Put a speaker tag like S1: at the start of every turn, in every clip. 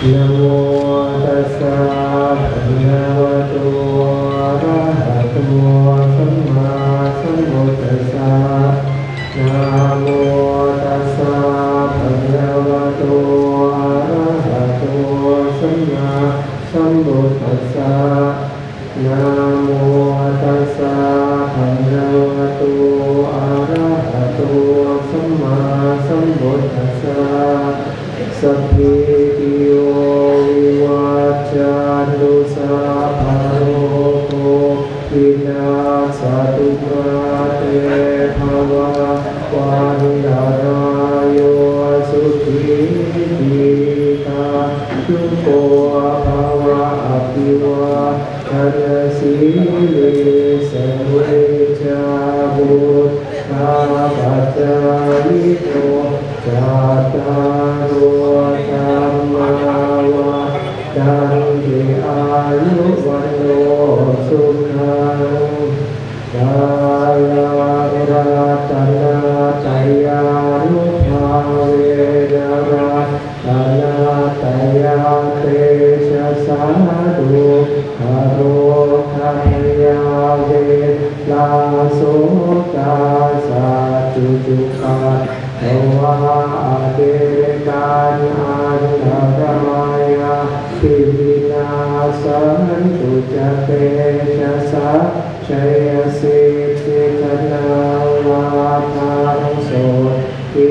S1: นะโมตัสสะภะคะวะโตอะระหะโตสัมมาสัมพุทธัสสะนะโมตัสสะภะคะวะโตอะระหะโตสัมมาสัมพุทธัสสะนะโมตัสสะภะคะวะโตอะระหะโตสัมมาสัมพุทธัสสะสัพพิติโยวิวัจจันตุสัพพะโรโควินาศตุมาเตภวะวันตรายโยสุขีติกายุโกภวะอภิวาทนาสีลิสเวชาบุตตาปัจจายิโกจัตตารโอธรรมาวาดันติอายุวันโนสุขังกายารัตนาตยานุภาเวนะรัตนาตยาเตชะสาธุคโรคัพยาเวลาโสตาสัจจุกาภวะเดกานันตรายาปิวินาสันตุจเตชะสะชัยสิทธิธนาลาภังโสทิ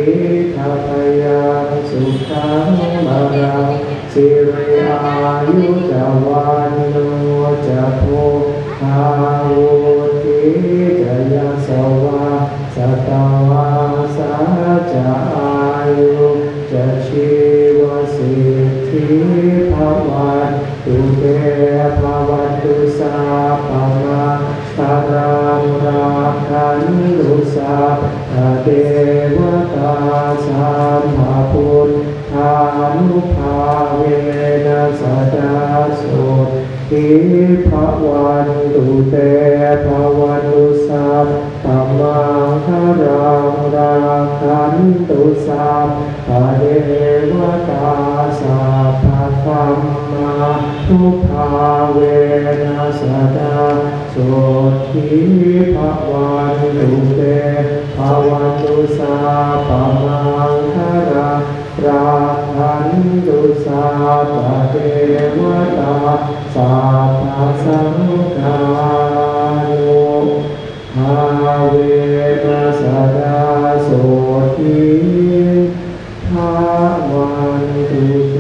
S1: ทัพยังสุขังบารังสิริอายุจวันโนจะโพธาวุติจะยะสวะสตวาสาจะอายุจะชีวสิทธิภวันตุเตภวันตุสาปมาตารังราคันตุสาเทวตาสัมภพุทธานุภาเวนะสดาโสทิภวันตุเตภวันตุสาปมังคารังราคันตุสาเทวตาสัพพธัมมานุภาเวนะสดาโสทิภวันตุเตภวันตุสาปมังคารังราคันตุสาเทวตาสัพพสังฆานุภาเวนะสดาโสทิภวันตุเต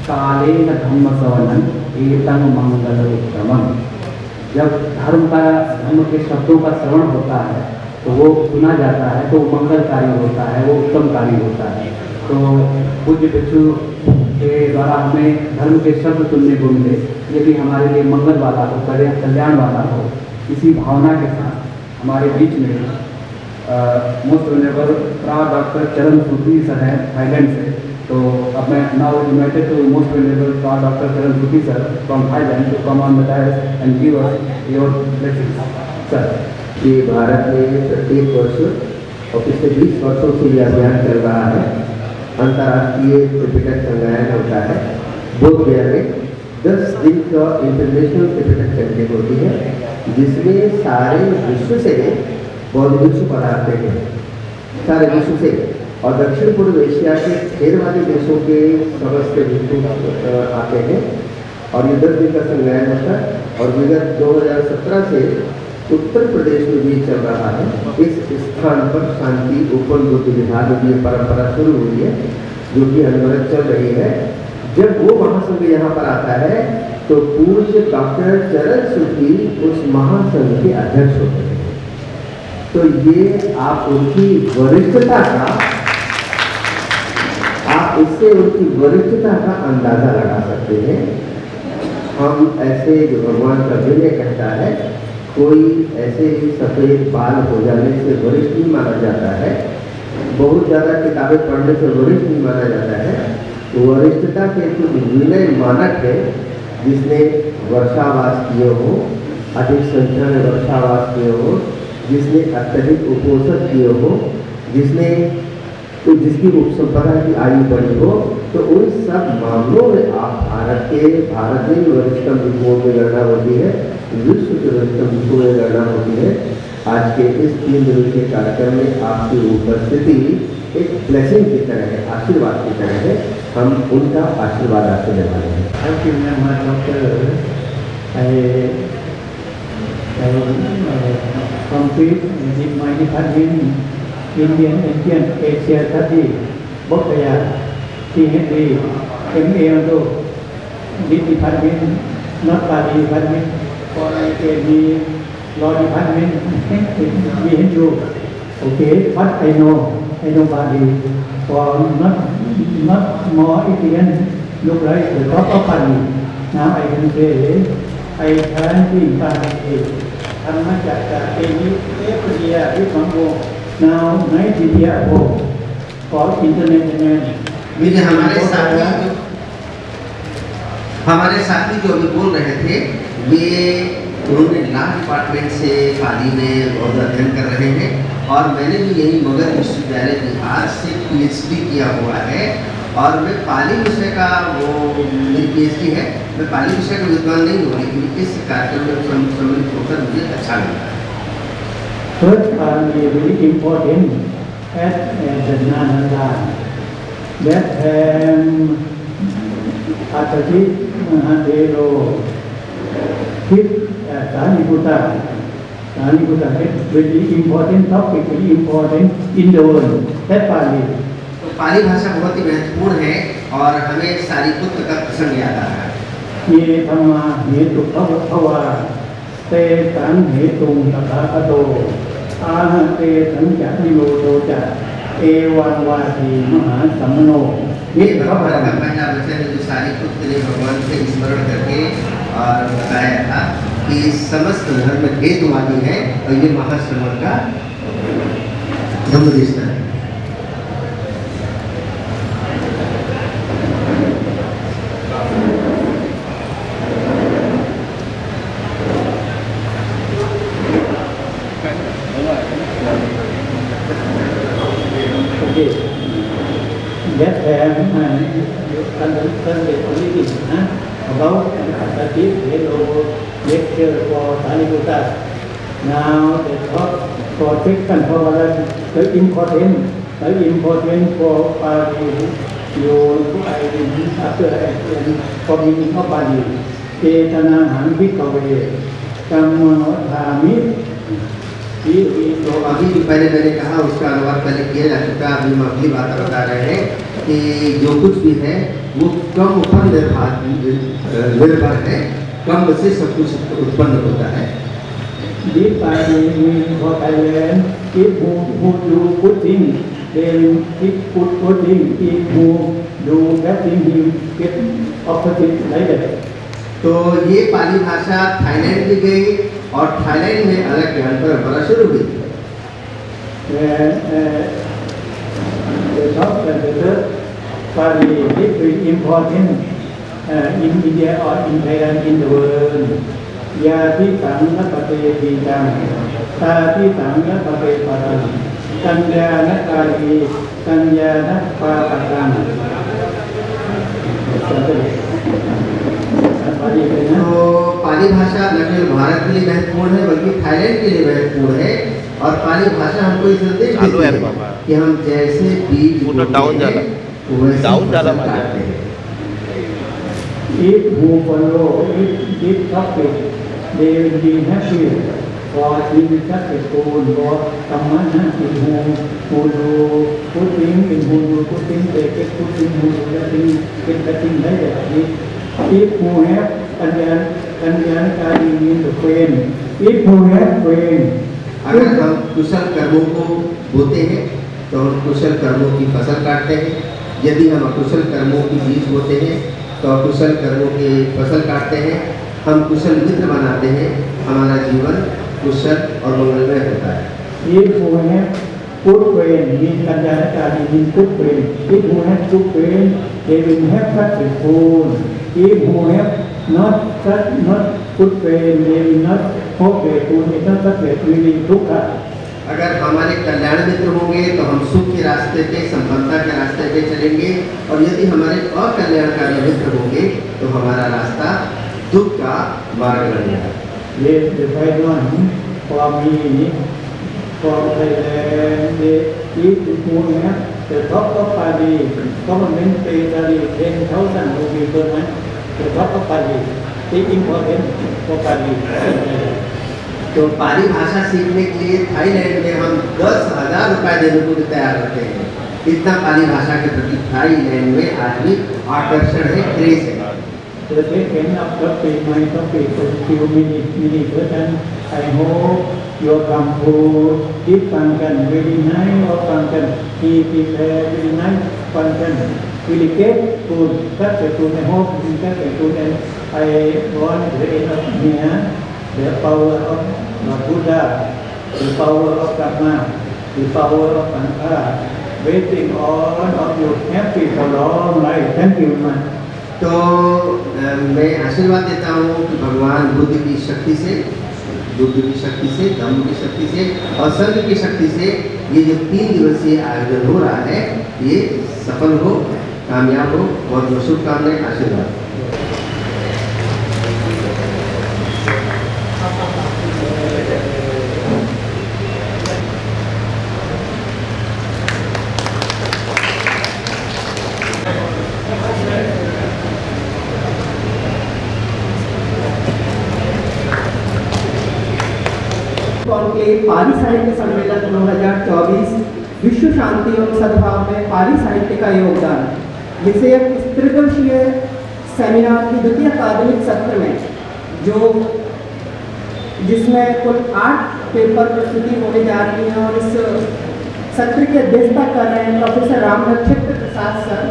S2: कालेन धम्म श्रवणं कीर्तन मंगलोत्तमम्। जब धर्म के शब्दों का श्रवण होता है तो वो सुना जाता है तो मंगलकारी होता है, वो उत्तमकारी होता है। तो पूज्य भिक्षु के द्वारा हमें धर्म के शब्द सुनने को मिले, ये भी हमारे लिए मंगल वाला हो, कल्याण वाला हो। इसी भावना के साथ हमारे बीच में most venerable doctor Charan Sutri sir हैं थाईलैंड से। तो अब मैं now invited to most venerable doctor Charan Sutri sir from Thailand to come on the dais and give us your blessings sir.
S3: कि भारत में प्रत्येक वर्ष और पिछले 20 वर्षों से यह अभियान चल रहा है। अंतर्राष्ट्रीय त्रिपिटक संगायन होता है। बोध गया में 10 दिन का इंटरनेशनल त्रिपिटक कैंपेन होती है, जिसमें सारे विश्व से बौद्ध भिक्षु पधारते हैं, सारे विश्व से। और दक्षिण पूर्व एशिया के खेरवादी देशों के समस्त भिक्षु आते हैं और ये 10 दिन का संगायन होता है। और विगत 2017 से उत्तर प्रदेश में भी चल रहा है। इस स्थान पर शांति ओपन बुद्ध विहार में ये परंपरा शुरू हुई है, जो कि अनवरत चल रही है। जब वो महासंघ यहाँ पर आता है तो पूज्य डॉक्टर चरण सूत्री उस महासंघ के अध्यक्ष होते हैं। तो ये आप उनकी वरिष्ठता का, आप इससे उनकी वरिष्ठता का अंदाजा लगा सकते हैं। हम ऐसे जो भगवान कभी ने कहता है, कोई ऐसे ही सफ़ेद बाल हो जाने से वरिष्ठ नहीं माना जाता है, बहुत ज़्यादा किताबें पढ़ने से वरिष्ठ नहीं माना जाता है। तो वरिष्ठता के कुछ विनय मानक है, जिसने वर्षावास किए हो, अधिक संख्या में वर्षावास किए हो, जिसने अत्यधिक उपोषण किए हो, जिसने तो जिसकी उपसंपदा की आयु बड़ी हो, तो उन सब मामलों में आप भारत में वरिष्ठतम भिक्षुओं में गणना होती है, विश्व के वरिष्ठतम भिक्षुओं में गणना होती है। आज के इस 3 दिवसीय कार्यक्रम में आपकी उपस्थिति एक ब्लेसिंग की तरह है, आशीर्वाद की तरह है। हम उनका आशीर्वाद आपसे लेवाने हैं।
S1: Thank you very much, Doctor. I complete with my department, Indian Asia Study, Bokaya, PhD, MA also, this department, not Bali department, for the law department, we have to, okay, what I know Bali, for not more Indian, look like the top of Bali. Now I can say, I can be Bali. ทำมาจากเอลิเปียที่ของโบ now 90 years ago for international
S3: मुझे हमारे साथी जो अभी बोल रहे थे, वे उन्होंने law department से पाली में बहुत अध्ययन कर रहे हैं और मैंने भी यही मगध विश्वविद्यालय बिहार से PhD किया हुआ है और मैं पाली विषय का मेरी PhD है। मैं पाली विषय का विद्वान नहीं हूँ, लेकिन इस कार्यक्रम में सम्मिलित होकर मुझे अच्छा लगा।
S1: First Pali is very important at the Nalanda. That Atatit Mahadero hit Saniputta is very important topic, very important in the world. That Pali.
S3: तो पाली भाषा बहुत ही महत्वपूर्ण है और हमें सारिपुत्र का प्रसंग याद आ रहा है।
S1: ये धम्मा हेतु भवा ते तान हेतु तथा कतो आह ते संख्या निरोधो च एवं वासी महा समनो।
S3: ये भगवान का पहला वचन है जो सारिपुत्र ने भगवान से स्मरण करके और बताया था कि समस्त धर्म हेतुवादी है और ये महाश्रमण का धम्मदेशना है।
S1: That about Atatit Hello lecture for Saniputta. Now the talk for second for the important for Pali. You after for meaning of Pali. Ketana Hanvikave Kamanothami.
S3: तो अभी जो पहले मैंने कहा उसका अनुवाद पहले किया जा चुका। अभी हम अगली बात बता रहे हैं कि जो कुछ भी है वो कम पर निर्भर है, कम से सब कुछ उत्पन्न होता है।
S1: This Pali for Thailand, if who do good thing, then if good thing, if who do bad thing, he get opposite like that.
S3: तो ये पाली भाषा थाईलैंड भी गई और थाईलैंड में अलग ज्ञान परंपरा शुरू हुई।
S1: The top and the third Pali is very important in India or in Thailand in the world. Yati Sangha Pate Bidam, Tati Sangha Pate Padam, Kanyana Kali, Kanyana Padam.
S3: तो पाली भाषा न केवल भारत के लिए महत्वपूर्ण है बल्कि थाईलैंड के लिए महत्वपूर्ण है और पाली भाषा हमको ये संदेश देती है कि हम जैसे बीज डाउन जाला काटते हैं।
S1: If who follow this topic, they will be happy for being successful for someone in who do good thing, in who do good thing, they get good thing, who do bad thing, get bad thing like that. If who have Kanyana means the friend. If who have friend,
S3: अगर हम कुशल कर्मों को बोते हैं तो हम कुशल कर्मों की फसल काटते हैं। यदि हम अकुशल कर्मों की बीज बोते हैं तो अकुशल कर्मों की फसल काटते हैं। हम कुशल मित्र बनाते हैं, हमारा जीवन कुशल और मंगलमय होता है।
S1: If who have good friend, means Kanyana means good friend. If who have good friend, they will have successful. If who have not good friend, they will not hope they will not successful in Dukkha.
S3: अगर हमारे कल्याण मित्र होंगे तो हम सुख के रास्ते पे, संपन्नता के रास्ते पे चलेंगे, और यदि हमारे अकल्याणकारी मित्र होंगे तो हमारा रास्ता दुख का मार्ग बनेगा।
S1: Yes, the right one for me, for Thailand, if you want the top of Pali, government pay Pali 10,000 rupees per month, the top of Pali, is important for Pali.
S3: तो पाली भाषा सीखने के लिए थाईलैंड में हम 10,000 रुपये देने को तैयार रहते हैं। इतना पाली भाषा के प्रति थाईलैंड में आज भी आकर्षण है, क्रेज है।
S1: The second of topic, my topic for few minutes person, I hope your come to this function very nice or function, he prepare very nice function, really get food, such a food, I hope you get a food, and I want the end of here, the power of Buddha, the power of Dharma, the power of Sankara, waiting all of you happy for long life. Thank you very much.
S3: तो मैं आशीर्वाद देता हूँ कि भगवान बुद्ध की शक्ति से, धम्म की शक्ति से और संघ की शक्ति से ये जो 3 दिवसीय आयोजन हो रहा है ये सफल हो, कामयाब हो। बहुत बहुत शुभकामनाएं, आशीर्वाद।
S4: कॉन्क्लेव पाली साहित्य सम्मेलन 2024 विश्व शांति एवं सद्भाव में पाली साहित्य का योगदान विषयक इस त्रिदिवसीय सेमिनार की द्वितीय अकादमिक सत्र में जिसमें कुल 8 पेपर प्रस्तुति होने जा रही हैं, और इस सत्र की अध्यक्षता कर रहे हैं प्रोफेसर रामनक्षत्र प्रसाद सर।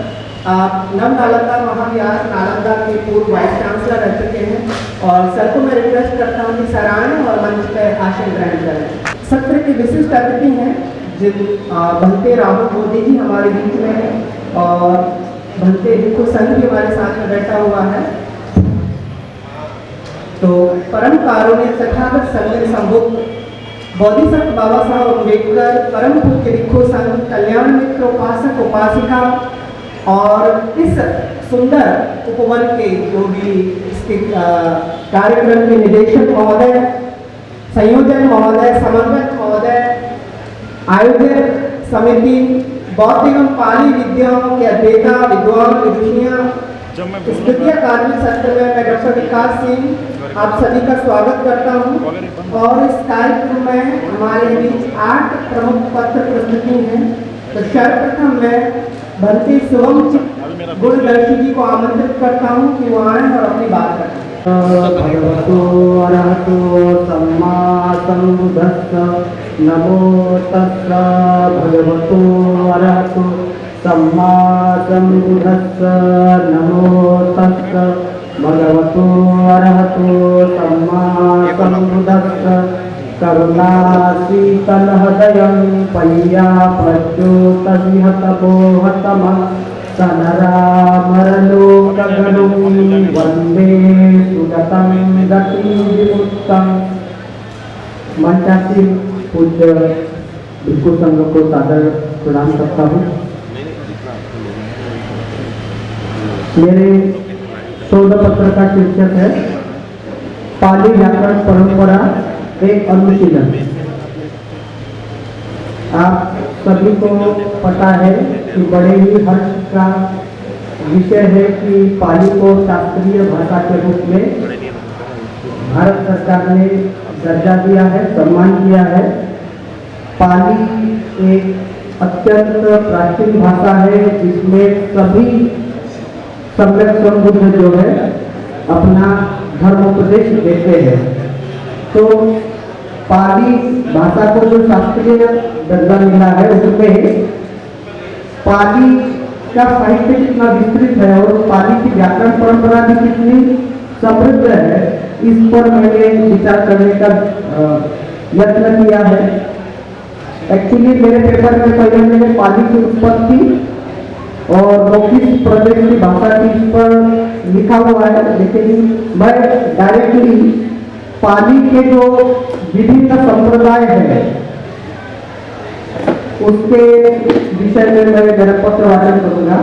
S4: आप नव नालंदा महाविहार नालंदा के पूर्व वाइस चांसलर रह चुके हैं, और सर को मैं रिक्वेस्ट करता हूँ कि सर आएं और मंच पर आसन ग्रहण करें। सत्र के विशिष्ट अतिथि हैं जिन भंते राहुल मोदी जी हमारे बीच में हैं, और भंते भिक्षु संघ भी हमारे साथ में बैठा हुआ है। तो परम कारुण्य तथागत संघ संबुद्ध बोधिसत्व बाबा साहब अम्बेडकर, परम पूज्य भिक्षु संघ, कल्याण मित्र उपासक उपासिका, और इस सुंदर उपवन के जो भी इसके कार्यक्रम के निदेशक महोदय, संयोजक महोदय, समन्वयक महोदय, आयोजक समिति, बौद्ध एवं पाली विद्याओं के अध्येता, विद्वान, विदुषियाँ, इस द्वितीय अकादमिक सत्र में मैं डॉक्टर विकास सिंह आप सभी का स्वागत करता हूँ। और इस कार्यक्रम में हमारे बीच 8 प्रमुख पत्र प्रस्तुति हैं। तो सर्वप्रथम मैं भंते शुभम गुणदर्शी जी को आमंत्रित करता हूँ कि वो आए और अपनी बात करें।
S1: भगवतो अरहतो सम्मा सम्बुद्धस्स नमो तस्स भगवतो अरहतो सम्मा सम्बुद्धस्स नमो तस्स भगवतो अरहतो सम्मा सम्बुद्धस्स करुणा शीतल हृदयं पय्या प्रच्योतसिहतपोहतमः सनरामरलोकगणुं वन्दे सुगतं गतिविमुक्तं। मंचासीन पूज्य भिक्षु संघ को सादर प्रणाम करता हूँ। मेरे शोध पत्र का शीर्षक है पाली व्याकरण परंपरा एक अनुशीलन। आप सभी को पता है कि बड़े ही हर्ष का विषय है कि पाली को शास्त्रीय भाषा के रूप में भारत सरकार ने दर्जा दिया है, सम्मान किया है। पाली एक अत्यंत प्राचीन भाषा है जिसमें सभी सम्यक संबुद्ध जो है अपना धर्मोपदेश देते हैं। तो पाली भाषा को जो शास्त्रीय दर्जा मिला है उसमें पाली का साहित्य कितना विस्तृत है और पाली की व्याकरण परंपरा भी कितनी समृद्ध है, इस पर मैंने विचार करने का यत्न किया है। एक्चुअली मेरे पेपर में पहले मैंने पाली की उत्पत्ति और वो किस प्रदेश की भाषा थी इस पर लिखा हुआ है, लेकिन मैं डायरेक्टली पाली के जो विभिन्न संप्रदाय है
S5: उसके विषय में मैं मेरा पत्र वाचन करूंगा।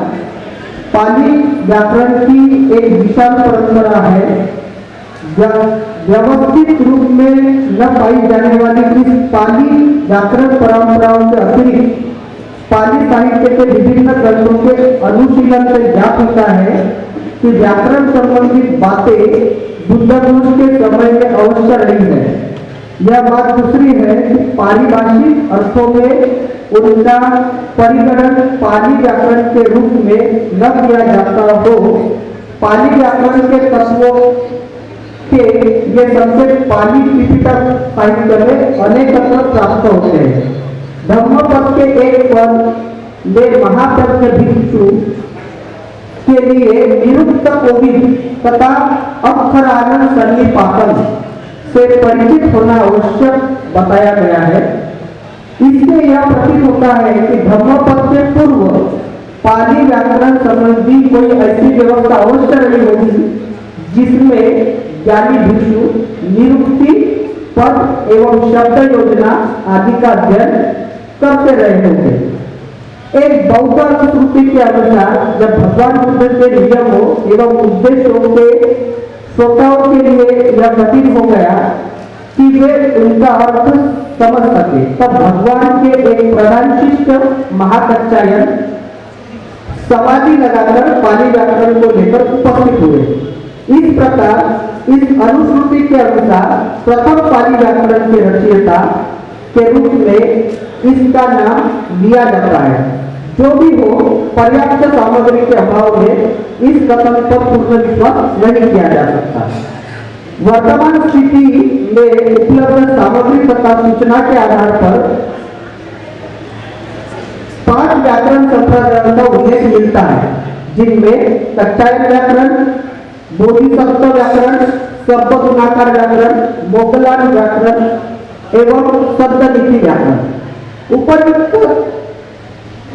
S5: पाली व्याकरण की एक विशाल परंपरा है। व्यवस्थित रूप में न पाई जाने वाली इस पाली व्याकरण परंपराओं के अतिरिक्त पाली साहित्य के विभिन्न ग्रंथों के अनुशीलन से ज्ञात होता है कि व्याकरण संबंधित बातें बुद्धघोष के समय में अवश्य रही है। यह बात दूसरी है कि पारिभाषिक अर्थों में उनका परिगणन पाली व्याकरण के रूप में न किया जाता हो। पाली व्याकरण के तत्वों के ये संकेत पाली त्रिपिटक साहित्य में अनेकत्र प्राप्त होते हैं। धम्मपद के एक पद में महापद के भिक्षु के लिए निरुक्त कोविद तथा अक्षरानंद सन्निपातन से परिचित होना आवश्यक बताया गया है। इससे यह प्रतीत होता है कि धम्मपद के पूर्व पाली व्याकरण संबंधी कोई ऐसी व्यवस्था अवश्य रही होगी जिसमें ज्ञानी भिक्षु निरुक्ति पद एवं शब्द योजना आदि का अध्ययन करते रहे होंगे। एक बौद्ध अनुश्रुति के अनुसार जब भगवान बुद्ध के नियमों एवं उद्देश्यों के श्रोताओं के लिए यह कठिन हो गया कि वे उनका अर्थ समझ सके, तब भगवान के एक प्रधान शिष्य महाकच्छायन समाधि लगाकर पाली व्याकरण को लेकर उपस्थित हुए। इस प्रकार इस अनुश्रुति के अनुसार प्रथम पाली व्याकरण के रचयिता के रूप में इसका नाम लिया जाता है। जो भी हो, पर्याप्त सामग्री के अभाव में इस कथन पर पूर्ण विश्वास नहीं किया जा सकता। वर्तमान स्थिति में उपलब्ध सामग्री तथा सूचना के आधार पर 5 व्याकरण संप्रदायों का उल्लेख मिलता है, जिनमें कच्छायन व्याकरण, बोधिसत्व व्याकरण, शब्द गुणाकार व्याकरण, मोगलान व्याकरण एवं शब्दनीति व्याकरण। उपर्युक्त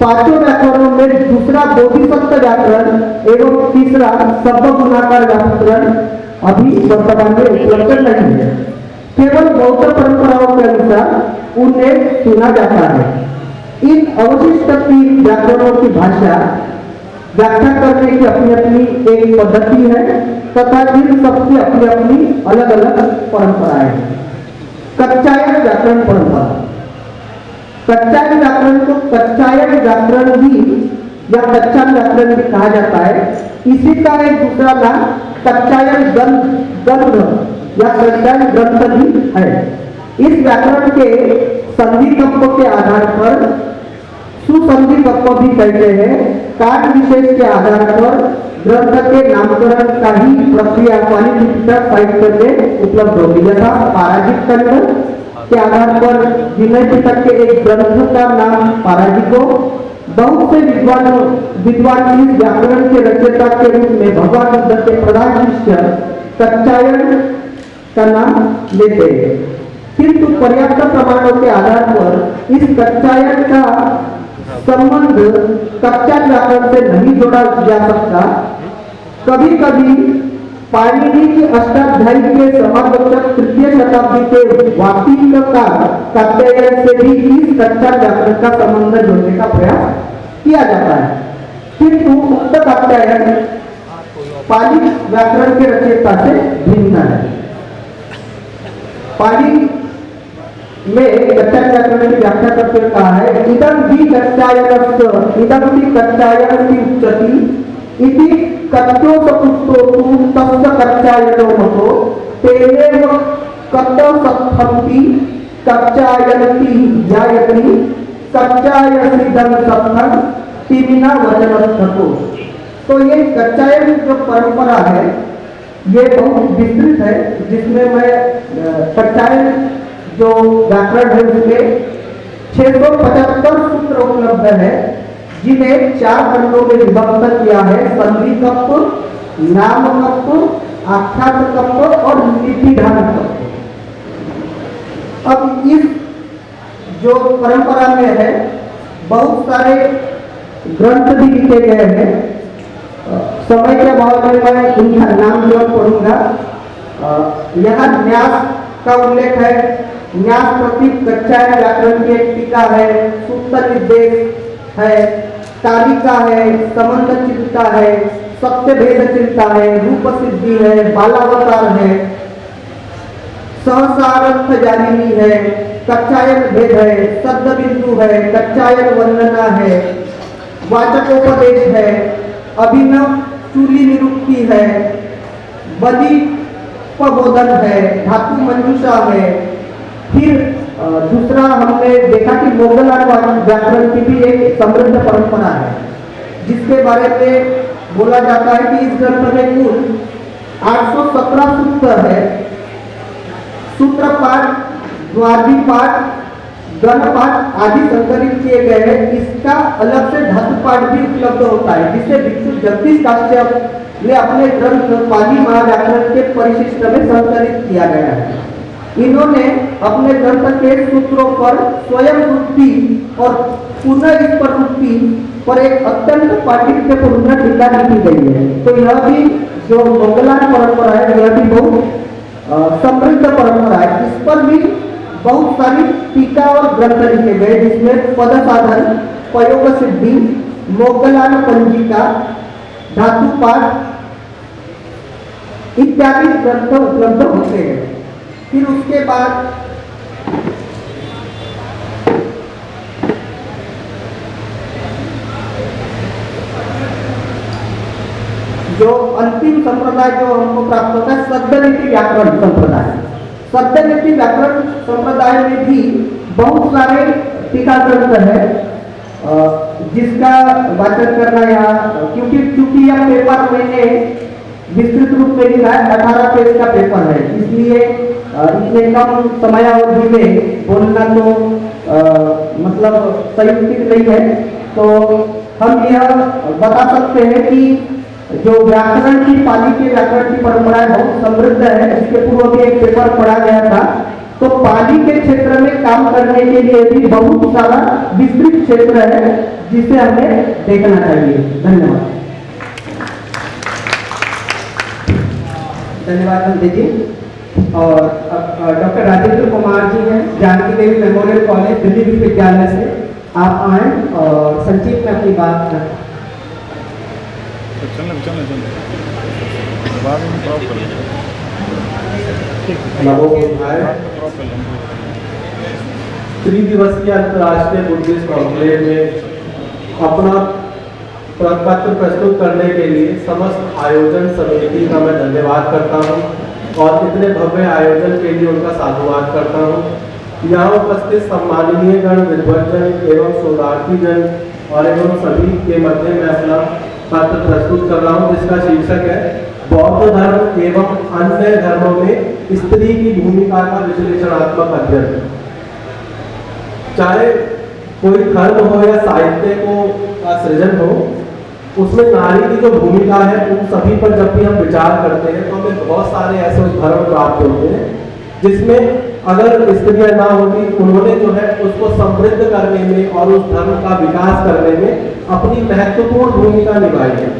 S5: 5 व्याकरणों में दूसरा बोधिसत्व व्याकरण एवं तीसरा शब्द गुणाकार व्याकरण अभी वर्तमान में उपलब्ध नहीं है। केवल बौद्ध परंपराओं के अनुसार उन्हें सुना जाता है। इन अवशिष्ट 3 व्याकरणों की भाषा व्याख्या करने की अपनी अपनी एक पद्धति है तथा इन सबकी अपनी अपनी अलग अलग परंपराएं हैं। कच्छायन व्याकरण परंपरा। कच्छायन व्याकरण को कच्छायन व्याकरण भी या कच्छायन व्याकरण भी कहा जाता है। इसी का एक दूसरा नाम कच्छायन ग्रंथ या कच्छायन ग्रंथ भी है। इस व्याकरण के संधि तत्व के आधार पर सुसंधि तत्व भी कहते हैं। काट विशेष के आधार पर ग्रंथ के नामकरण का ही प्रक्रिया पाली त्रिपिटक साहित्य में उपलब्ध होती है। यथा पाराजिक खंड के आधार पर विनय पिटक के एक ग्रंथ का नाम पाराजिको। बहुत से विद्वान इस व्याकरण के रचयिता के रूप में भगवान बुद्ध के प्रधान शिष्य कच्छायन का नाम लेते हैं, किंतु पर्याप्त प्रमाणों के आधार पर इस कच्छायन का संबंध कच्छायन व्याकरण से नहीं जोड़ा जा सकता। कभी कभी पाणिनि की अष्टाध्यायी के समालोचक 3य शताब्दी के वार्तिककार कात्यायन से भी इस कच्छायन व्याकरण का संबंध जोड़ने का प्रयास किया जाता है, किंतु उक्त कात्यायन पाली व्याकरण के रचयिता से भिन्न है। पाली में कच्छायन व्याकरण की व्याख्या करते हुए कहा है, इदं हि कच्छायनस्य इदं हि कच्छायनस्य उच्यति इति कच्छो सपुत्रो तु तस्य कच्छायनो मतो तेनेव कत्तसत्थंति कच्छायनति जायति कच्छायसिदं सत्थं तिमिना वचनस्थतो। तो ये कच्छायन जो परंपरा है ये बहुत विस्तृत है, जिसमें मैं कच्छायन जो व्याकरण है उसमें 675 सूत्र उपलब्ध है, जिन्हें 4 खंडों में विभक्त किया है। संधि तत्व, नाम तत्व, आख्यात तत्व और निधिधान तत्व। अब इस जो परंपरा में है बहुत सारे ग्रंथ भी लिखे गए हैं। समय के अभाव में मैं उनका नाम केवल पढ़ूंगा। यहाँ न्यास का उल्लेख है, न्यास प्रतीक कच्चायन व्याकरण की एक टीका है, सूत्र निर्देश है, तालिका है, संबंध चिंता है, सत्य भेद चिंता है, रूप सिद्धि है, बालावतार है, सहसारर्थ जालिनी है, कच्चायन भेद है, शब्द बिंदु है, कच्चायन वंदना है, वाचकोपदेश है, अभिनव चूली निरुक्ति है, बदी प्रबोधन है, धातु मंजूषा है। फिर दूसरा हमने देखा कि मोगलान व्याकरण की भी एक समृद्ध परंपरा है, जिसके बारे में बोला जाता है कि इस ग्रंथ में कुल 817 सूत्र है। सूत्र पाठ, द्वादि पाठ, गण पाठ आदि संकलित किए गए हैं। इसका अलग से धातु पाठ भी उपलब्ध होता है, जिसे भिक्षु जगदीश काश्यप ने अपने ग्रंथ पाली महाव्याकरण के परिशिष्ट में संकलित किया गया है। इन्होंने अपने ग्रंथ के सूत्रों पर स्वयं वृत्ति और पुनर्वृत्ति पर एक अत्यंत पांडित्यपूर्ण टीका लिखी गई है। तो यह भी जो मोगलान परंपरा है, यह भी बहुत समृद्ध परंपरा है। इस पर भी बहुत सारी टीका और ग्रंथ लिखे गए, जिसमें पद साधन, प्रयोग सिद्धि, मोगलान पंजिका, धातु पाठ इत्यादि ग्रंथ उपलब्ध होते हैं। फिर उसके बाद जो अंतिम संप्रदाय जो हमको प्राप्त होता है, शब्दनीति व्याकरण संप्रदाय। शब्दनीति व्याकरण संप्रदाय में भी बहुत सारे टीका ग्रंथ है, जिसका वाचन करना यहाँ क्योंकि यह पेपर मैंने विस्तृत रूप में लिखा है, 18 पेज का पेपर है, इसलिए इतने कम समयावधि में बोलना तो मतलब संयुक्त नहीं है। तो हम यह बता सकते हैं कि जो व्याकरण की पाली के व्याकरण की परंपरा बहुत समृद्ध है। इसके पूर्व भी एक पेपर पढ़ा गया था। तो पाली के क्षेत्र में काम करने के लिए भी बहुत सारा विस्तृत क्षेत्र है, जिसे हमें देखना चाहिए। धन्यवाद।
S4: धन्यवाद नंदी जी। और डॉक्टर राजेंद्र कुमार जी हैं, जानकी देवी मेमोरियल कॉलेज दिल्ली विश्वविद्यालय से। आप आए और संक्षिप्त में अपनी बात करें।
S6: त्रिदिवसीय अंतर्राष्ट्रीय बुद्धिस्ट कॉन्क्लेव में अपना पत्र प्रस्तुत करने के लिए समस्त आयोजन समिति का मैं धन्यवाद करता हूं और इतने भव्य आयोजन के लिए उनका साधुवाद करता हूं। यहाँ उपस्थित सम्माननीय गण, विद्वज्जन एवं शोधार्थी जन और एवं सभी के मध्य में अपना पत्र प्रस्तुत कर रहा हूँ, जिसका शीर्षक है बौद्ध धर्म एवं अन्य धर्मों में स्त्री की भूमिका का विश्लेषणात्मक अध्ययन। चाहे कोई धर्म हो या साहित्य का सृजन हो, उसमें नारी की जो भूमिका है उन सभी पर जब भी हम विचार करते हैं तो हमें बहुत सारे ऐसे उदाहरण प्राप्त होते हैं जिसमें अगर स्त्रियां ना होती, उन्होंने जो है उसको समृद्ध करने में और उस धर्म का विकास करने में अपनी महत्वपूर्ण भूमिका निभाई है।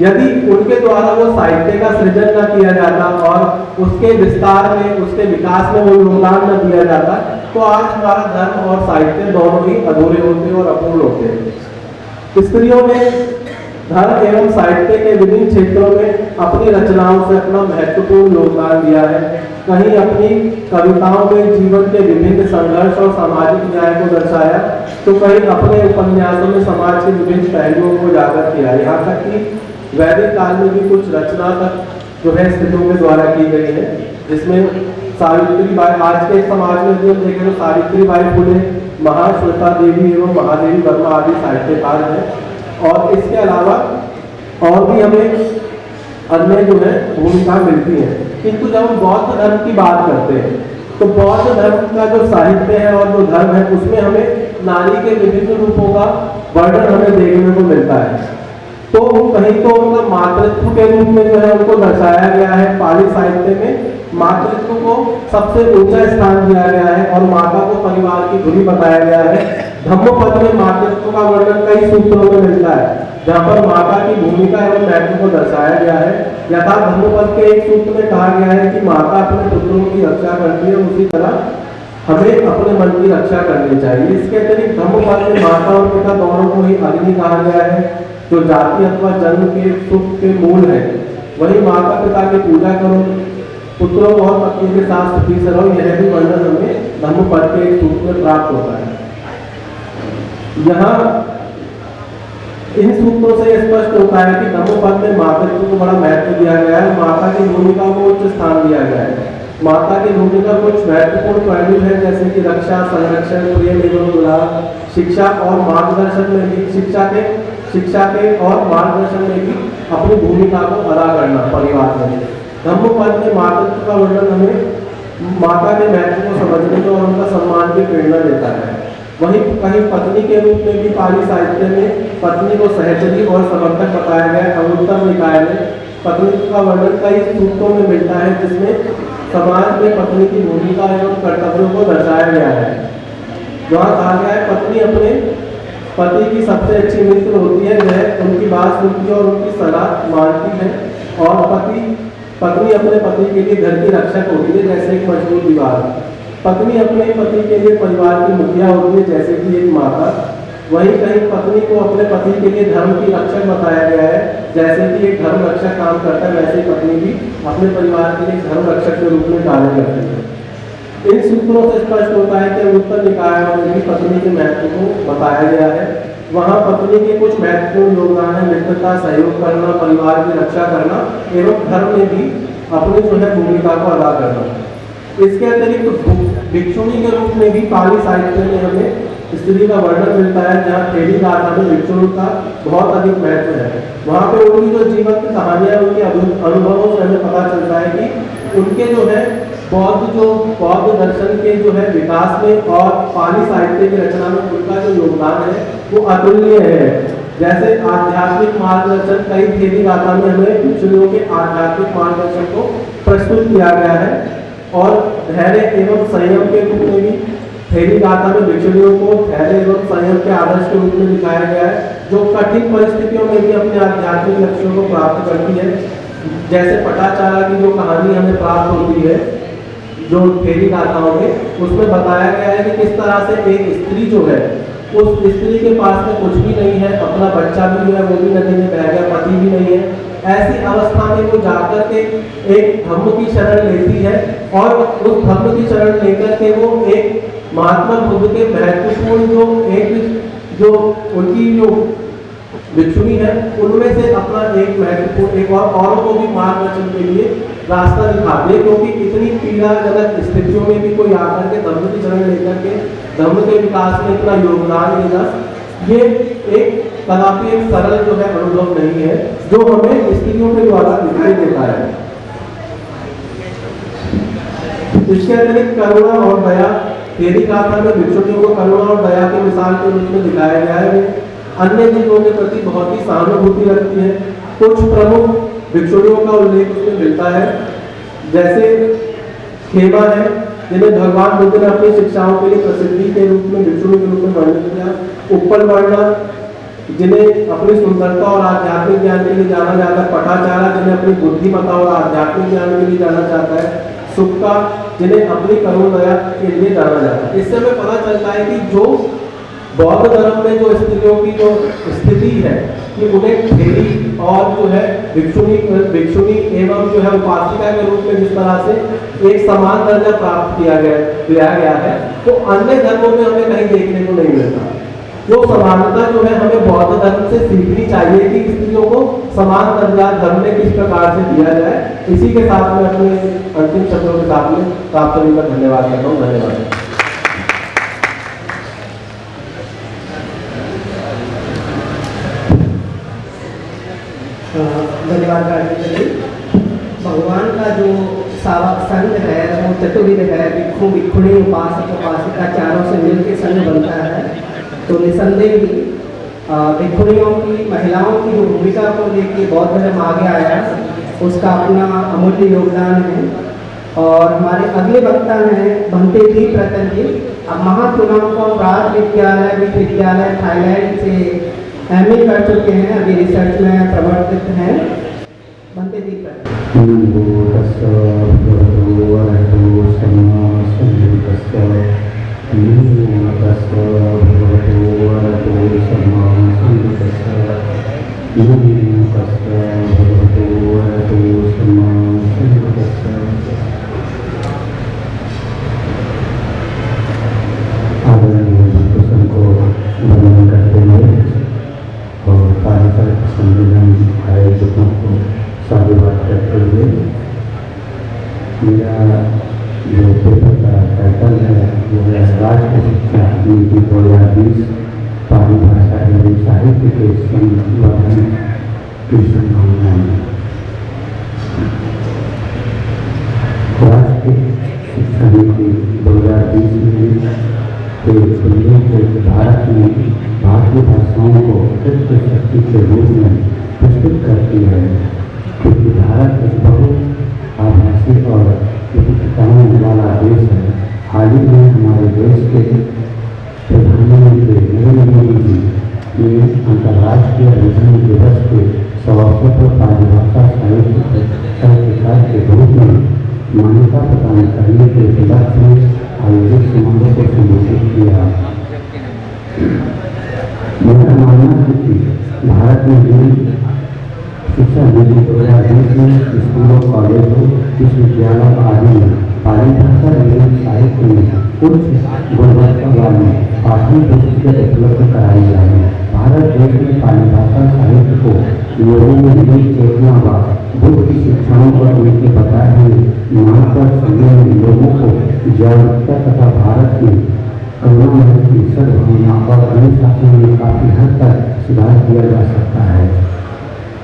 S6: यदि उनके द्वारा वो साहित्य का सृजन न किया जाता और उसके विस्तार में, उसके विकास में वो योगदान न दिया जाता, तो आज हमारा धर्म और साहित्य दोनों ही अधूरे होते और अपूर्ण होते। स्त्रियों ने धर्म एवं साहित्य के विभिन्न क्षेत्रों में अपनी रचनाओं से अपना महत्वपूर्ण योगदान दिया है। कहीं अपनी कविताओं में जीवन के विभिन्न संघर्ष और सामाजिक न्याय को दर्शाया, तो कहीं अपने उपन्यासों में समाज के विभिन्न पहलुओं को उजागर किया। यहाँ तक कि वैदिक काल में भी कुछ रचना तक जो है स्त्रियों के द्वारा की गई है, जिसमें सावित्री बाई, आज के समाज में जो देखें तो सावित्री बाई फुले, महाश्वेता देवी एवं महादेवी वर्मा आदि साहित्यकार हैं। और इसके अलावा और भी हमें अन्य जो है भूमिका मिलती है। किंतु जब हम बौद्ध धर्म की बात करते हैं तो बौद्ध धर्म का जो साहित्य है और जो धर्म है उसमें हमें नारी के विभिन्न रूपों का वर्णन हमें देखने को मिलता है। तो कहीं तो मतलब मातृत्व के रूप में जो है उनको दर्शाया गया है। पाली साहित्य में मातृत्व को सबसे ऊंचा स्थान दिया गया है और माता को परिवार की धुरी बताया गया है। धम्मपद में मातृत्व का वर्णन कई सूत्रों में मिलता है, जहाँ पर माता की भूमिका एवं महत्व को दर्शाया गया है। यथा धम्मपद के एक सूत्र में कहा गया है कि माता अपने पुत्रों की रक्षा करती है, उसी तरह हमें अपने मन की रक्षा करनी चाहिए। इसके अतिरिक्त धम्मपद में माता और पिता दोनों को ही अग्नि कहा गया है, जो जाति अथवा जन्म के सुख के मूल है। वही माता पिता की पूजा करो, पुत्रों और पत्नी के साथ सुखी से रहो, यह भी वर्णन हमें धम्मपद के एक सूत्र में प्राप्त होता है। यहाँ इन सूत्रों से स्पष्ट होता है कि धम्मपद में मातृत्व को बड़ा महत्व दिया गया है, माता की भूमिका को उच्च स्थान दिया गया है। माता की भूमिका कुछ महत्वपूर्ण पहलू है, जैसे कि रक्षा, संरक्षण, प्रेम एवं दुलार, शिक्षा और मार्गदर्शन में भी शिक्षा के और मार्गदर्शन में भी अपनी भूमिका को अदा करना परिवार में। धम्मपद में मातृत्व का वर्णन हमें माता के महत्व को समझने को और उनका सम्मान की प्रेरणा देता है। वहीं कहीं पत्नी के रूप में भी पाली साहित्य में पत्नी को सहचरी और समर्थक बताया गया। अंगुत्तर निकाय में पत्नी का वर्णन कई सूत्रों में मिलता है, जिसमें समाज में पत्नी की भूमिका एवं कर्तव्यों को दर्शाया गया है। वहाँ कहा गया है पत्नी अपने पति की सबसे अच्छी मित्र होती है, वह उनकी बात सुनती है और उनकी सलाह मानती है, और पत्नी अपने पति के लिए घर की रक्षक होती है, जैसे एक मजबूत दीवार। पत्नी अपने पति के लिए परिवार की मुखिया होती है, जैसे कि एक माता। वहीं कहीं पत्नी को अपने पति के लिए धर्म की रक्षक बताया गया है, जैसे कि एक धर्म रक्षक काम करता है, वैसे ही पत्नी भी अपने परिवार के लिए धर्म रक्षक के रूप में कार्य करती है। इन सूत्रों से स्पष्ट होता है कि उत्तर निकाय में भी पत्नी के महत्व को बताया गया है। वहाँ पत्नी के कुछ महत्वपूर्ण योगदान है, मित्रता, सहयोग करना, परिवार की रक्षा करना एवं धर्म में भी अपनी जो है भूमिका को अदा करना। इसके अतिरिक्त भिक्षुणी के रूप में भी पाली साहित्य में हमें स्त्री का वर्णन मिलता है, जहाँ थेरी गाथा में भिक्षुणी का बहुत अधिक महत्व है। वहाँ पे उनकी जो जीवन की कहानियां, उनके अनुभवों से हमें पता चलता है कि उनके जो है बौद्ध दर्शन के जो है विकास में और पाली साहित्य की रचना में उनका जो योगदान है वो अतुलनीय है। जैसे आध्यात्मिक मार्गदर्शन, कई थेरी गाथा में हमें भिक्षुणियों के आध्यात्मिक मार्गदर्शन को प्रस्तुत किया गया है। और धैर्य एवं संयम के रूप में भी थेरी गाथा में भिक्षुणियों को धैर्य एवं संयम के आदर्श के रूप में दिखाया गया है, जो कठिन परिस्थितियों में भी अपने आध्यात्मिक लक्ष्यों को प्राप्त करती है। जैसे पटाचारा की जो कहानी हमें प्राप्त होती है जो थेरी गाथाओं में, उसमें बताया गया है कि किस तरह से एक स्त्री जो है, उस स्त्री के पास में कुछ भी नहीं है, अपना बच्चा भी जो है वो भी नदी में बह गया, पति भी नहीं है। ऐसी अवस्था में वो जाकर के एक धम्म की शरण लेती है, और उस धम्म की शरण लेकर के वो एक महात्मा बुद्ध के महत्वपूर्ण जो उनकी जो भिक्षुणी है, उनमें से अपना एक महत्वपूर्ण एक और औरों को भी मार्गदर्शन के लिए रास्ता दिखाते हैं, क्योंकि इतनी पीड़ाजनक स्थितियों में भी कोई आकर के धम्म की शरण लेकर के धम्म के विकास में इतना योगदान देना, ये एक कदापि एक सरल जो है अनुभव नहीं है, जो हमें स्त्रियों के द्वारा दिखाई देता है। इसके अतिरिक्त करुणा और दया, थेरी गाथा में भिक्षुणियों को करुणा और दया के मिसाल के रूप में दिखाया गया है। अन्य जीवों के प्रति बहुत ही सहानुभूति रखती है। कुछ प्रमुख भिक्षुणियों का उल्लेख उसमें मिलता है, जैसे खेमा है, जिन्हें भगवान बुद्ध ने अपनी शिक्षाओं के लिए प्रसिद्धि के रूप में भिक्षुणी के रूप में वर्णन किया। उपल वर्णा, जिन्हें अपनी सुंदरता और आध्यात्मिक ज्ञान के लिए जाना जाता है। पटाचारा, जिन्हें अपनी बुद्धिमत्ता और आध्यात्मिक ज्ञान के लिए जाना जाता है। सुक्का, जिन्हें अपनी करुण दया के लिए जाना जाता है। इससे हमें पता चलता है कि जो बौद्ध धर्म में जो स्त्रियों की जो स्थिति है कि उन्हें थेरी और जो है भिक्षुणी एवं जो है उपासिका के रूप में जिस तरह से एक समान दर्जा प्राप्त दिया गया है, तो अन्य धर्मों में हमें कहीं देखने को नहीं मिलता। जो समानता जो है हमें बौद्ध धर्म से सीखनी चाहिए कि स्त्रियों को समान दर्जा धर्म में किस प्रकार से दिया जाए। इसी के साथ में अपने अंतिम शब्दों के साथ में आप सभी का धन्यवाद करता हूँ। धन्यवाद।
S4: धन्यवाद करने के लिए। भगवान का जो सावक संघ है वो चतुर्विध है, भिक्षु भिक्षुणी उपासक उपासिका चारों से मिलकर संघ बनता है। तो निसंदेह ही भिक्षुणियों की, महिलाओं की जो भूमिका को लेकर बौद्ध धर्म आगे आया, उसका अपना अमूल्य योगदान है। और हमारे अगले वक्ता हैं भंते दीप रतन जी। अब महाचुनाव को राज विद्यालय विश्वविद्यालय थाईलैंड से MA कर चुके हैं, अभी रिसर्च में प्रवर्तित हैं। भंते दीप रतन।
S7: आदरणीय भक्तों को वंदन करते हुए और पारिवारिक सम्मेलन आयोजकों को साधुवाद करते हुए मेरा जो पेपर का टाइटल है वो है राष्ट्र शिक्षा नीति 2020 पाली भाषा एवं साहित्य के संवर्धन की संभावनाएं। राष्ट्रीय शिक्षा नीति 2020 में भारत में भारतीय भाषाओं को तत्व शक्ति के रूप में प्रस्तुत करती है, क्योंकि भारत एक बहुत आभासी और विविधताओं वाला देश है। हाल ही में हमारे देश के प्रधानमंत्री नरेंद्र मोदी जी ने अंतर्राष्ट्रीय हिंदी दिवस के अवसर पर पाली भाषा साहित्यकार के रूप में मान्यता प्रदान करने के लक्ष्य में आयोजित समारोह को संबोधित किया। मेरा मानना है कि भारत में भी शिक्षा नीति 2020 में स्कूलों, कॉलेजों, विश्वविद्यालय आदि में पाली भाषा एवं साहित्य में उच्च गुणवत्ता वाली पाठ्य पुस्तकें उपलब्ध कराई जाए। भारत देश में पाली भाषा साहित्य को लोगों में नई चेतना व बुद्ध की शिक्षाओं पर उनके बताए हुए मार्ग पर चलने में लोगों को जागरूकता तथा भारत में करुणा की सद्भावना और अनुशासन में काफी हद तक सुधार किया जा सकता है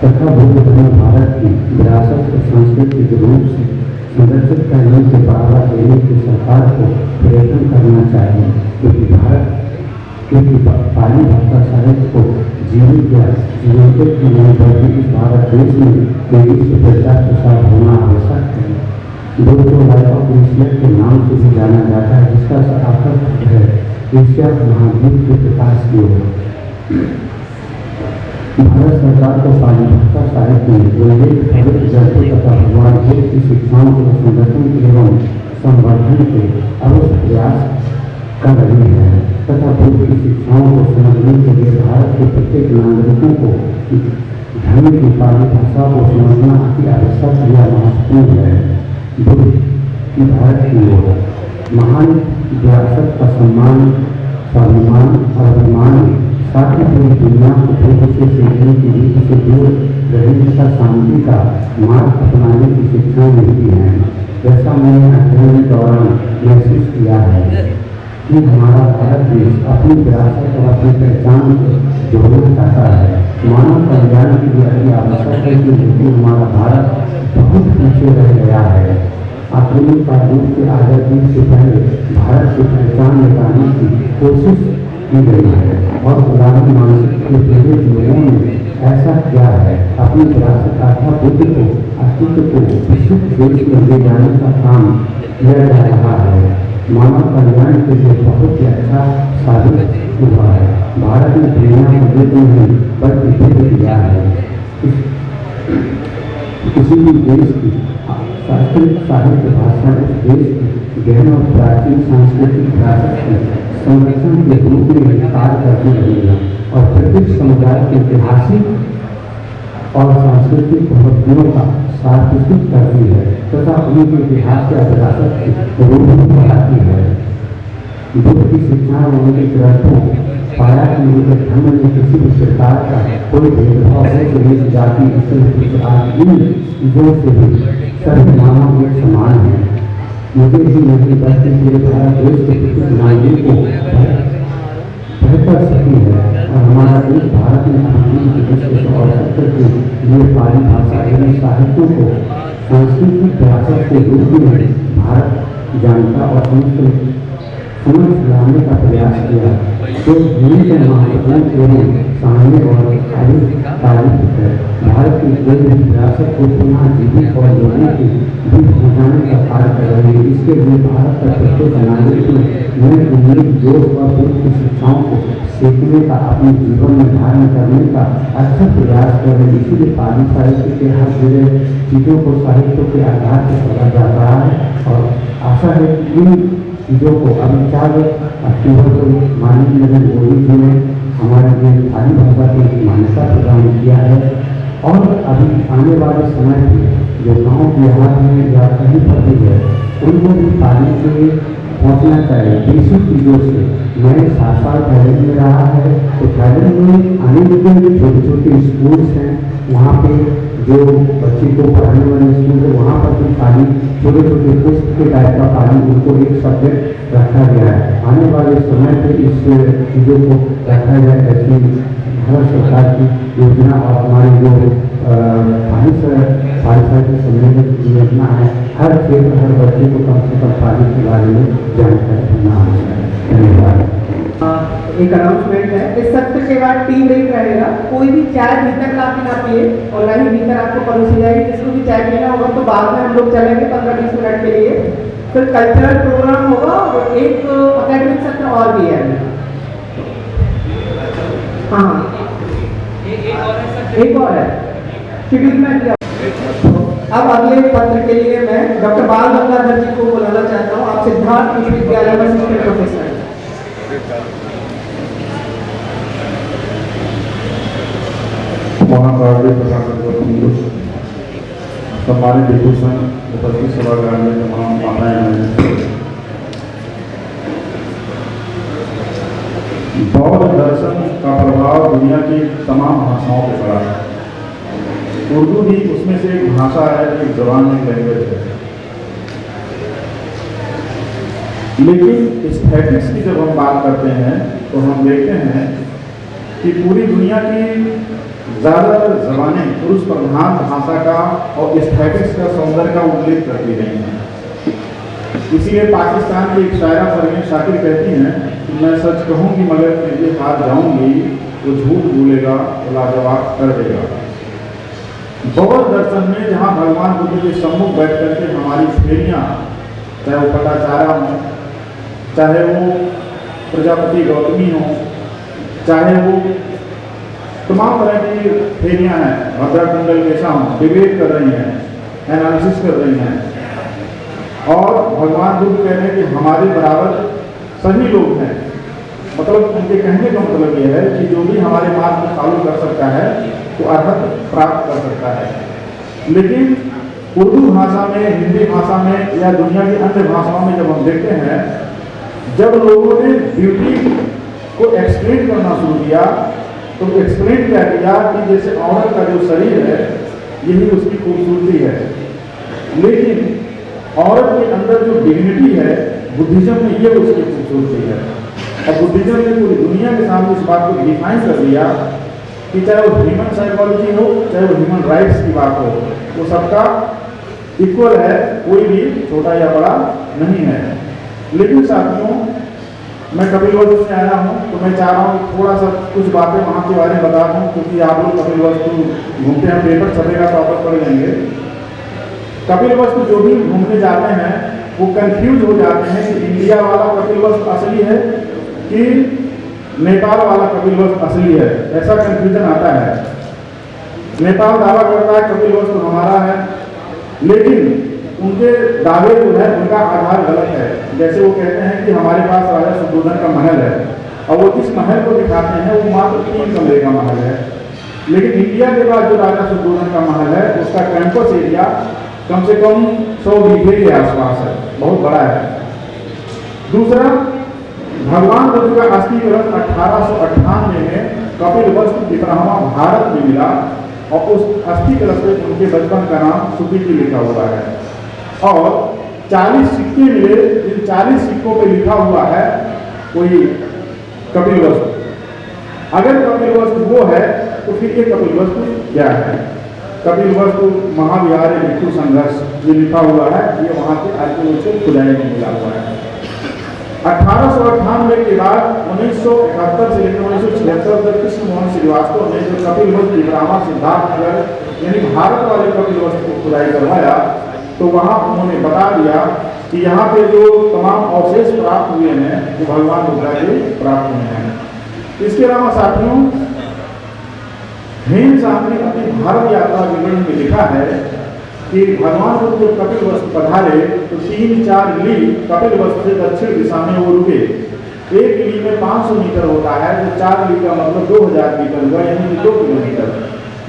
S7: तथा बुद्ध धर्म भारत की विरासत को सांस्कृतिक रूप से संरक्षित करने के बढ़ावा देने की सरकार को प्रयत्न करना चाहिए, क्योंकि पाली भाषा साहित्य को जीवित या जीवंत नहीं बल्कि इस भारत देश में तेजी से प्रचार प्रसार होना आवश्यक है। दोस्तों, लाइफ ऑफ एशिया के नाम से भी जाना जाता है, जिसका अर्थ है एशिया महाद्वीप के प्रकाश की ओर। भारत सरकार को पाली भाषा साहित्य में उल्लेख पवित्र ग्रंथों तथा भगवान बुद्ध की शिक्षाओं के संरक्षण एवं संवर्धन के अवश्य प्रयास कर रही है तथा बुद्ध की शिक्षाओं को समझने के लिए भारत के प्रत्येक नागरिकों को धर्म की पाली भाषा को समझना अति आवश्यक या महत्वपूर्ण है। बुद्ध की भारत की ओर महान विरासत का सम्मान, स्वाभिमान और अभिमान साथ ही पूरी दुनिया को बुद्ध से सीखने की रीति से दूर रहने तथा शांति का मार्ग अपनाने की शिक्षा मिलती है। जैसा मैंने अध्ययन के दौरान महसूस किया है कि हमारा भारत देश अपनी विरासत और अपनी पहचान को जोड़ना चाहता है। मानव कल्याण के लिए अति आवश्यक है कि लेकिन हमारा भारत बहुत पीछे रह गया है। आधुनिक कानून के आज़ादी से पहले भारत की पहचान मिटाने की कोशिश की गई है और गुलामी मानसिक के पीड़ित लोगों ने ऐसा किया है। अपनी विरासत अर्थात बुद्ध को अस्तित्व को विश्व देश में ले जाने का काम किया जा रहा है। मानव कल्याण के लिए बहुत ही अच्छा साबित हुआ है। भारत ने दुनिया को युद्ध नहीं बल्कि युद्ध किया है। किसी भी देश की संस्कृत साहित्य भाषा उस देश की गहन और प्राचीन सांस्कृतिक विरासत के संरक्षण के रूप में कार्य करती रही है और प्रत्येक समुदाय के ऐतिहासिक और सांस्कृतिक महत्वों का सार प्रस्तुत करती है तथा उनके इतिहास या विरासत के रूप में बढ़ाती है। बुद्ध की शिक्षा और उनके ग्रंथों पाया कि उनके धर्म में किसी भी प्रकार का कोई भेदभाव है, जाति इन चीजों से भी सभी मानव एक समान है। मुझे भी नहीं बल्कि पूरे भारत देश के प्रत्येक नागरिक को बेहतर सकी है और हमारा देश भारत में और सत्तर के लिए पाली भाषा एवं साहित्यों को सांस्कृतिक विरासत के रूप में भारत जानता और समझ लाने का प्रयास किया तो के महत्वपूर्ण एवं सामने और तारीफ है। भारत की केंद्र विरासत को पुनः जीवित और लोगों के बीच पहुँचाने का कार्य कर रही है। इसके लिए भारत का प्रत्येक नागरिक में नए उम्मीद, जोश और बुद्ध की शिक्षाओं को सीखने का, अपने जीवन में धारण करने का अच्छा प्रयास कर रहे हैं। इसीलिए पाली साहित्य के हर जुड़े चीज़ों को साहित्य के आधार पर समझा जा रहा है और आशा है कि चीज़ों को अभी 4 अक्टूबर को माननीय नरेंद्र मोदी जी ने हमारे लिए पाली भाषा की मान्यता प्रदान किया है। और अभी आने वाले समय में जो गाँव देहात में या कहीं पर भी है उनको भी पाली से पहुँचना चाहिए बेसिक चीज़ों से। मैं 7 साल थाईलैंड में रहा है, तो थाईलैंड में आने वाले छोटे छोटे स्कूल्स हैं, वहाँ पे जो बच्चे को पढ़ाने वाले स्कूल है वहाँ पर भी पाली छोटे छोटे पुस्तक के टाइप का पाली उनको एक सब्जेक्ट रखा गया है। आने वाले समय पे इस चीज़ों को रखा जाए, ऐसी भारत सरकार की योजना और हमारी जो पाली की सम्मेलन की योजना है, हर क्षेत्र हर बच्चे को कम से कम पाली के बारे में जानकारी देना आवश्यक है। धन्यवाद।
S5: एक अनाउंसमेंट है, इस सत्र के बाद टी ब्रेक रहेगा। कोई भी चाय भीतर ला के ना पिए और ना ही भीतर आपको परोसी जाएगी। जिसको भी चाय पीना होगा तो बाद में हम लोग चलेंगे 15-20 मिनट के लिए। फिर कल्चरल प्रोग्राम होगा और एक अकेडमिक सत्र और भी है। हाँ एक और है शेड्यूल में दिया। अब अगले पत्र के लिए मैं डॉक्टर बाल गंगाधर जी को बुलाना चाहता हूँ। आप सिद्धार्थ विश्वविद्यालय में असिस्टेंट प्रोफेसर हैं।
S8: महाकाव्य प्रशासन सम्मानित विभूषण उपस्थित सभागार में तमाम माताएं। बौद्ध दर्शन का प्रभाव दुनिया की तमाम भाषाओं पर पड़ा है। उर्दू भी उसमें से एक भाषा है, एक जबान, एक लैंग्वेज है। लेकिन एस्थेटिक्स की जब हम बात करते हैं तो हम देखते हैं कि पूरी दुनिया की ज़्यादातर ज़बानें पुरुष प्रधान भाषा का और एस्थेटिक्स का सौंदर्य का उल्लेख करती रही हैं। इसीलिए पाकिस्तान की एक शायरा परवीन शाकिर कहती हैं कि मैं सच कहूँगी मगर मेरे हाथ जाऊँगी, वो झूठ बोलेगा तो लाजवाब कर देगा। बौद्ध दर्शन में जहाँ भगवान बुद्ध के सम्मुख बैठ करके हमारी फेरियाँ, चाहे वो पटाचारा हों, चाहे वो प्रजापति गौतमी हों, चाहे वो तमाम तरह की फेरियाँ हैं, भद्रा कुंडल केशा हों, डिबेट कर रही हैं, एनालिसिस कर रही हैं और भगवान बुद्ध कह रहे हैं कि हमारे बराबर सभी लोग हैं। मतलब उनके कहने का मतलब ये है कि जो भी हमारे मार्ग में फॉलो कर सकता है तो अर्हत प्राप्त कर सकता है। लेकिन उर्दू भाषा में, हिंदी भाषा में या दुनिया की अन्य भाषाओं में जब हम देखते हैं, जब लोगों ने ब्यूटी को एक्सप्लेन करना शुरू किया तो एक्सप्लेन क्या किया कि जैसे औरत का जो शरीर है यही उसकी खूबसूरती है, लेकिन औरत के अंदर जो डिग्निटी है बुद्धिज्म में ये उसकी खूबसूरती है। और बुद्धिज्म ने पूरी दुनिया के सामने इस बात को डिफाइन कर दिया कि चाहे वो ह्यूमन साइकोलॉजी हो, चाहे वो ह्यूमन राइट्स की बात हो, वो सबका इक्वल है, कोई भी छोटा या बड़ा नहीं है। लेकिन साथियों, मैं कपिलवस्तु से आया हूँ तो मैं चाह रहा हूँ थोड़ा सा कुछ बातें वहाँ के बारे में बता दूँ, क्योंकि आप लोग कपिलवस्तु घूमते हैं, पेपर छपेगा तो आप पढ़ लेंगे। कपिलवस्तु जो भी घूमने जाते हैं वो कंफ्यूज हो जाते हैं कि इंडिया वाला कपिलवस्तु असली है कि नेपाल वाला कपिलवस्तु असली है, ऐसा कंफ्यूजन आता है। नेपाल दावा करता है कपिलवस्तु हमारा है, लेकिन उनके दावे जो है उनका आधार गलत है। जैसे वो कहते हैं कि हमारे पास राजा शुद्धोधन का महल है और वो जिस महल को दिखाते हैं वो मात्र 3 कमरे का महल है, लेकिन इंडिया के पास जो राजा शुद्धोधन का महल है उसका कैंपस एरिया कम से कम 100 बीघे के आसपास है, बहुत बड़ा है। दूसरा, भगवान बुद्ध का अस्थि कलश 1898 में कपिलवस्तु पितामह भारत में मिला और उस अस्थि कलश में उनके बचपन का नाम सुकृति लिखा हुआ है और 40 सिक्के मिले, जिन 40 सिक्कों पे लिखा हुआ है कोई कपिलवस्तु। अगर कपिलवस्तु वो है तो फिर ये कपिलवस्तु क्या है? कपिलवस्तु महाविहार भिक्षु संघर्ष ये लिखा हुआ है, ये वहाँ के आर्कियोलॉजिकल खुदाई में मिला हुआ है। 1898 के बाद 1971 से लेकर 1976 तक कृष्ण मोहन श्रीवास्तव ने जो कपिलवस्तु विक्रामा सिद्धार्थ नगर यानी भारत वाले कपिलवस्तु को खुदाई करवाया, तो वहाँ उन्होंने बता दिया कि यहाँ पे जो तमाम अवशेष प्राप्त हुए हैं वो भगवान बुद्ध के प्राप्त हुए हैं। इसके अलावा साथियों, हेम साहब ने अपनी भारत यात्रा विवरण में लिखा है कि भगवान बुद्ध जब कपिल वस्तु पधारे तो 3-4 लीग कपिल वस्तु से दक्षिण दिशा में वो रुके। एक लीग में 500 मीटर होता है, तो 4 लीग का मतलब 2000 मीटर हुआ, यानी 2 किलोमीटर।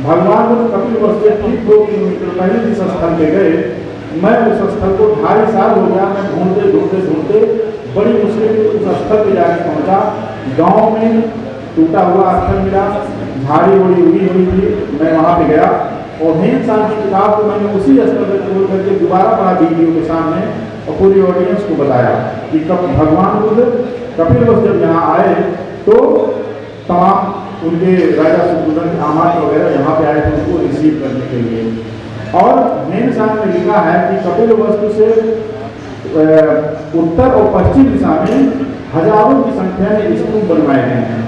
S8: भगवान बुद्ध कपिल वस्तु से ठीक 2 किलोमीटर पहले जिस स्थल पे गए, मैं उस स्थल को 2.5 साल हो गया, मैं ढूंढते बड़ी मुश्किल से उस स्थल पे जाके पहुंचा। गाँव में टूटा हुआ स्थल मिला, झाड़ी उड़ी उगी हुई थी, मैं वहाँ पे गया और हेन साहब की किताब को मैंने उसी स्थल पर खोल करके दोबारा पढ़ा वीडियो के सामने और पूरी ऑडियंस को बताया कि कब भगवान बुद्ध कपिल वस्तु जब यहाँ आए तो तमाम उनके राजा सुदर्शन आमार वगैरह यहाँ पे आए थे उनको रिसीव करने के लिए। और हेन साहब ने लिखा है कि कपिल वस्तु से उत्तर और पश्चिम दिशा में हजारों की संख्या में स्तूप बनवाए गए हैं,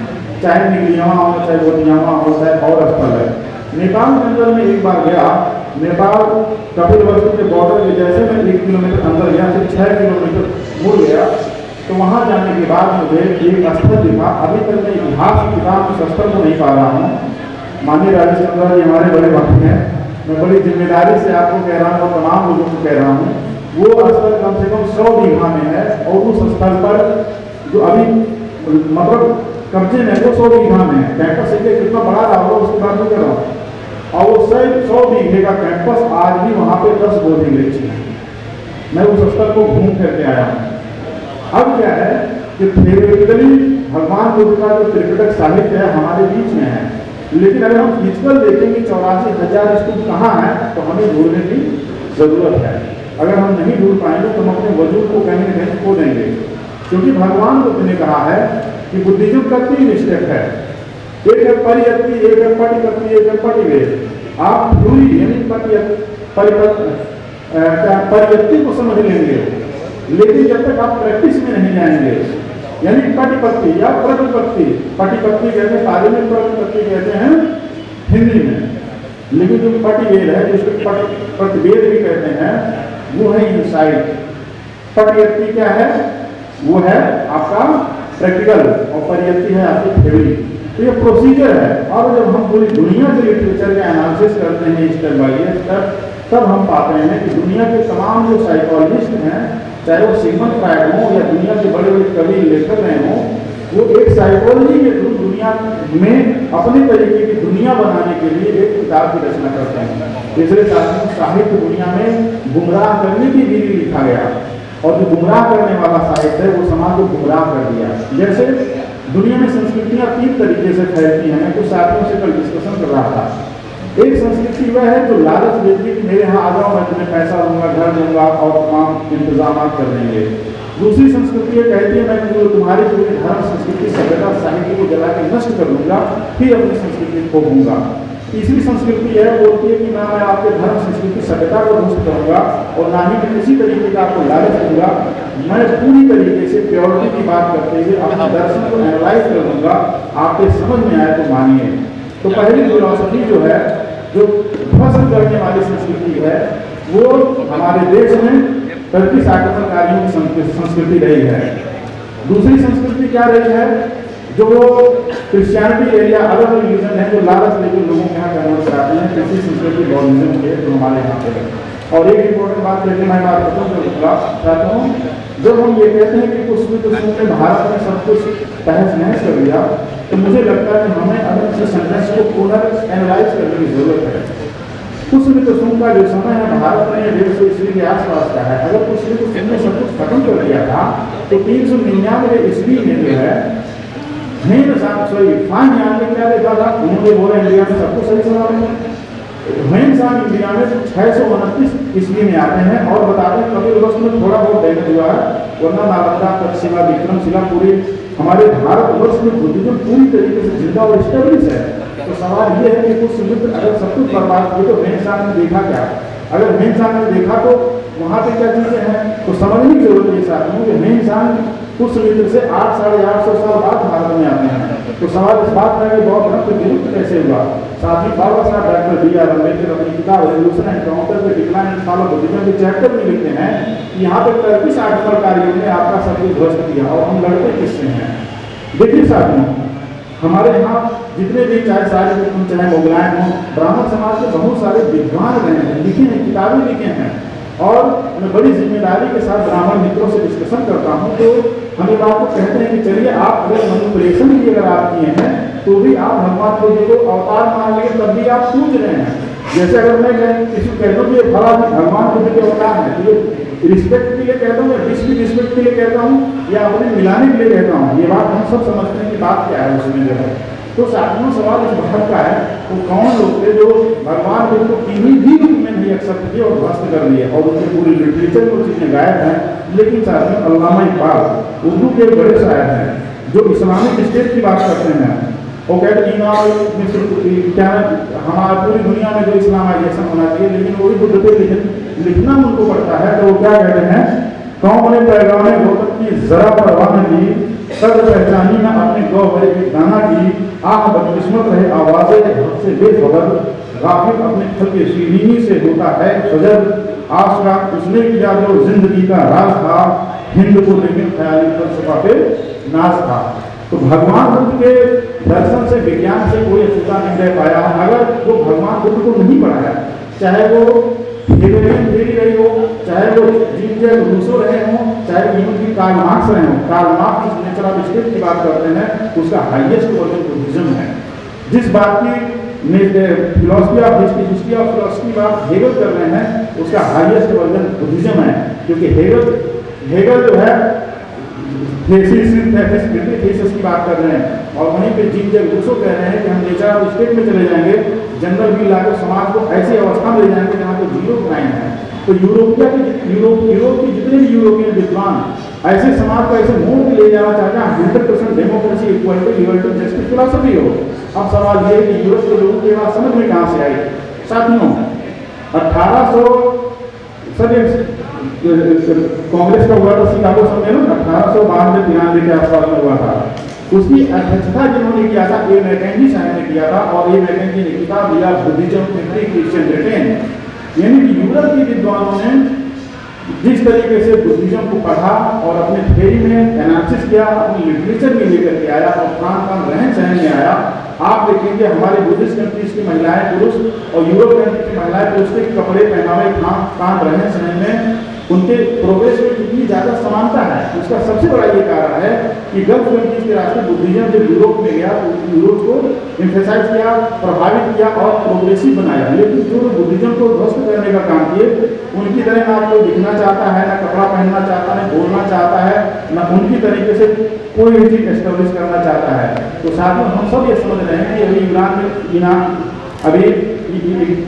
S8: चाहे निगलियामा हो, चाहे गोटियामा हो, चाहे और स्थल है। नेपाल के अंदर में एक बार गया, नेपाल कपिल वस्तु के बॉर्डर के जैसे मैं 1 किलोमीटर अंदर गया, फिर 6 किलोमीटर मुड़ गया, तो वहाँ जाने के बाद मुझे एक स्थल दिखा। अभी तक मैं इतिहास की किताब उस स्थल को नहीं पा रहा हूँ। माननीय राजेश चंद्र जी हमारे बड़े भक्त हैं, मैं बड़ी जिम्मेदारी से आपको कह रहा हूँ और तमाम लोगों को कह रहा हूँ, वो स्थल कम से कम 100 बीघा में है और उस स्थल पर जो अभी मतलब कब्जे में वो 100 बीघा में है। कैंपस एरिया कितना बड़ा रहा होगा उसके बाद में कर रहा हूँ, और वो सिर्फ 100 बीघे का कैंपस आज भी वहाँ पे 10 बोधि वृक्ष हैं। मैं उस स्थल को घूम करके आया हूँ। अब क्या है कि थियोरेटिकली भगवान बुद्ध का जो त्रिपिटक साहित्य है हमारे बीच में है, लेकिन अगर हम फिजिकल देखेंगे 84,000 स्तूप कहाँ है तो हमें ढूंढने की जरूरत है। अगर हम नहीं ढूंढ पाएंगे तो हम अपने वजूद को कहीं न कहीं खो देंगे, क्योंकि भगवान बुद्ध ने कहा है कि बुद्धिज्म का 3 स्टेप है, एक है परियत्ति, एक है पटिपत्ति, एक है पटिवेद। आप थ्योरी यानी परियत्ति को समझ लेंगे, लेकिन जब तक आप प्रैक्टिस में नहीं जाएंगे, यानी पटिपत्ति या प्रतिपत्ति, पटिपत्ति कहते हैं पाली में, प्रतिपत्ति कहते हैं हिंदी में, लेकिन जो पटिवेद है जिसको प्रतिवेद भी कहते हैं वो है इनसाइट। पटियत्ति क्या है? वो है आपका प्रैक्टिकल और परियत्ति है आपकी थ्योरी। तो ये प्रोसीजर है। और जब हम पूरी दुनिया के लिटरेचर का एनालिसिस करते हैं स्टेप बाय स्टेप, तब हम पाते हैं कि दुनिया के तमाम जो साइकोलॉजिस्ट हैं, चाहे वो सिगमंड फ्रायड हो या दुनिया के बड़े बड़े कवि लेखक रहे हों, वो एक साइकोलॉजी के थ्रू दुनिया में अपने तरीके की दुनिया बनाने के लिए एक किताब की रचना करते हैं। इसलिए साहित्य दुनिया में गुमराह करने की विधि लिखा गया, और जो गुमराह करने वाला साहित्य है वो समाज को गुमराह कर दिया। जैसे दुनिया में संस्कृतियाँ 3 तरीके से फैलती हैं। मैं कुछ साथियों से कल डिस्कशन कर रहा था। एक संस्कृति वह है जो लालच देती है कि मेरे यहाँ आ जाओ, मैं तुम्हें पैसा दूंगा, घर दूंगा और तमाम इंतजाम कर देंगे। दूसरी संस्कृति ये कहती है मैं तुम्हारी पूरी धर्म संस्कृति सभ्यता साहित्य को जला के नष्ट कर दूंगा, फिर अपनी संस्कृति को खोऊंगा। तीसरी संस्कृति है बोलती है कि मैं आपके धर्म संस्कृति सभ्यता को ध्वस्त करूंगा और ना ही मैं किसी तरीके का आपको लालच दूंगा, मैं पूरी तरीके से प्योरिटी की बात करते हुए अपने दर्शन को एनालाइज कर दूंगा, आपके समझ में आए तो मानिए। तो पहली फिलॉसफी जो है, जो ध्वस्त करने वाली संस्कृति है, वो हमारे देश में टर्किश आक्रमणकारियों की संस्कृति रही है। दूसरी संस्कृति क्या रही है? जो क्रिश्चियनिटी एरिया अलग रिलीजन है जो लालच लेकर लोगों के यहाँ कन्वर्ट कराते हैं, किसी संस्कृति बौद्धिज्म के जो हमारे यहाँ पे है। और एक इम्पोर्टेंट बात लेकर मैं बात खत्म कर चाहता हूँ, जब हम ये कहते हैं कि कुछ भी तो सुनते भारत में सब कुछ तहस नहस कर दिया, तो मुझे लगता है कि हमें अगर इस सेंटेंस को पुनर्एनालाइज करने की जरूरत है। कुछ भी तो सुन का जो समय है भारत में 150 ईस्वी के आसपास का है। अगर कुछ भी तो सुनने सब कुछ खत्म कर दिया था तो 399 ईस्वी में जो है क्या देखा था, उन्होंने बोला इंडिया में सब कुछ सही सलामत है। हुमायूं साहब इंडिया में 629 ईस्वी में आते हैं और बताते हैं कभी उस में थोड़ा बहुत डैमेज हुआ है, वरना नालंदा, तक्षशिला, विक्रमशिला पूरे हमारे भारतवर्ष में बुद्धिज्म पूरी तरीके से जिंदा और स्टेब्लिश है। तो सवाल ये है कि कुछ मित्र अगर सब कुछ बर्बाद किए तो हुमायूं साहब ने देखा क्या? अगर हुमायूं साहब ने देखा तो वहाँ पे क्या चीज़ें हैं, तो समझने की जरूरत है साथियों कि हुमायूं साहब कुछ मित्र से 800-850 साल बाद भारत में आते हैं। तो सवाल इस बात का कि बौद्ध धर्म से विलुप्त कैसे हुआ? साथ ही बाबा साहब डॉक्टर B.R. अम्बेडकर अपनी किताब रेवोल्यूशन एंड काउंटर के decline and fall of Buddhism के चैप्टर में लिखते हैं कि यहाँ पे टर्किश आक्रमणकारियों ने आपका सब कुछ ध्वस्त किया और हम लड़ते किससे हैं। देखिए साथियों, हमारे यहाँ जितने भी चाहे सारे चाहे मुगलायन हों, ब्राह्मण समाज के बहुत सारे विद्वान रहे हैं, लिखे लिखे हैं, किताबें लिखे हैं, और मैं बड़ी जिम्मेदारी के साथ ब्राह्मण मित्रों से डिस्कशन करता हूँ, तो हम ये बात को कहते हैं कि चलिए आप अगर मैनिपुलेशन भी अगर आप किए हैं तो भी आप भगवान बुद्ध को अवतार मान लिए, तब भी आप पूज रहे हैं। जैसे अगर मैं किसी को कहता हूँ कि भला भगवान बुद्ध के अवतार है, तो ये रिस्पेक्ट के लिए कहता हूँ या डिसरिस्पेक्ट के लिए कहता हूँ या अपने मिलाने के लिए कहता हूँ, ये बात हम सब समझते हैं कि बात क्या है उसमें जो है। तो सातवां सवाल इस भारत का है, वो कौन लोग थे जो भगवान बुद्ध को किसी भी रूप में नहीं एक्सेप्ट किए और ध्वस्त कर लिए, और उनके पूरी लिटरेचर में चीज़ें गायब हैं। लेकिन साथ में अल्लामा इकबाल उर्दू के बड़े शायर हैं जो इस्लामिक स्टेट की बात करते हैं, वो कहते हैं क्या हमारी पूरी दुनिया में जो इस्लामाइजेशन होना चाहिए, लेकिन वही बुद्ध पे लिखना उनको पड़ता है। तो वो क्या कहते हैं, कौम ने पैगाम गौतम की जरा परवाह न की, कद पहचानी न अपने गौहर की दाना की, आह बदकिस्मत रहे आवाज़े से बेखबर, गाफिल अपने फल के शीरीनी से होता है सजर, आश का उसने किया जो जिंदगी का राज था, हिंद को लेकिन ख्याली फलसफा पे नाज था। तो भगवान बुद्ध के दर्शन से, विज्ञान से कोई अछूता नहीं रह पाया। अगर वो भगवान बुद्ध को नहीं पढ़ाया, चाहे वो हेगेलियन थ्योरी रही हो, चाहे वो जीन जैक रूसो रहे हों, चाहे इवन की कार्ल मार्क्स रहे हों, Karl Marx nature of state की बात करते हैं, उसका हाईएस्ट वर्जन बुद्धिज्म है। जिस बात की philosophy of history of philosophy बात हेगल कर रहे हैं, उसका हाईएस्ट वर्जन बुद्धिज्म है। क्योंकि हेगल जो है थेसिस की बात कर रहे हैं, और वहीं पे जीन जैक रूसो कह रहे हैं कि हम नेचर ऑफ स्टेट में चले जाएंगे, जंगल भी लाकर समाज को ऐसी अवस्था में ले जाएंगे जहाँ पे जीरो क्राइम है। तो यूरोप के जितने भी यूरोपियन विद्वान ऐसे समाज को ऐसे मोड़ में ले जाना चाहते हैं 100% democracy, equality, liberty, justice philosophy हो। अब सवाल ये है कि यूरोप के लोगों की बात समझ में कहाँ से आई। साथियों, 1800 कांग्रेस का हुआ था शिकागो सम्मेलन 1892-93 के आसपास में हुआ था। उसकी अध्यक्षता जिन्होंने किया था ए मैकेंजी साहब ने किया था, और ए मैकेंजी ने किताब दिया बुद्धिज्म इन क्रिश्चियन ब्रिटेन। यानी कि यूरोप के विद्वानों ने जिस तरीके से बुद्धिज्म को पढ़ा और अपने थ्योरी में एनालिसिस किया, अपनी लिटरेचर में लेकर के आया और खान रहन सहन में आया। आप देखेंगे हमारे बुद्धिस्ट कंट्रीज की महिलाएं पुरुष और यूरोप कंट्री की महिलाएं पुरुष के कपड़े पहनावे, खान रहन सहन में, उनके प्रोग्रेस में कितनी ज़्यादा समानता है। उसका सबसे बड़ा ये कारण है कि गल्फ कंट्रीज के रास्ते बुद्धिज्म जब यूरोप में गया तो यूरोप को इम्फेसाइज किया, प्रभावित किया और प्रोग्रेसिव बनाया। लेकिन जो बुद्धिज्म को ध्वस्त करने का काम किए, उनकी तरह ना कोई दिखना चाहता है, ना कपड़ा पहनना चाहता है, बोलना चाहता है, ना उनकी तरीके से कोई भी चीज़ एस्टेब्लिश करना चाहता है। तो साथ में हम सब ये समझ रहे हैं कि अभी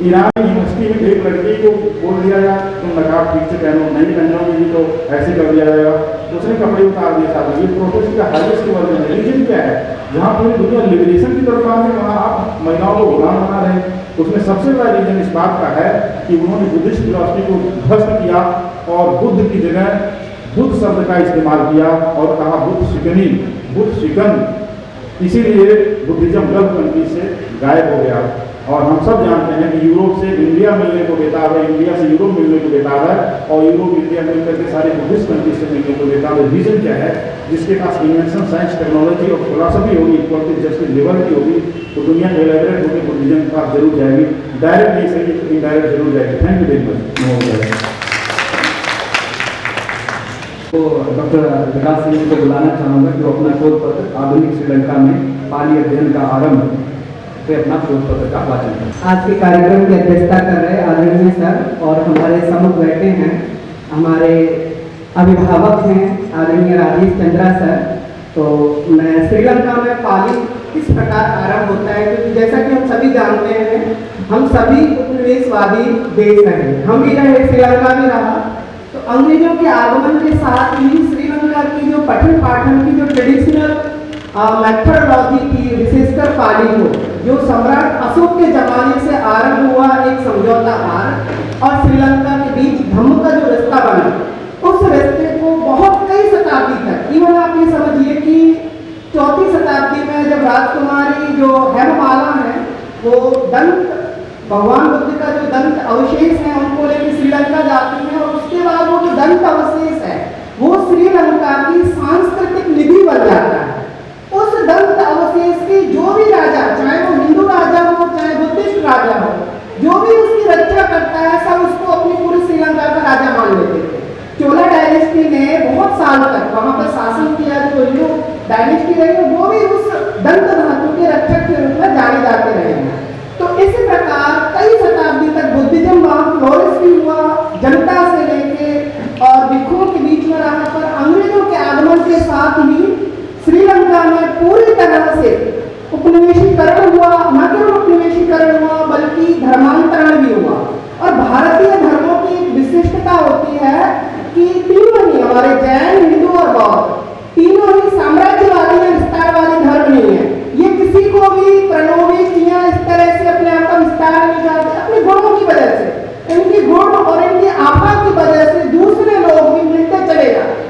S8: ईरान यूनिवर्सिटी में एक लड़की को बोल दिया गया तुम नकाब ठीक से पहनो, नहीं पहनोगी तो ऐसे कर दिया जाएगा, उसने कपड़े उतार दिए साथ। ये प्रोटेस्ट का हाईएस्ट वर्जन है। रीजन क्या है, जहाँ पूरी दुनिया लिबरेशन की तरफ आ रही है, वहाँ आप महिलाओं को गुलाम बना रहे हैं। उसमें सबसे बड़ा रीजन इस बात का है कि उन्होंने बुद्धिस्ट फिलॉसफी को ध्वस्त किया और बुद्ध की जगह बुद्ध शब्द का इस्तेमाल किया और कहा बुद्ध शिकन। इसीलिए बुद्धिज्म गल्फ कंट्री से गायब हो गया। और हम सब जानते हैं कि यूरोप से इंडिया मिलने को बेताब है, इंडिया से यूरोप मिलने को बेताब है, और यूरोप इंडिया मिलकर के सारे बुद्धिस्ट कंट्रीज से मिलने को बेताब है। रीजन क्या है, जिसके पास इन्वेंशन, साइंस, टेक्नोलॉजी और फिलॉसफी होगी, इक्वालिटी, जस्टिस, लिबर्टी होगी, तो दुनिया एलेबरेट होकर बुद्धिज्म के पास जरूर जाएगी। डायरेक्ट नहीं सही, इनडायरेक्ट जरूर जाएगी। Thank you very much.
S2: तो डॉक्टर विकास सिंह को बुलाना चाहूँगा जो अपना शोध पत्र आधुनिक श्रीलंका में पाली अध्ययन का आरंभ पे अपना शोध पत्र का वाचन करें।
S5: आज के कार्यक्रम की अध्यक्षता कर रहे आदरणीय सर और हमारे सम्मुख बैठे हैं हमारे अभिभावक हैं आदरणीय राजेश चंद्रा सर। तो मैं श्रीलंका में पाली किस प्रकार आरंभ होता है, क्योंकि जैसा कि हम सभी जानते हैं हम सभी उपनिवेशवादी देश हैं, हम भी रहे, श्रीलंका भी रहा। तो अंग्रेजों के आगमन के साथ ही श्रीलंका की जो पठन पाठन की जो ट्रेडिशनल मेथडोलॉजी थी, विशेषकर पाली को, जो सम्राट अशोक के जमाने से आरंभ हुआ एक समझौता भारत और श्रीलंका के बीच धम्म का जो रिश्ता बना, उस रिश्ते को बहुत कई शताब्दी तक, इवन आप ये समझिए कि 4वीं शताब्दी में जब राजकुमारी जो हेममाला है वो दंत भगवान बुद्ध का जो दंत अवशेष है उनको लेकर श्रीलंका जाती है, और उसके बाद वो जो दंत अवशेष है वो श्रीलंका की सांस्कृतिक निधि बन जाता है। उस दंत अवशेष की जो भी राजा, चाहे वो हिंदू राजा हो चाहे बुद्धिस्ट राजा हो, जो भी उसकी रक्षा करता है सब
S4: साल तक वहां पर शासन किया, जो हिंदू डायनेस्टी रही है वो भी उस दंत धातु के रक्षक के रूप में जाने जाते रहे हैं। तो इस प्रकार कई शताब्दी तक बुद्धिज्म वहां फ्लोरिश भी हुआ, जनता से लेके और भिक्षुओं के बीच में रहा। पर अंग्रेजों के आगमन के साथ ही श्रीलंका में पूरी तरह से उपनिवेशीकरण हुआ। न केवल उपनिवेशीकरण हुआ बल्कि धर्मांतरण भी हुआ। और भारतीय धर्मों की विशिष्टता होती है कि तीनों ही, हमारे जैन, हिंदू और बौद्ध, तीनों ही साम्राज्यवादी या विस्तारवादी धर्म नहीं है। ये किसी को भी प्रलोभित या इस तरह से अपने आप का विस्तार नहीं चाहते। अपने गुणों की वजह से, इनकी गुण और इनकी आभा की वजह से दूसरे लोग भी मिलते चले जाते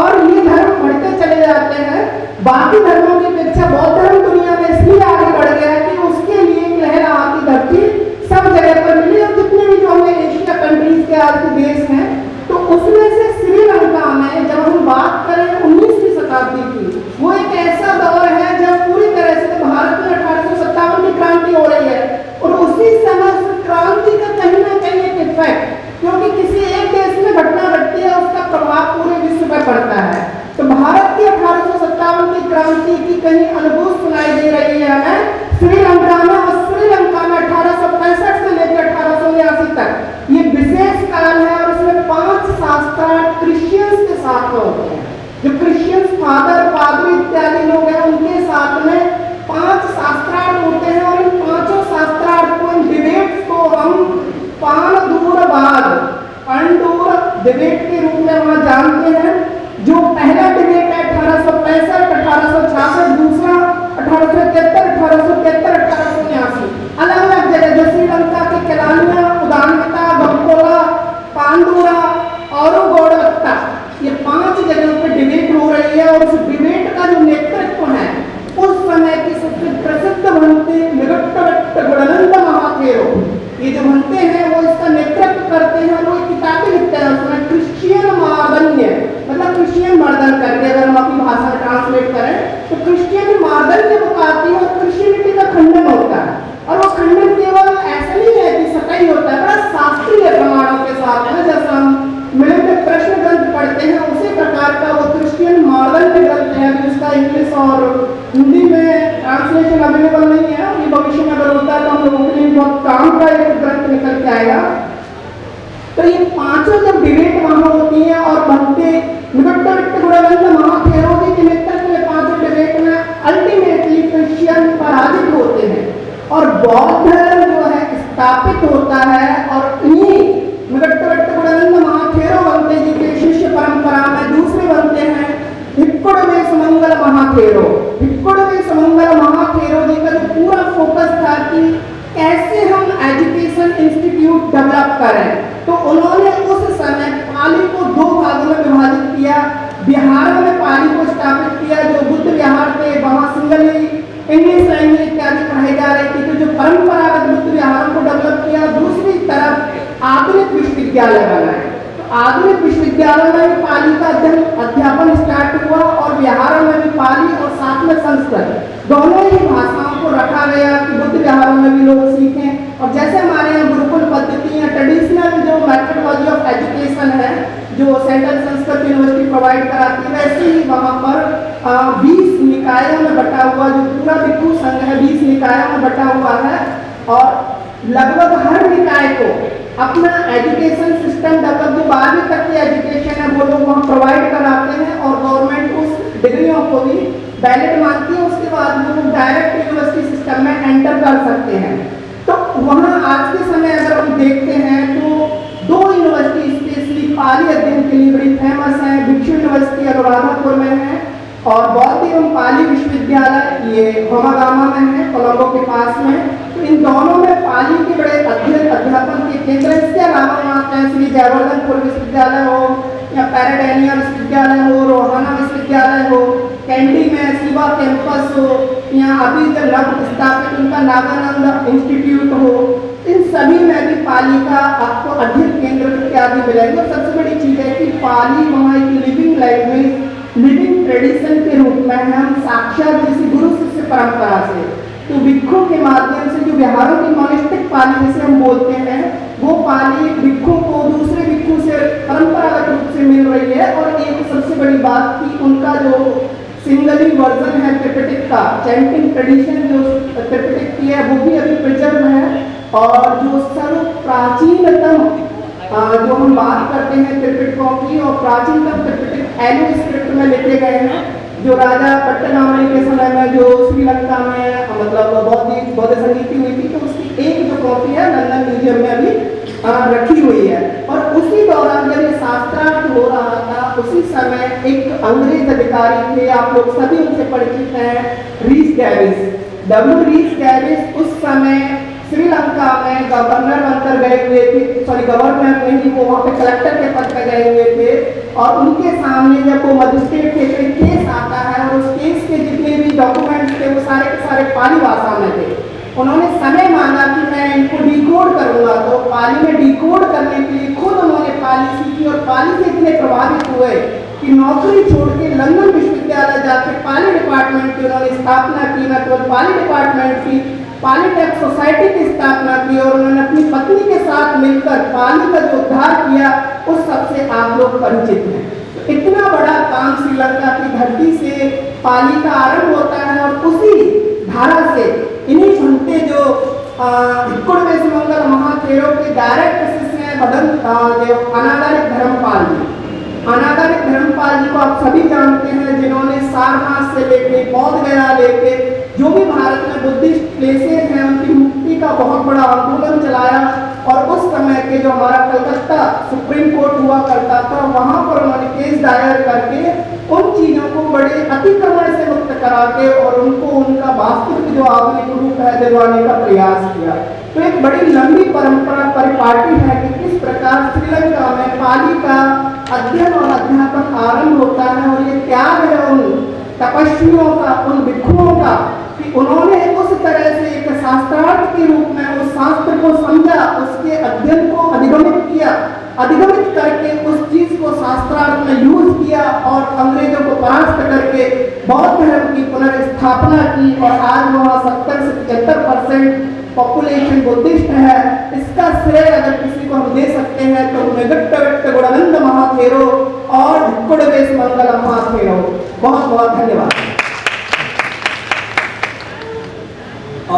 S4: और ये धर्म बढ़ते चले जाते हैं। बाकी धर्मों की अपेक्षा बौद्ध धर्म दुनिया में इसलिए आगे बढ़ गया है कि उसके लिए एक लहराती धरती सब जगह पर मिली। और जितने भी जो हमें एशिया कंट्रीज के आज के देश हैं, तो उसमें से श्रीलंका में जब हम बात करें 19वीं शताब्दी की, वो एक ऐसा दौर है जब पूरी तरह से भारत में 1857 की क्रांति हो रही है। और उसी समय उस क्रांति का कहीं ना कहीं एक इफेक्ट, क्योंकि किसी एक देश में घटना घटती है उसका प्रभाव पूरे विश्व पर पड़ता है। तो भारत की 1857 की क्रांति की कहीं अनुभूति सुनाई दे रही है हमें श्रीलंका में। और श्रीलंका में 1865 से लेकर 1889 तक ये विशेष काल है। और इसमें 5 शास्त्रार्थ क्रिश्चियंस के साथ में होते हैं। जो क्रिश्चियंस फादर, पादरी इत्यादि लोग हैं, उनके साथ में 5 शास्त्रार्थ होते हैं। और इन 5 शास्त्रार्थ को, इन डिबेट्स को हम पांडूरवाद, पांडूर डिबेट के रूप में वहां जानते हैं। जो पहला डिबेट है 1865, 1866, दूसरा 1873, 1873, 1889, अलग अलग जगह जो श्रीलंका के केलानिया, उदानता, बंकोला, पांडुरा और गौड़वत्ता, ये 5 जगहों पर डिबेट हो रही है। और उस डिबेट का जो नेतृत्व है उस समय की सबसे प्रसिद्ध भंते निगट्टवट्ट गुणानंद महाथेरो, ये जो भंते हैं वो इसका नेतृत्व करते हैं। वो किताबें लिखते हैं उसमें क्रिश्चियन मार्दन्य, मतलब क्रिश्चियन मर्दन करके अगर हम अपनी भाषा में ट्रांसलेट करें तो क्रिश्चियन मार्दन्य बुकाती है और क्रिश्चियनिटी का खंडन होता है। और वो खंडन केवल ऐसा नहीं है कि सतही होता है, बड़ा शास्त्रीय प्रमाणों के साथ है। जैसा हम मिलित प्रश्न ग्रंथ पढ़ते हैं उसी प्रकार का वो क्रिश्चियन मार्दन्य ग्रंथ है। जिसका इंग्लिश और हिंदी में ट्रांसलेशन अवेलेबल नहीं है। ये भविष्य में अगर होता है तो हम लोगों के लिए बहुत काम का एक ग्रंथ निकल के आएगा। तो ये 5 जब डिबेट वहां होती है और बनते निगट्टवट्ट गुणानंद महाथेरो के नेतृत्व में 5 डिबेट में अल्टीमेटली क्रिश्चियन पराजित होते हैं और बौद्ध धर्म जो है स्थापित होता है। और इन्हीं निगट्टवट्ट गुणानंद महाथेरो बनते जी के शिष्य परंपरा में दूसरे बनते हैं हिक्कुडवे सुमंगल महाथेरो। हिक्कुडवे सुमंगल महाथेरो जी का जो पूरा फोकस था कि कैसे हम एजुकेशन इंस्टीट्यूट डेवलप करें, तो उन्होंने उस समय पाली को 2 भागों में विभाजित किया। बिहार में पाली को स्थापित किया, जो बुद्ध विहार थे वहाँ सिंगली इंग्लिश लैंग्वेज इत्यादि पढ़ाई जा रही थी। तो जो परंपरागत बुद्ध विहारों को डेवलप किया। दूसरी तरफ आधुनिक विश्वविद्यालय बनाए। तो आधुनिक विश्वविद्यालय में भी पाली का अध्यापन स्टार्ट हुआ और बिहारों में भी पाली और साथ में संस्कृत दोनों ही भाषाओं को रखा गया कि बुद्ध विहारों में भी लोग सीखें। और जैसे हमारे यहाँ गुरुकुल पद्धति या ट्रेडिशनल जो मेथडोलॉजी ऑफ एजुकेशन है जो सेंट्रल संस्कृत यूनिवर्सिटी प्रोवाइड कराती है, वैसे ही वहाँ पर 20 निकायों में बटा हुआ जो पूरा भिक्षु संघ है 20 निकायों में बटा हुआ है। और लगभग हर निकाय को अपना एजुकेशन सिस्टम डेवलप, जो 12वीं तक की एजुकेशन है वो लोग वहाँ प्रोवाइड कराते हैं। और गवर्नमेंट उस डिग्रियों को भी वैलिड मानती है। उसके बाद लोग डायरेक्ट यूनिवर्सिटी सिस्टम में एंटर कर सकते हैं। तो वहाँ आज के समय अगर हम देखते हैं तो 2 यूनिवर्सिटी स्पेशली पाली अध्ययन के लिए बड़ी फेमस है। भिक्षु यूनिवर्सिटी अनुराधापुर में है और बौद्ध एवं पाली विश्वविद्यालय ये होमागामा में है, कोलंबो के पास में। तो इन दोनों में पाली के बड़े अध्यापन के केंद्र। इसके अलावा यहाँ चाहे श्री जयवर्धनपुर विश्वविद्यालय हो या पैराडेनिया विश्वविद्यालय हो, रोहाना विश्वविद्यालय हो, कैंडी में शिवा कैंपस हो, या अभी जब नव स्थापित उनका नागानंद इंस्टीट्यूट हो, इन सभी में भी पाली का आपको अध्ययन केंद्र इत्यादि मिलेंगे। सबसे बड़ी चीज़ है कि पाली वहाँ एक लिविंग लैंग्वेज, लिविंग ट्रेडिशन के रूप में है। हम साक्षात किसी गुरु शिष्य परंपरा से, तो भिक्षु के माध्यम से जो बिहारों की मोनिस्टिक पाली जिसे हम बोलते हैं, वो पाली भिक्षु को दूसरे भिक्षु से परंपरागत रूप से मिल रही है। और एक सबसे बड़ी बात कि उनका जो सिंगली वर्जन है त्रिपिटक का, चैंटिंग ट्रेडिशन जो त्रिपिटक की है वो भी अभी प्रिजर्व है। और जो सर्व प्राचीनतम जो हम बात करते हैं त्रिपिटकों की, और प्राचीनतम त्रिपिटक एलो स्क्रिप्ट में लिखे गए हैं, जो राजा पट्टनामई के समय में जो श्रीलंका में मतलब बौद्ध संगीति हुई थी, तो उसकी एक जो कॉपी है लंदन म्यूजियम में अभी रखी हुई है। और उसी दौरान जब ये शास्त्रार्थ हो रहा था, उसी समय एक अंग्रेज अधिकारी थे, आप लोग सभी उनसे परिचित हैं, रीस गैविस। डब्ल्यू रीस गैविस उस समय श्रीलंका में गवर्नर बनकर गए हुए थे, गवर्नर नहीं, वो वहाँ पे कलेक्टर के पद पर गए हुए थे। और उनके सामने जब वो मजिस्ट्रेट के कोई केस आता है, और उस केस के जितने भी डॉक्यूमेंट्स थे वो सारे के सारे पाली भाषा में थे। उन्होंने समय मांगा कि मैं इनको डिकोड करूंगा, तो पाली में डिकोड करने के लिए खुद उन्होंने पाली सीखी, और पाली से इतने प्रभावित हुए कि नौकरी छोड़ के लंदन विश्वविद्यालय जाकर पाली डिपार्टमेंट की उन्होंने स्थापना की। न केवल पाली डिपार्टमेंट की, पालीटेक सोसाइटी की स्थापना की, और उन्होंने अपनी पत्नी के साथ मिलकर पाली का जो उद्धार किया, उस सबसे आप लोग परिचित हैं। तो इतना बड़ा काम श्रीलंका की धरती से पाली का आरंभ होता है, और उसी धारा से इन्हीं भंते जो हिक्कुडवेस मंगल महाथेरो के डायरेक्ट शिष्य हैं अनागारिक धर्मपाल जी। अनागारिक धर्मपाल जी को आप सभी जानते हैं, जिन्होंने सारनाथ से लेके बौद्ध गया लेके जो भी भारत में बुद्धिस्ट प्लेसेस हैं, उनकी मुक्ति का बहुत बड़ा आंदोलन चलाया। और उस समय के जो हमारा कलकत्ता सुप्रीम कोर्ट हुआ करता था, वहाँ पर उन्होंने केस दायर करके उन चीज़ों को बड़े अतिक्रमण से मुक्त करा के और उनको उनका वास्तविक जो आधुनिक रूप है दिलवाने का प्रयास किया। तो एक बड़ी लंबी परंपरा परिपाटी है कि किस प्रकार श्रीलंका में पाली का अध्ययन और अध्यापन आरंभ होता है। और ये त्याग है उन तपस्वियों का, उन भिक्षुओं का, कि उन्होंने उस तरह से एक शास्त्रार्थ के रूप में उस शास्त्र को समझा, उसके अध्ययन को अधिगमित किया, अधिगमित करके उस चीज को शास्त्रार्थ में यूज किया, और अंग्रेजों को परास्त करके बौद्ध धर्म की पुनर्स्थापना की। और आज वहाँ 70 से 75% पॉपुलेशन बुद्धिस्ट है। इसका श्रेय अगर किसी को हम दे सकते हैं तो मेगट्टवेट्ट गुणानंद महाथेरो और हिक्कुडवेस मंगल महाथेरो। बहुत बहुत धन्यवाद।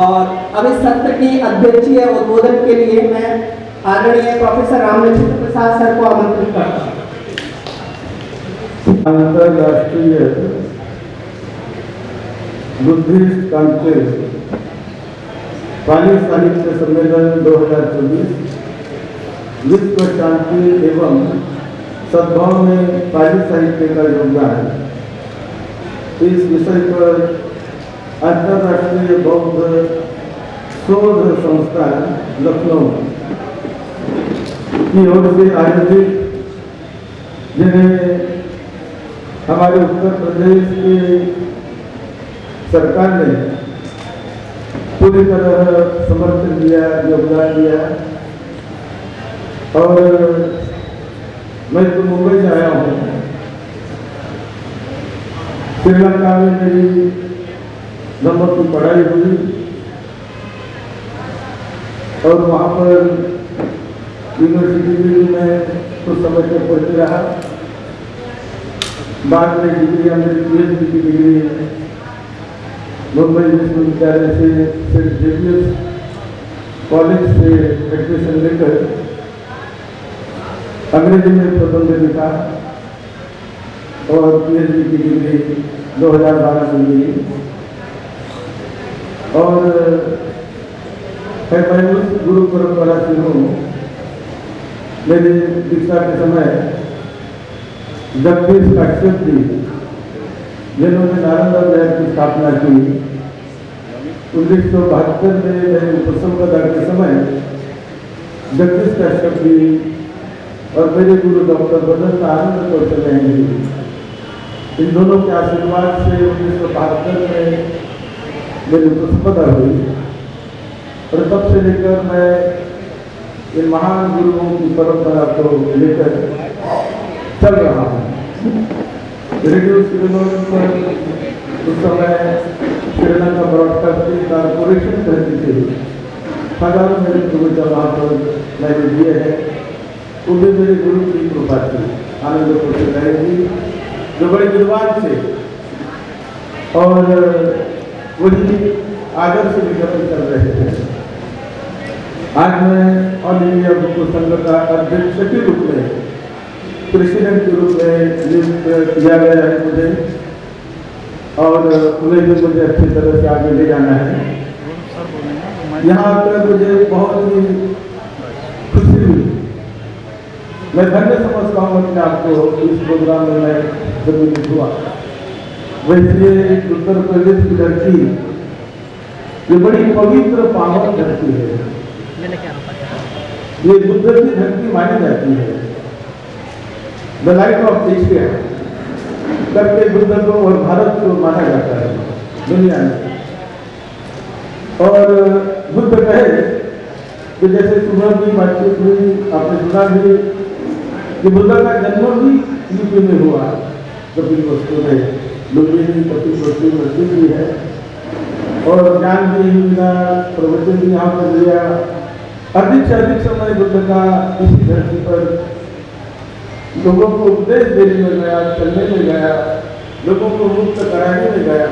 S4: और अब इस सत्र की अध्यक्षीय उद्बोधन के लिए मैं आदरणीय प्रोफेसर रामनक्षत्र प्रसाद सर को आमंत्रित करता हूँ।
S8: अंतरराष्ट्रीय बुद्धिस्ट कांफ्रेंस पाली साहित्य सम्मेलन 2024 विश्व शांति एवं सद्भाव में पाली साहित्य का योगदान, इस विषय पर अंतरराष्ट्रीय बौद्ध शोध संस्थान लखनऊ की ओर से आयोजित, जिन्हें हमारे उत्तर प्रदेश की सरकार ने पूरी तरह समर्थन दिया, योगदान दिया। और मैं तो मुंबई से आया हूँ। श्रीलंका में मेरी नंबर की पढ़ाई हुई और वहाँ पर यूनिवर्सिटी में कुछ समय तक पढ़ते रहा। बाद में डिग्री, मेरी PhD की डिग्री मुंबई विश्वविद्यालय से सेंट जेवियर्स कॉलेज से एडमिशन लेकर अंग्रेजी में प्रबंध लिखा और PhD की डिग्री 2012 में मिली। और मैं उस गुरु परंपरा से हूँ। मेरी दीक्षा के समय जगदीश कश्यप जी, जिन्होंने नालंदा विहार की स्थापना की, 1972 में मेरे उपसंपदा के समय जगदीश कश्यप जी और मेरे गुरु डॉक्टर बदन आनंद कौशल जी, इन दोनों के आशीर्वाद से 1972 में मेरी उपसंपदा हुई। और तब से लेकर मैं इन महान गुरुओं की परंपरा को लेकर चल रहा हूँ। रेडियो श्रीलंका पर उस समय श्रीलंका ब्रॉडकास्टिंग कॉर्पोरेशन कहती थी। हजारों मेरे गुरु जब वहाँ पर मैंने दिए हैं, उनमें मेरे गुरु की कृपा थी। आनंद कौशल जी, जो बड़े विद्वान थे और वही आदर्श लेकर चल रहे थे। आज मैं ऑल इंडिया बुक संघ का अध्यक्ष के रूप में, प्रेसिडेंट के रूप में नियुक्त किया गया है मुझे, और उन्हें भी मुझे अच्छी तरह से आगे ले जाना है। यहाँ आकर मुझे बहुत ही खुशी हुई। मैं धन्य समझता हूँ अपने आपको इस प्रोग्राम में मैं सम्मिलित हुआ। वैसे एक उत्तर प्रदेश की धरती, ये बड़ी पवित्र पावन धरती है, ये बुद्ध की धरती मानी जाती है। द लाइट ऑफ एशिया करके बुद्ध को और भारत को माना जाता है दुनिया में। और बुद्ध कहे कि जैसे सुबह भी बातचीत हुई, आपने सुना भी कि बुद्ध का जन्म भी यूपी में हुआ, कपिल वस्तु में, लुम्बिनी कपिल वस्तु मस्जिद भी है, और ज्ञान भी मिला, प्रवचन भी यहाँ पर लिया। अधिक से अधिक समय बुद्ध का इसी धरती पर लोगों को उपदेश देने में गया, चलने में गया, लोगों को मुक्त कराने में गया।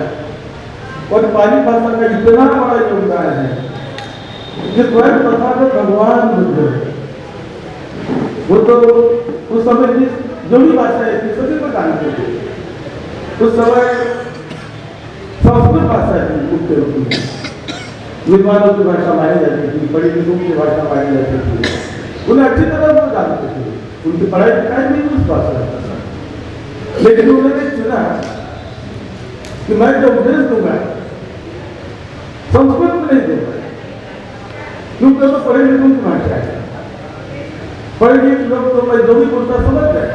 S8: और पाली भाषा का इतना बड़ा योगदान है कि स्वयं तथागत भगवान बुद्ध, वो तो उस समय की जो भी भाषाएं थी सभी को जानते थे। उस समय संस्कृत भाषा थी मुख्य रूप में, विद्वानों की भाषा मानी जाती थी, बड़ी लोगों की भाषा मानी जाती थी, उन्हें अच्छी तरह वो जानते थे, उनकी पढ़ाई लिखाई भी उस भाषा में। लेकिन उन्होंने चुना कि मैं जो उपदेश दूंगा संस्कृत में नहीं दूंगा, क्योंकि वो पढ़े लिखों की भाषा है। पढ़े लिखे लोग तो मैं जो भी बोलता समझ गए,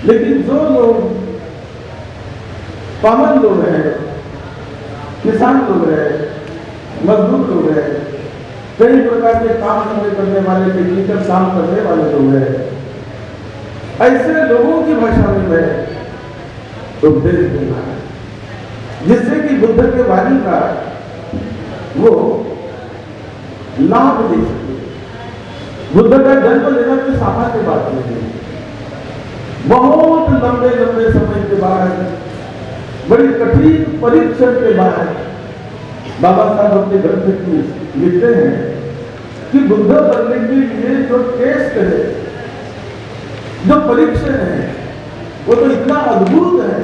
S8: लेकिन जो लोग पामन लोग हैं, किसान लोग हैं, मजदूर लोग हैं, कई प्रकार के काम करने वाले, टेक्निकल काम करने वाले लोग हैं, ऐसे लोगों की भाषा में मैं उपदेश दूंगा, जिससे कि बुद्ध के वाणी का वो लाभ ले सके। बुद्ध का जन्म लेना कोई सामान्य बात नहीं है। बहुत लंबे लंबे समय के बाद, बड़ी कठिन परीक्षण के बाद बाबा साहब अपने ग्रंथ की लिखते हैं कि बुद्ध बनने के लिए जो टेस्ट है, जो परीक्षण है, वो तो इतना अद्भुत है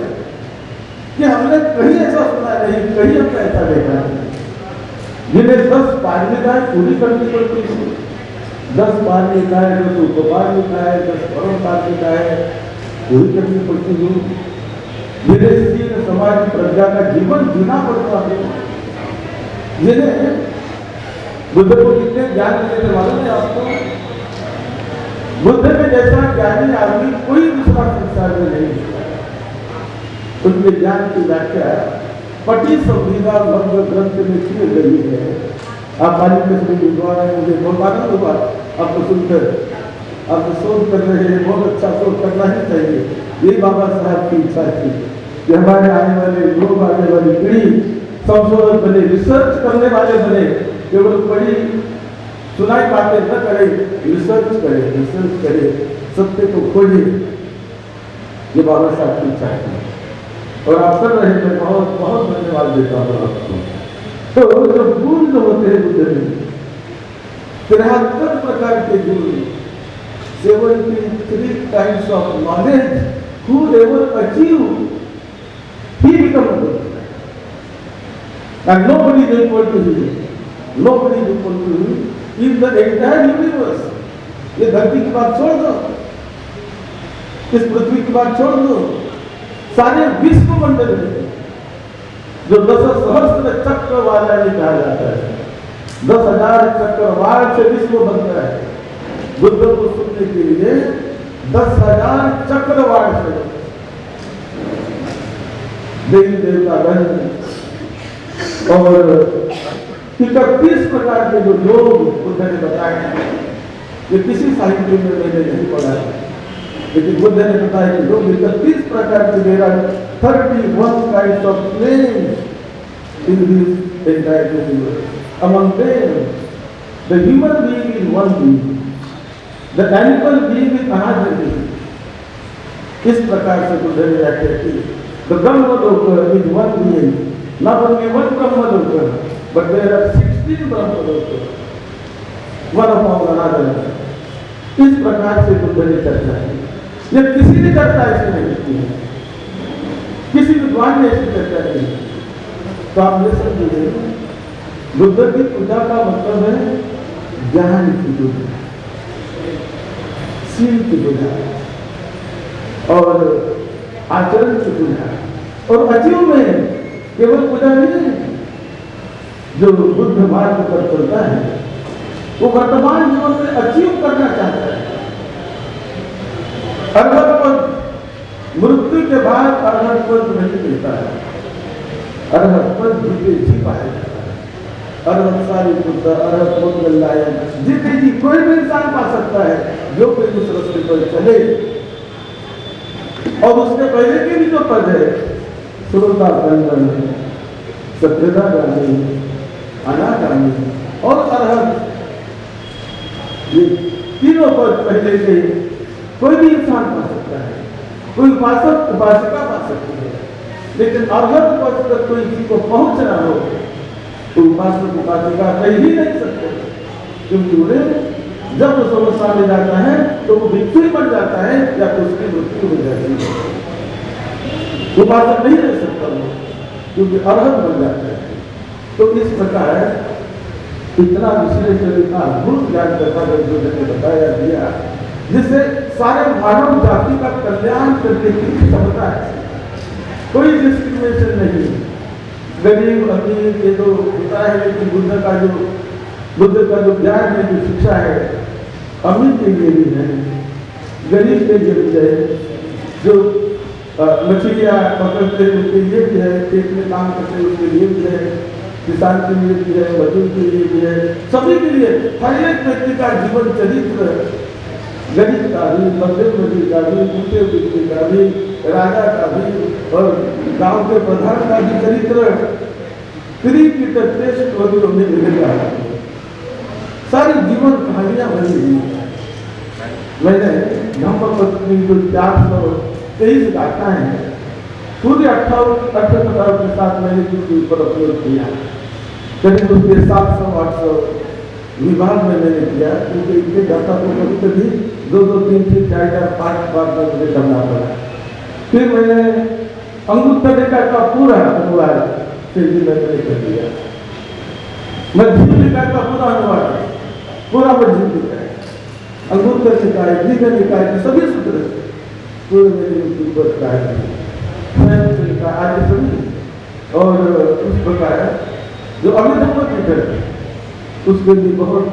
S8: कि हमने कहीं ऐसा सुना नहीं, कहीं हमने ऐसा देखा नहीं। जिन्हें 10 पारमिताएं पूरी करनी पड़ती है, 10 पारमिताएं जो उपपारमिताएं, 10 परम पारमिताएं पूरी करनी पड़ती है, जिन्हें शील समाज प्रज्ञा का जीवन जीना पड़ता है, जिन्हें बुद्ध को कितने ज्ञान देने वालों ने आपको, बुद्ध में जैसा ज्ञानी आदमी कोई दूसरा संसार में नहीं है। उनके ज्ञान की व्याख्या पटी संविदा मध्य ग्रंथ में की गई है। आप बालिक विद्वान है, मुझे बहुत आनंद हुआ आपको सुनकर। आप शोध कर रहे हैं, बहुत अच्छा शोध करना ही चाहिए। ये बाबा साहब की इच्छा थी कि हमारे आने वाले लोग, आने वाली पीढ़ी संशोधन बने, रिसर्च करने वाले बने, केवल बड़ी सुनाई बातें न करें, रिसर्च करे, सत्य को खोजे। ये बाबा साहब की इच्छा है और आप कर रहे हैं। बहुत बहुत धन्यवाद देता हूँ आपको। तो जो गुण जो होते हैं बुद्ध में, 73 प्रकार के गुण, 73 kinds of knowledge, whoever achieve, he become a Buddha. And nobody is equal to him. Nobody is equal to him in the entire universe. ये धरती की बात छोड़ दो, इस पृथ्वी की बात छोड़ दो, सारे विश्व मंडल में जो 10 सहस्त्र चक्र वाला ये कहा जाता है, 10,000 चक्रवाल से विश्व बनता है। बुद्ध को सुनने के लिए 10,000 चक्रवाल से देवी देवतागण और 31 प्रकार के जो योग बुद्ध ने बताए हैं, ये किसी साहित्य में मैंने नहीं पढ़ा है, लेकिन बुद्ध ने बताया कि लोग 31 प्रकार के मेरा 31 kinds of planes in this entire universe. Among them, the human being is one being, the animal being is another being, इस प्रकार से बुद्ध ने व्याख्या की। The Brahmaloka is one being, not only one Brahmaloka, but there are 16 Brahmaloka, one upon another. इस प्रकार से बुद्ध ने चर्चा की। यह किसी ने चर्चा ऐसी नहीं की है, किसी विद्वान ने ऐसी चर्चा की। तो आप ये समझिए, बुद्ध की पूजा का मतलब है ज्ञान की पूजा, शील की पूजा और आचरण की पूजा। और अचीव में केवल पूजा नहीं है। जो बुद्ध मार्ग पर चलता है वो वर्तमान जीवन में अचीव करना चाहता है। अर्हत पद मृत्यु के बाद अर्हत पद नहीं मिलता है। अर्हत पद जीते जी पाया जाता है। अर्हत सारी बुद्ध अर्हत मंगल लायक जीते जी कोई भी इंसान पा सकता है जो कोई उस रास्ते पर चले। और उसके पहले के भी जो पद है, सुरता कंदन, सत्यता गांधी, अनागामी और अरहत, ये तीनों पद पहले से कोई भी इंसान पा सकता है, कोई उपासक उपासिका पा सकती है। लेकिन अरहत पद तक कोई किसी को पहुंचना हो तो उपासक उपासिका कह ही नहीं सकते, क्योंकि उन्हें जब उस अवस्था में जाता है तो वो भिक्षु बन जाता है या तो उसकी मृत्यु हो जाती है। उपासक नहीं रह सकता वो, क्योंकि अरहत बन जाता है। तो इस प्रकार इतना विशेष तरीका अद्भुत ज्ञान करता ने बताया दिया, जिससे सारे मानव जाति का कल्याण करने की क्षमता है। कोई डिस्क्रिमिनेशन नहीं, गरीब अमीर ये तो होता है, लेकिन बुद्ध का जो ज्ञान है, जो शिक्षा है, अमीर के लिए भी है, गरीब के लिए भी है, जो मछलियाँ पकड़ते उनके लिए भी है, खेत में काम करते उसके लिए भी है, किसान के लिए भी है, मजदूर के लिए भी है, सभी के लिए। हर एक व्यक्ति का जीवन चरित्र, गरीब का भी, मध्यम वर्गीय का भी, ऊंचे व्यक्ति का भी, राजा का भी और गांव के प्रधान का भी चरित्र में मिलेगा। सारी जीवन कहानियां बनी हुई है। मैंने धम्मपत्नी जो 423 गाथाएं हैं, पूरे 18 के साथ मैंने उसके ऊपर अपलोड किया। करीब उसके 700-800 विभाग में मैंने किया, क्योंकि इतने गाथा को कभी कभी 2-2, 3-3, 4-4, 5 बार में मुझे करना पड़ा। फिर मैंने अंगुत्तर निकाय का पूरा अनुवाद फिर भी मैंने कर दिया। मध्यम निकाय का पूरा अनुवाद, पूरा मध्यम निकाय, अंगुत्तर निकाय, दीर्घ निकाय के सभी सूत्र पूरे मेरे यूट्यूब पर आदि सभी। और उस प्रकार जो अभिधम्म पीठर उसके भी बहुत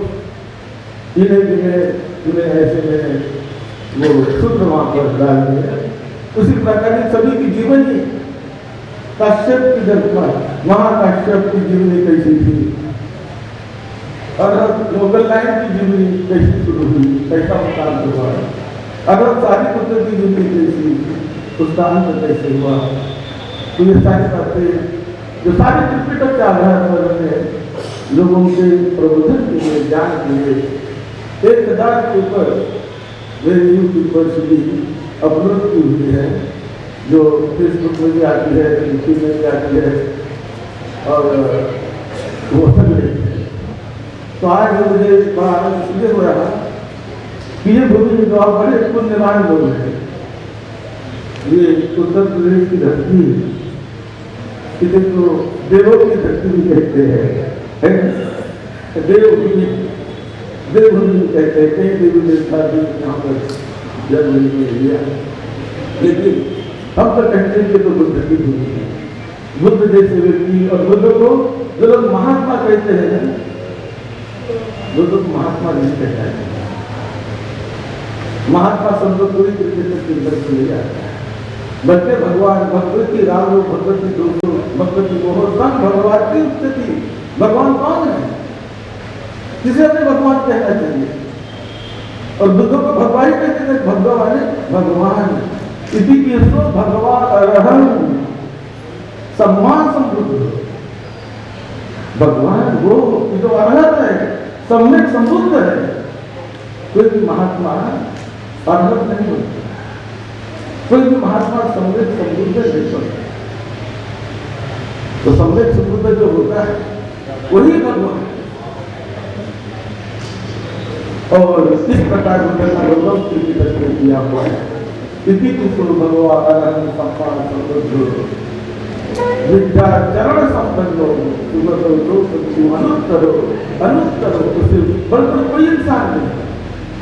S8: जिन्हें ऐसे मैंने वो सूत्र वहाँ पर डाल दिए। उसी प्रकार सभी की जीवनी, काश्यप की दर्पण, महाकाश्यप की जीवनी कैसी थी और मोगल लाइन की जीवनी कैसी शुरू हुई, कैसा मुकाम हुआ, अगर सारी पुत्र की जीवनी कैसी, उसका अंत कैसे हुआ। तो ये सारी बातें जो सारे त्रिपिटक के आधार पर हमने लोगों के प्रबोधन के लिए, ज्ञान के लिए 1000 के ऊपर मेरे यूट्यूब पर भी अपलोड की हुई है, जो फेसबुक में भी आती है, यूट्यूब में भी आती है और वो सब नहीं है। तो आज मुझे बड़ा आनंद इसलिए हो रहा कि ये भूमि जो आप बड़े पुण्यवान लोग हैं, ये उत्तर प्रदेश की धरती है, इसे तो देवों की धरती भी कहते हैं, देवभूमि कहते हैं। कई देवी देवता भी यहाँ पर जन्म लिया, लेकिन हम तो कहते हैं कि तो बुद्ध की भूमि है, बुद्ध जैसे व्यक्ति। और बुद्ध को जो लोग महात्मा कहते हैं, बुद्ध को महात्मा नहीं कहता है। महात्मा शब्द पूरी तरीके से चिंतन से ले जाता है, बल्कि भगवान भगवती राम लोग भगवती दोस्तों भगवती मोहन भगवान की स्थिति। भगवान कौन है जिसे हमें भगवान कहना चाहिए? और बुद्ध को भगवान कहते थे, भगवान भगवान इसी केसो भगवान अरहं सम्मान समृद्ध। भगवान वो जो अरहत है, सम्यक समृद्ध है। कोई महात्मा अरहत नहीं होता, कोई भी महात्मा समृद्ध समृद्ध नहीं होता, तो समृद्ध समृद्ध जो होता है वही भगवान। और इस प्रकार भगवान किया हुआ है। भगवान सम्मान समृद्ध विद्या चरण संपन्नो अनुत्तरो अनुत्तरो, उसे बल्कि कोई इंसान नहीं,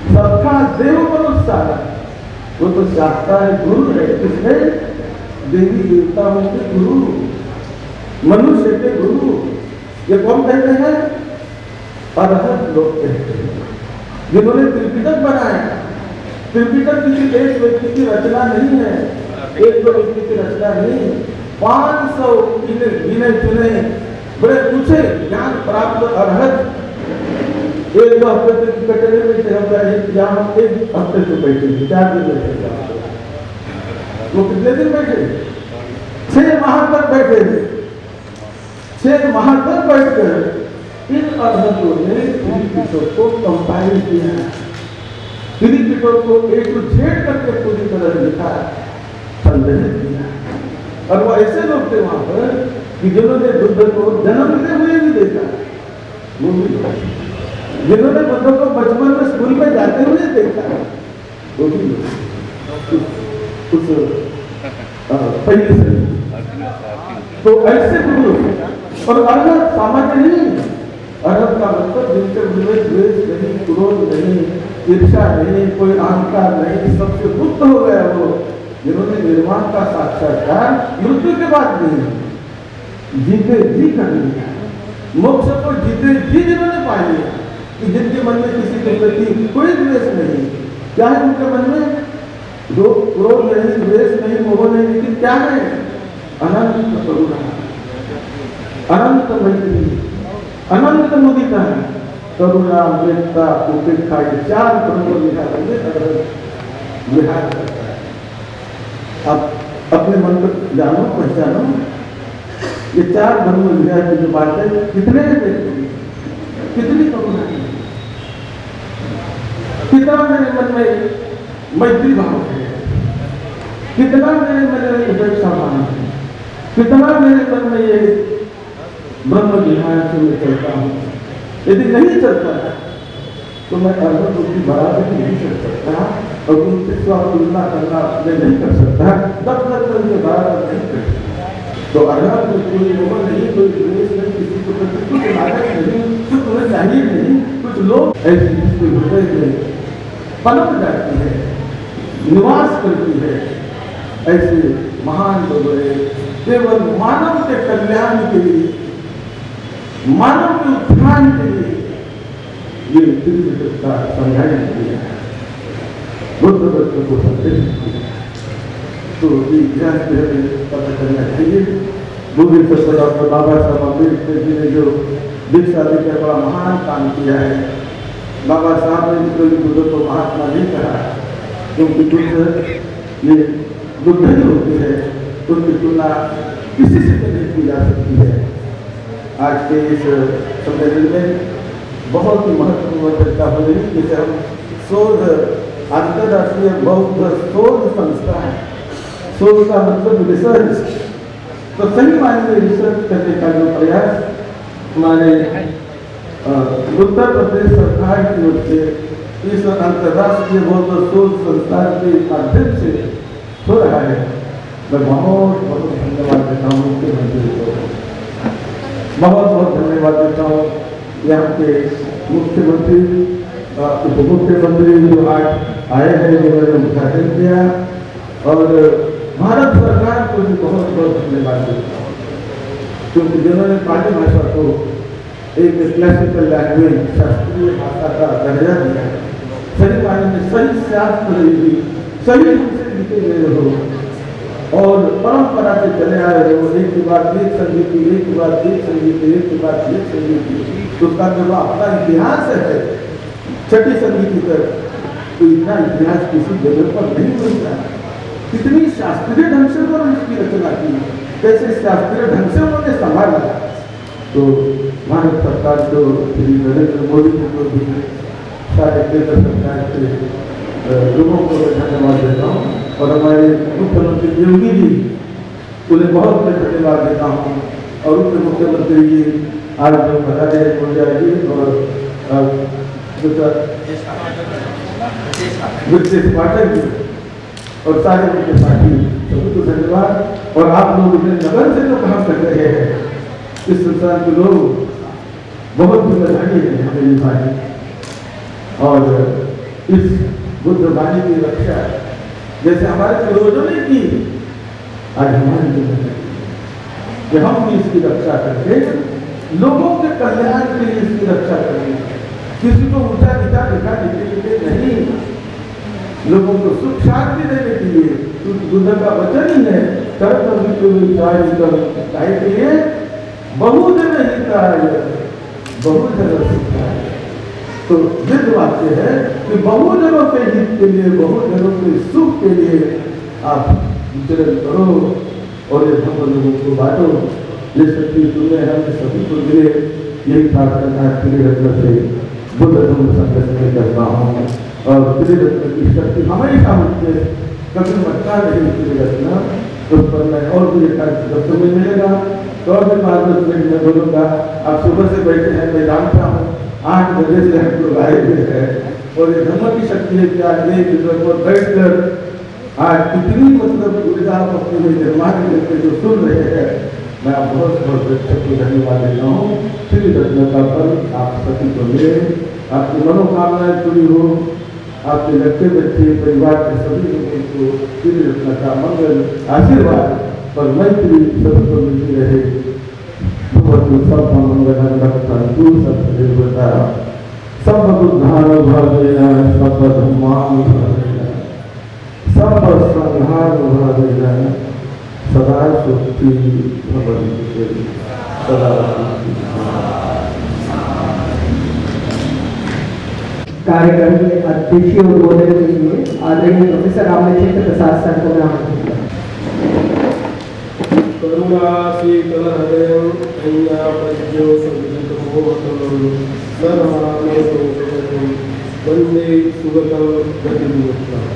S8: सबका देव मनुष्य वो तो चाहता है गुरु है। किसने? देवी देवताओं के गुरु, मनुष्य के गुरु। ये कौन कहते हैं? अरहत लोग कहते हैं, जिन्होंने त्रिपिटक बनाया। त्रिपिटक किसी एक व्यक्ति की रचना नहीं है, एक दो व्यक्ति की रचना नहीं, 500 गिने चुने बड़े पूछे ज्ञान प्राप्त अरहत एक दो हफ्ते तक कटरे में थे, हम एक हफ्ते से बैठे थे, 4 दिन बैठे। वो कितने दिन बैठे? 6 माह तक बैठे थे। 6 माह तक बैठकर इन अरहतों ने त्रिपिटक को कंपाइल किया, त्रिपिटक को A to Z करके पूरी तरह लिखा, संग्रहित किया। और वो ऐसे लोग थे वहां पर कि जिन्होंने बुद्ध को जन्म लेते हुए भी देखा, वो भी लोग, जिन्होंने बुद्ध को बचपन में स्कूल में जाते हुए देखा, वो भी लोग उस पहले से। तो ऐसे गुरु। और अरहत सामान्य नहीं, अरहत का मतलब जिनके विवेक द्वेष नहीं, क्रोध नहीं, ईर्षा नहीं, कोई अहंकार नहीं, सबसे मुक्त हो गया वो, जिन्होंने निर्वाण का साक्षात्कार मृत्यु के बाद नहीं, जीते जी कर लिया, मोक्ष को जीते जी जिन्होंने पा लिया, कि जिनके मन में किसी के प्रति कोई द्वेष नहीं। क्या है उनके मन में? क्रोध नहीं, द्वेष नहीं, मोह नहीं, लेकिन क्या है? अनंत करुणा, अनंत मैत्री, अनंत मुदिता, करुणा, मृत्ता, उपेक्षा, 4 ब्रह्म विहार करता है। आप अपने मन को जानो, पहचानो, ये 4 ब्रह्म विहार की जो बात है, कितने कितनी करुणा है, कितना मेरे मन में मैत्री भाव है, कितना मेरे मन में उपेक्षा भाव है, कितना मेरे मन में ये ब्रह्म विहार से मैं चलता हूँ। यदि नहीं चलता है तो मैं अरहत उसकी बराबरी नहीं कर सकता, और उनसे तुलना करना मैं नहीं कर सकता, तब तक मैं उनके बराबर नहीं कर सकता। तो अरहत में कोई मोह नहीं, कोई द्वेष नहीं, किसी को प्रति कुछ लालच नहीं, कुछ उन्हें चाहिए नहीं। कुछ लोग ऐसे जिसके हृदय में पनप जाती है, निवास करती है, ऐसे महान लोग केवल मानव के कल्याण के लिए, मानव के उत्थान के लिए ये त्रिपिटक का संज्ञान किया है, बुद्ध बच्चों को संदेश किया। तो ये इतिहास पे हमें पता करना चाहिए। बुद्ध डॉक्टर बाबा साहब अम्बेडकर जी ने जो दीक्षा देकर बड़ा महान काम किया है। बाबा साहब ने कभी बुद्ध को महात्मा नहीं कहा, क्योंकि बुद्ध ये बुद्ध ही होते हैं, उनकी तुलना किसी से नहीं की जा सकती है। आज के इस सम्मेलन में बहुत ही महत्वपूर्ण चर्चा हो रही है। जैसे हम शोध, अंतरराष्ट्रीय बौद्ध शोध संस्था है, शोध का मतलब रिसर्च, तो सही मायने में रिसर्च करने का जो प्रयास हमारे उत्तर प्रदेश सरकार की ओर से इस अंतरराष्ट्रीय बौद्ध शोध संस्थान के माध्यम से हो रहा है, मैं बहुत बहुत धन्यवाद देता हूँ मुख्यमंत्री को, बहुत बहुत धन्यवाद देता हूँ यहाँ के मुख्यमंत्री, उप मुख्यमंत्री जो आज आए हैं, जिन्होंने उद्घाटन किया, और भारत सरकार को भी बहुत बहुत धन्यवाद देता हूँ, क्योंकि जिन्होंने पाली भाषा को एक क्लासिकल लैंग्वेज, शास्त्रीय भाषा का दर्जा दिया, सही मायने में सही शास्त्र सही रूप से लिखे गए हो और परंपरा से चले आ रहे हो, एक के बाद एक संगीत, एक के बाद एक संगीत, एक के बाद एक संगीत, उसका जो अपना इतिहास है छठी संगीत की तरह, तो इतना इतिहास किसी जगह पर नहीं मिलता। कितनी शास्त्रीय ढंग से उन्होंने इसकी रचना की, कैसे शास्त्रीय ढंग से उन्होंने संभाला। तो भारत सरकार को, श्री नरेंद्र मोदी को भी, सारे केंद्र सरकार के लोगों को धन्यवाद देता हूँ। और हमारे मुख्यमंत्री योगी जी, उन्हें बहुत बहुत धन्यवाद देता हूँ। और उप मुख्यमंत्री जी आज जो बधाई मुंडिया जी और ब्रजेश पाठक जी और सारे उनके साथी सभी को धन्यवाद। और आप लोग इतने लगन से जो काम कर रहे हैं, इस संस्थान के लोग बहुत जिम्मेदारी है हमें निभानी, और इस बुद्ध वाणी की रक्षा जैसे हमारे पूर्वजों ने की, आज हमारी जिम्मेदारी कि हम भी इसकी रक्षा करके लोगों के कल्याण के लिए इसकी रक्षा करें। किसी को ऊंचा नीचा दिखाने के लिए नहीं, लोगों को सुख शांति देने के लिए। क्योंकि बुद्ध का वचन ही है, कर्म के लिए बहुजन हिताय बहुजन सुखाय। तो जिद वाक्य है कि बहुजनों के हित के लिए, बहुजनों के सुख के लिए आप विचरण करो और ये धर्म लोगों को बांटो। ये शक्ति तुम्हें हमें सभी को मिले, यही प्रार्थना त्रिरत्न से बुद्ध धर्म संघर्ष में करता हूँ। और त्रिरत्न की शक्ति हमेशा मुझे कभी मटका नहीं, त्रिरत्न उस पर मैं और भी एक में मिलेगा तो और भी 5-10 मिनट में बोलूँगा। आप सुबह से बैठे हैं, मैं जानता हूँ 8 बजे से हम लोग आए हुए हैं, और ये धर्म की शक्ति है कि आज एक दूसरे पर बैठ कर आज कितनी मतलब ऊर्जा आप अपने में निर्माण करके जो सुन रहे हैं, मैं आप बहुत बहुत सबको धन्यवाद देता हूँ। श्री रत्न का पर्व आप सभी को मिले, आपकी मनोकामनाएं पूरी हो, आपके लड़के बच्चे परिवार के सभी लोगों को श्री रत्न का मंगल आशीर्वाद और मैत्री सभी को मिलती रहे। भगवत सब मंगल रक्षन्तु सब देवता सब बुद्धानुभावेन सब धर्मानुभावेन सब संघानुभावेन सदा सुखी भवन्तु सदा।
S5: कार्यक्रम के अध्यक्षीय उद्बोधन के लिए आदरणीय प्रोफेसर रामचंद्र प्रसाद सर को आमंत्रित
S6: करुणा शीतल हृदयं कन्यापद्यो संवितमोहतं सर्वमानसोपगतं वन्दे सुगतं गतिमुक्तम्।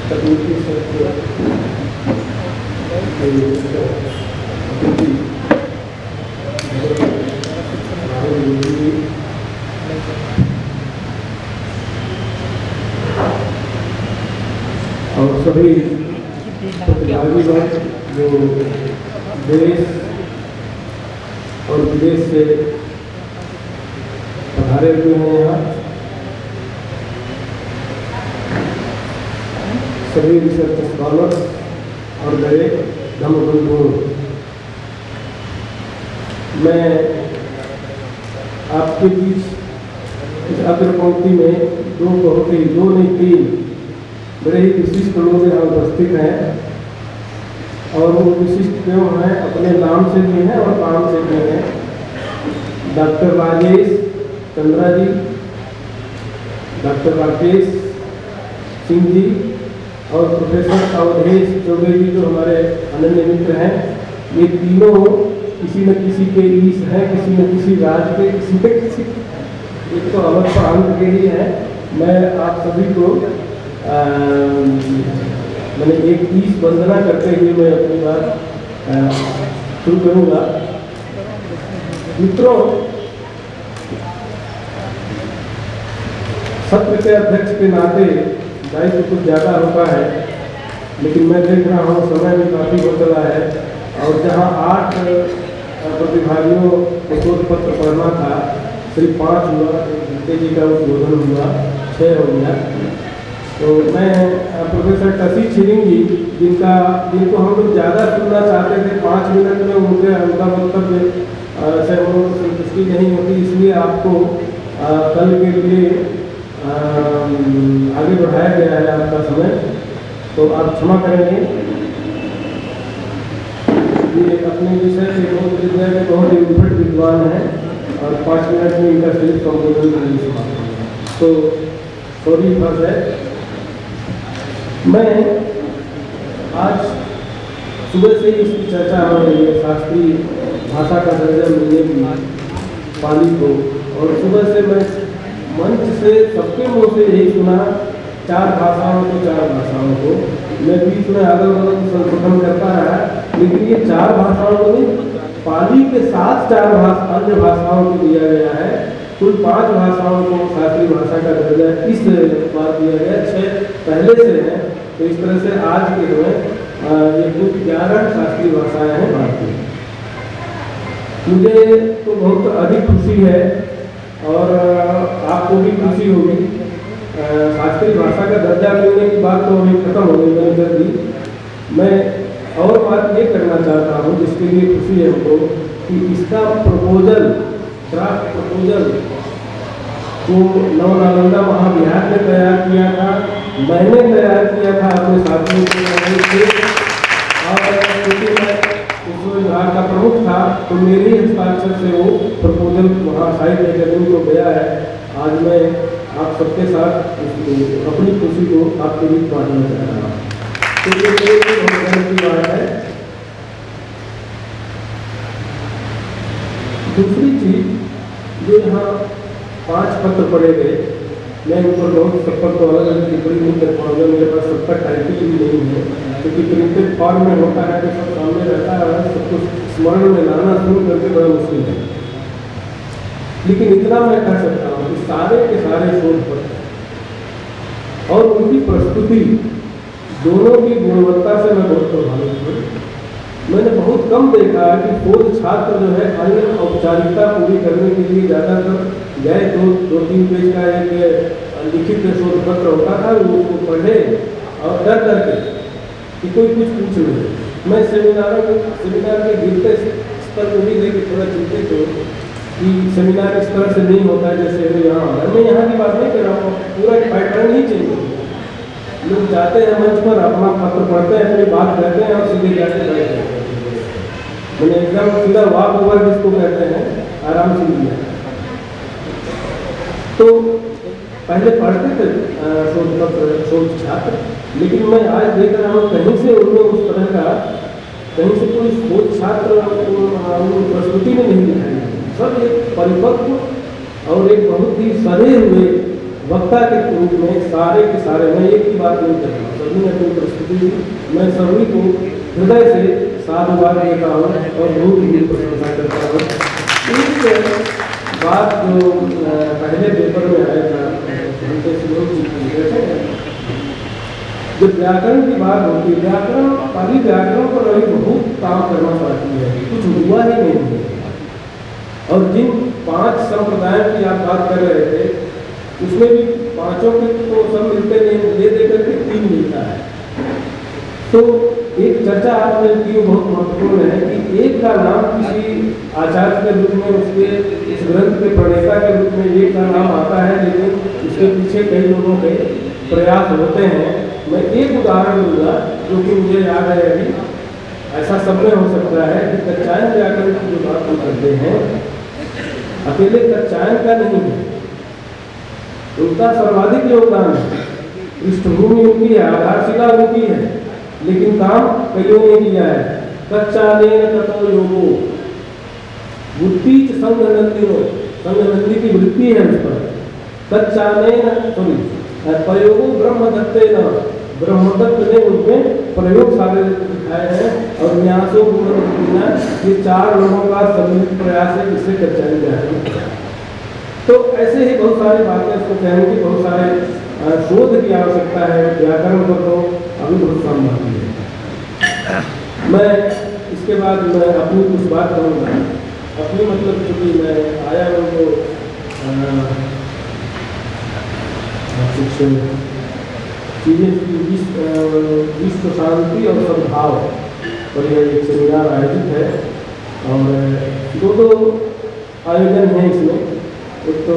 S6: तकनीकी सत्य और सभी प्रतिभागीगण जो देश और विदेश से पधारे हुए हैं, यहाँ सभी रिसर्च स्कॉलर्स और मेरे धर्मबंधुओं, मैं आपके बीच इस अग्र पंक्ति में दो नहीं 3 बड़े ही विशिष्ट लोग यहाँ उपस्थित हैं, और वो विशिष्ट क्यों हैं, अपने नाम से भी हैं और काम से भी हैं। डॉक्टर राजेश चंद्रा जी, डॉक्टर राकेश सिंह जी और प्रोफेसर अवधेश चौबे जी जो हमारे अनन्य मित्र हैं। ये तीनों किसी न किसी के ईश हैं, किसी न किसी राज्य के, किसी न किसी, एक तो अवध प्रांत के ही हैं। मैं आप सभी को मैंने एक ईश वंदना करते हुए मैं अपनी बात शुरू करूँगा। मित्रों, सत्र के अध्यक्ष के नाते दायित्व कुछ ज़्यादा होता है, लेकिन मैं देख रहा हूँ समय भी काफ़ी हो चला है, और जहाँ 8 प्रतिभागियों को शोध पत्र पढ़ना था, सिर्फ 5 हुआ, जी का उद्बोधन हुआ, 6 हो गया। तो मैं प्रोफेसर टसी छिरिंग जी, जिनको हम लोग ज़्यादा सुनना चाहते थे, 5 मिनट में उनका वक्तव्य से हम लोग संतुष्टि नहीं होती, इसलिए आपको कल के लिए आगे बढ़ाया गया है आपका समय, तो आप क्षमा करेंगे। ये अपने विषय से बहुत ही उन्नत विद्वान हैं, और 5 मिनट में इनका सिर्फ संबोधन नहीं सुना, तो सॉरी फॉर दैट। मैं आज सुबह से इसकी चर्चा हो रही है, शास्त्रीय भाषा का दर्जा मिलने की पाली को, और सुबह से मैं
S9: मंच से सबके मुँह से यही सुना, 4 भाषाओं को। मैं बीच में अगल बगल संशोधन करता रहा, लेकिन ये 4 भाषाओं को नहीं, पाली के साथ 4 अन्य भाषाओं को दिया गया है। कुल 5 भाषाओं को शास्त्रीय भाषा का दर्जा इस बार दिया गया, 6 पहले से हैं। तो इस तरह से आज के समय ये कुल 11 शास्त्रीय भाषाएं हैं भारतीय। मुझे तो बहुत अधिक खुशी है और आपको भी खुशी होगी। शास्त्रीय भाषा का दर्जा मिलने की बात तो अभी खत्म हो गई, मैंने कर दी। मैं और बात ये करना चाहता हूँ जिसके लिए खुशी है हमको, कि इसका प्रपोजल, ड्राफ्ट प्रपोजल को नवनालंदा महाविहार ने तैयार किया था, मैंने तैयार किया था अपने साथियों के और क्योंकि मैं उस विभाग का प्रमुख था, तो मेरे ही हस्ताक्षर से वो प्रपोजल वहाँ साहित्य अकादमी को गया है। आज मैं आप सबके साथ अपनी खुशी को आपके बीच बांटना चाह रहा हूँ। तो ये मेरे लिए बहुत गर्व की बात है। दूसरी चीज जो यहाँ 5 पत्र पढ़े गए, मैं उन पर बहुत सब पर तो अलग अलग टिप्पणी नहीं कर पाऊंगा, मेरे पास सबका टाइपिंग भी नहीं है, क्योंकि प्रिंटेड फॉर्म में होता है तो सब सामने रहता है, सब कुछ स्मरण में लाना शुरू करके बड़ा मुश्किल है। लेकिन इतना मैं कह सकता हूँ कि सारे के सारे शोध पत्र और उनकी प्रस्तुति दोनों की गुणवत्ता से मैं बहुत प्रभावित हूँ। मैंने बहुत कम देखा कि शोध छात्र जो है अन्य औपचारिकता पूरी करने के लिए ज़्यादातर गए, 2-3 पेज का एक लिखित शोध पत्र होता था, वो उसको पढ़े और डर के कि कोई कुछ पूछ ले। मैं सेमिनार के गिरते स्तर को भी लेकर थोड़ा चिंतित हूँ कि सेमिनार इस तरह से नहीं होता है जैसे यहाँ हो रहा है। मैं यहाँ की बात नहीं कर रहा हूँ, पूरा पैटर्न नहीं चाहिए। लोग जाते हैं मंच पर, अपना पत्र पढ़ते हैं, अपनी बात कहते हैं और सीधे जाके बैठते हैं। मैंने एकदम सीधा वॉक ओवर जिसको कहते हैं, आराम से लिया। तो पहले पढ़ते थे शोध पत्र शोध छात्र, लेकिन मैं आज देख रहा हूँ कहीं से उनमें उस तरह का, कहीं से कोई शोध छात्र प्रस्तुति में नहीं दिखाई। सब एक परिपक्व और एक बहुत ही सधे हुए वक्ता के रूप में सारे के सारे, मैं एक ही बात नहीं कर रहा, सभी ने अपनी प्रस्तुति दी। मैं सभी को हृदय से साधुवाद देता हूँ और बहुत ही प्रशंसा करता हूँ। एक बात जो पहले पेपर में आया था, जब व्याकरण की बात होती है, व्याकरण पाली व्याकरण पर अभी बहुत काम करना पड़ती है, कुछ हुआ ही नहीं है। और जिन 5 संप्रदायों की आप बात कर रहे थे, उसमें भी 5 के तो सब मिलते नहीं, ले दे करके 3 मिलता है। तो एक चर्चा आपने की वो बहुत महत्वपूर्ण है कि एक का नाम किसी आचार्य के रूप में, उसके इस ग्रंथ के प्रणेता के रूप में एक का नाम आता है, लेकिन उसके पीछे कई लोगों के प्रयास होते हैं। मैं एक उदाहरण दूंगा जो कि मुझे याद है अभी। ऐसा सब में हो सकता है कि कच्चायन व्याकरण की जो बात हम करते हैं, अकेले कच्चायन का नहीं है, उनका सर्वाधिक योगदान है, पृष्ठभूमि उनकी है, आधारशिला उनकी है, लेकिन काम कईयों ने किया है। कच्चानेन ततो योगो बुद्धि संघनंदी की वृत्ति है उस पर। कच्चानेन प्रयोगो ब्रह्मदत्तेन, ब्रह्मदत्त ने उनमें प्रयोग सारे दिखाए हैं, और न्यासो गुणना, ये 4 लोगों का सम्मिलित प्रयास है जिससे कच्चायन व्याकरण। तो ऐसे ही बहुत सारी बातें इसको कहने की, बहुत सारे शोध की आवश्यकता है व्याकरण पर, तो अभी बहुत काम बाकी है। मैं इसके बाद मैं अपनी कुछ बात करूँगा, अपनी मतलब चूँकि मैं आया हूँ तो कुछ चीज़ें, विश्व शांति और सद्भाव पर यह एक सेमिनार आयोजित है, और 2 आयोजन हैं इसमें। एक तो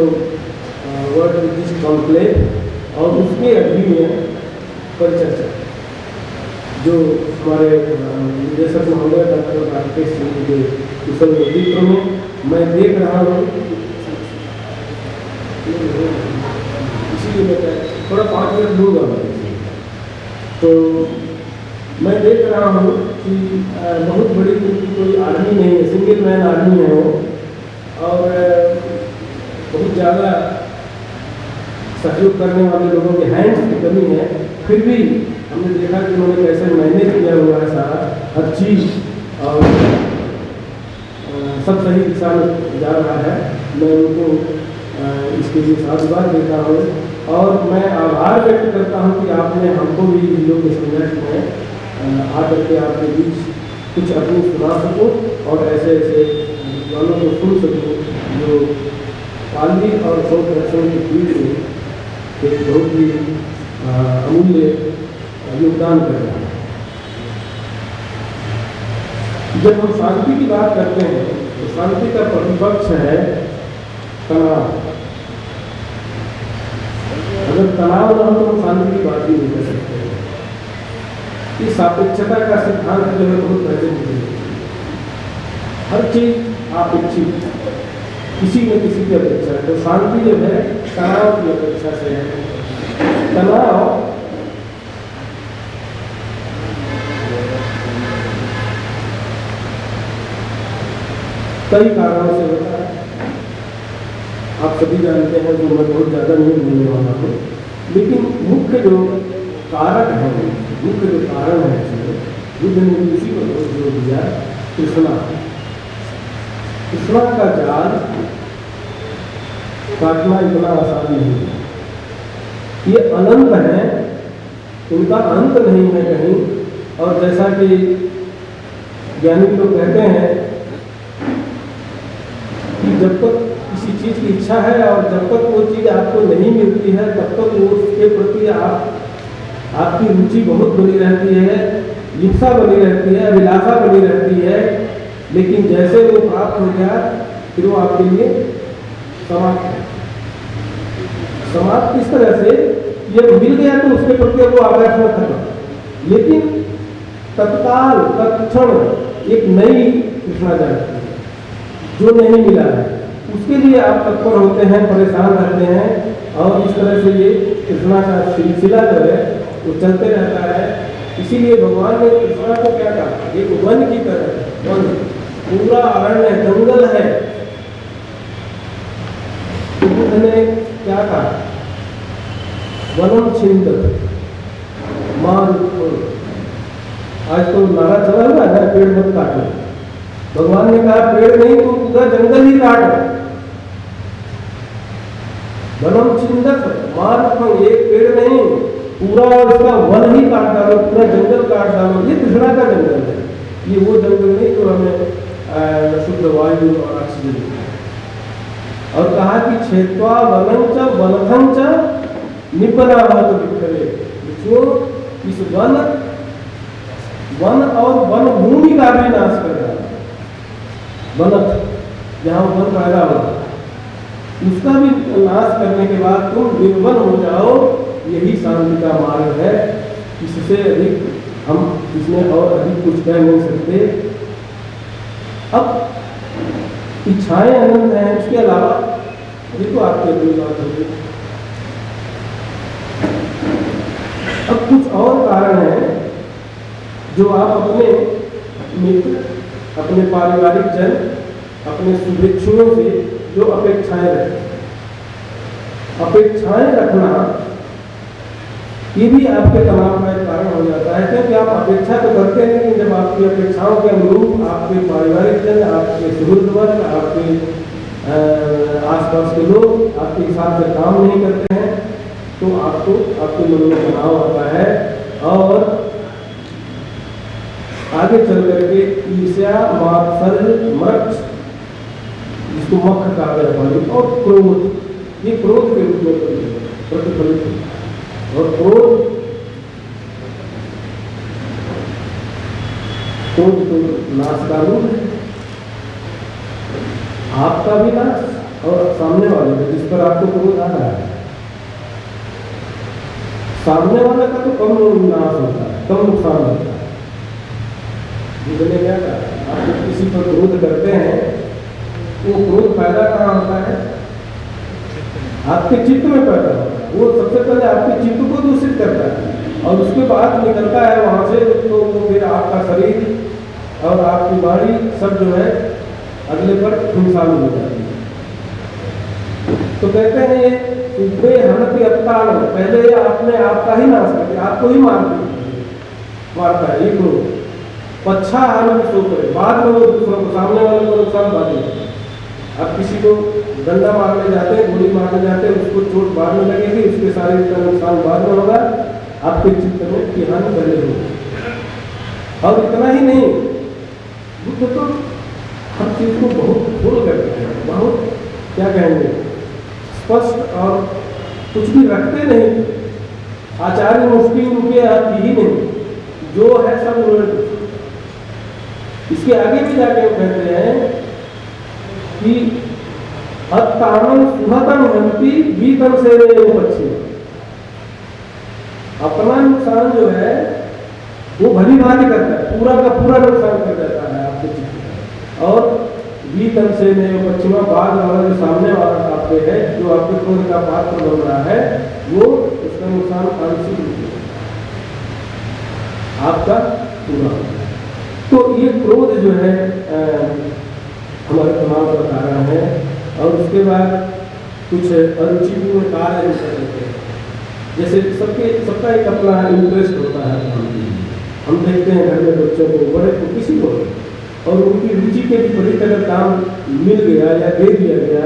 S9: वर्ल्ड बुद्धिस्ट कॉन्क्लेव और उसके अभी में परिचर्चा, जो हमारे निदेशक महोदय डॉक्टर राकेश सिंह के कुशल नेतृत्व में मैं देख रहा हूँ। इसीलिए मैं थोड़ा 5 मिनट लूँगा। तो मैं देख रहा हूँ कि बहुत बड़ी कोई आर्मी नहीं है, सिंगल मैन आर्मी है वो, और बहुत ज़्यादा सहयोग करने वाले लोगों के हैंड्स की कमी है, फिर भी हमने देखा कि उन्होंने कैसे मैनेज किया हुआ है सारा हर चीज़, और सब सही दिशा में जा रहा है। मैं उनको इसके लिए साधुवाद देता हूँ और मैं आभार व्यक्त करता हूँ कि आपने हमको भी इन लोग के संघर्ष में आकर के आपके बीच कुछ अपनी सुना सको और ऐसे ऐसे विद्वानों को सुन सको जो पाली और शोक रक्षण की पीढ़ी में एक बहुत ही अमूल्य योगदान कर रहे हैं। जब हम शांति की बात करते हैं तो शांति का प्रतिपक्ष है तनाव। अगर तनाव न हो तो हम शांति की बात ही नहीं कर सकते। इस सापेक्षता का सिद्धांत जो है बहुत पहले निकले, हर चीज अपेक्षित, किसी न किसी की अपेक्षा है। तो शांति जो है तनाव की अपेक्षा से है। तनाव कई कारणों से होता है, आप सभी जानते हैं, जो मैं बहुत ज़्यादा नहीं बोलने वाला हूँ, लेकिन मुख्य जो कारक है, मुख्य जो कारण है बुद्ध ने इसी को जोर दिया, तृष्णा। तृष्णा का जाल काटना इतना आसान नहीं है। ये अनंत है, इनका अंत नहीं है कहीं। और जैसा कि ज्ञानी लोग कहते हैं कि जब तक किसी चीज़ की इच्छा है और जब तक वो चीज़ आपको नहीं मिलती है तब तक वो उसके प्रति आपकी रुचि बहुत बनी रहती है, इच्छा बनी रहती है, अभिलाषा बनी रहती है। लेकिन जैसे वो प्राप्त हो गया फिर वो आपके लिए समाप्त है। समाप्त किस तरह से, ये मिल गया तो उसके प्रति वो आकर्षण खत्म, लेकिन तत्काल तत्क्षण एक नई तृष्णा जागती है जो नहीं मिला है, उसके लिए आप तत्पर होते हैं, परेशान रहते हैं। और इस तरह से ये तृष्णा का सिलसिला जो है वो चलते रहता है। इसीलिए भगवान ने तृष्णा को क्या कहा, एक वन की तरह, वन पूरा अरण्य जंगल है। तो बुद्ध ने क्या कहा, वनम छिंदत मान। आज तो नारा चला हुआ है, पेड़ मत काटो। भगवान ने कहा पेड़ नहीं तो पूरा जंगल ही काट। वनम छिंदत मान, एक पेड़ नहीं पूरा उसका वन ही काट डालो, पूरा जंगल काट डालो। ये तृष्णा का जंगल है, ये वो जंगल नहीं तो हमें शुद्ध वायु और ऑक्सीजन। और कहा कि क्षेत्वा वनंच वनथंच निपनावत विक्रय। जो इस वन और वन भूमि का भी नाश कर रहा है, वनथ जहाँ वन पैदा होता उसका भी नाश करने के बाद तुम निर्वन हो जाओ, यही शांति का मार्ग है। इससे अधिक हम इसमें और अधिक कुछ कह नहीं सकते। अब इच्छाएं अनंत हैं, उसके अलावा ये तो आपकी अपनी बात होगी। अब कुछ और कारण हैं जो आप अपने मित्र, अपने पारिवारिक जन, अपने शुभेच्छुओं से जो अपेक्षाएं रखते हैं। अपेक्षाएं रखना ये भी आपके तनाव का एक कारण हो जाता है, क्योंकि आप अपेक्षा तो करते हैं, लेकिन जब आपकी अपेक्षाओं के अनुरूप आपके पारिवारिक जन, आपके सुहृद वर्ग, आपके आसपास के लोग आपके हिसाब से काम नहीं करते हैं तो आपके मन में तनाव आता है। और आगे चल करके ईर्ष्या, मात्सर्य, मक्ष, जिसको मक्ष कहा जाता है, और क्रोध, ये क्रोध के रूप में प्रतिफलित है। और क्रोध तो नाश का रूप है, आपका भी नाश और सामने वाले का, जिस पर आपको क्रोध आ रहा है, सामने वाले का तो कम नाश होता है, कम नुकसान होता है। जिसने क्या कहा, आप जब किसी पर क्रोध करते हैं वो क्रोध पैदा कहाँ होता है, आपके चित्त में पैदा होता है। वो सबसे पहले आपके चित्त को दूषित करता है और उसके बाद निकलता है वहाँ से, तो वो फिर आपका शरीर और आपकी वाणी सब जो है अगले पर नुकसान हो जाती है। तो कहते हैं ये ऊपरे हनति अवतार, पहले अपने आपका ही नाश करते, आपको ही मारता है ये क्रोध। पच्छा हानि सो करे, बाद में वो दूसरों को, सामने वाले को नुकसान बाद में। अब किसी को डंडा मारने जाते हैं, गोली मारने जाते हैं, उसको चोट बाद में लगेगी, उसके सारे का नुकसान बाद में होगा, आपके चित्त में की हानि पहले होगी। और इतना ही नहीं, बुद्ध तो हर चीज को बहुत खोल करते हैं, बहुत क्या कहेंगे स्पष्ट, और कुछ भी रखते नहीं। आचार्य मुफ्ती उनके आती ही नहीं, जो है सब उन्होंने। इसके आगे भी जाके वो कहते हैं कि अत्तानम सुहतम हंती बीतम से पक्षी, अपना नुकसान जो है वो भली भांति करता है, पूरा का पूरा नुकसान कर देता है आपके चित्त में। और बीतम से पश्चिमा बाद वाला जो सामने वाला आपके है, जो आपके क्रोध का पात्र बन रहा है, वो उसका नुकसान आंशिक रूप से आपका पूरा। तो ये क्रोध जो है हमारे तनाव का कारण है। और उसके बाद कुछ अरुचिपूर्ण कार्य हो सकते हैं, जैसे सबका एक अपना इंटरेस्ट होता है। हम देखते हैं घर में बच्चों को, बड़े को, किसी को, और उनकी रुचि के विपरीत अगर काम मिल गया या दे दिया गया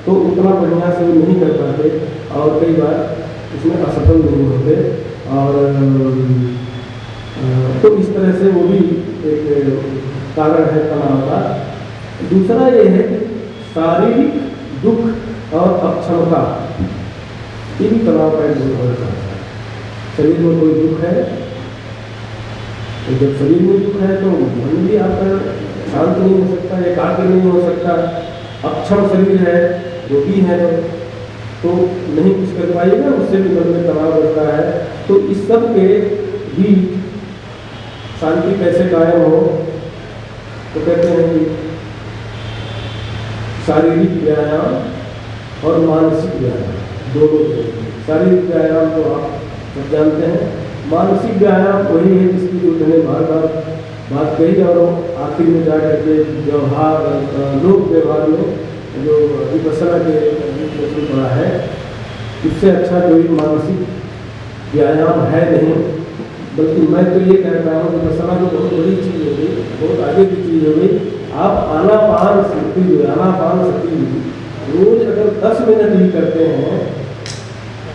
S9: तो उतना बढ़िया से वो नहीं कर पाते, और कई बार उसमें असफल नहीं होते। और तो इस तरह से वो भी एक कारण है तनाव का। दूसरा ये है कि शारीरिक दुख और अक्षमता, ये भी तनाव का एक बहुत बड़ा कारण है। शरीर में कोई दुख है, तो जब शरीर में दुख है तो मन भी आपका शांत नहीं हो सकता, एकाग्र नहीं हो सकता। अक्षम शरीर है, रोगी है, तो नहीं कुछ कर पाएगा, उससे भी मन में तनाव बढ़ता है। तो इस सब के भी शांति कैसे कायम हो, तो कहते हैं कि शारीरिक व्यायाम और मानसिक व्यायाम दोनों। शारीरिक व्यायाम तो आप सब जानते हैं, मानसिक व्यायाम वही है जिसकी जो मैंने बार बार बात कही। और आखिर में जा करके व्यवहार, लोक व्यवहार में जो विपස්සना के रूप पड़ा है, इससे अच्छा कोई मानसिक व्यायाम है नहीं। बल्कि मैं तो ये कहता हूँ विपස්සना तो बहुत बड़ी चीज़ हो गई, बहुत आगे की चीज़ हो गई। आप आनापान शक्ति जो आनापान शक्ति रोज अगर 10 मिनट ही करते हैं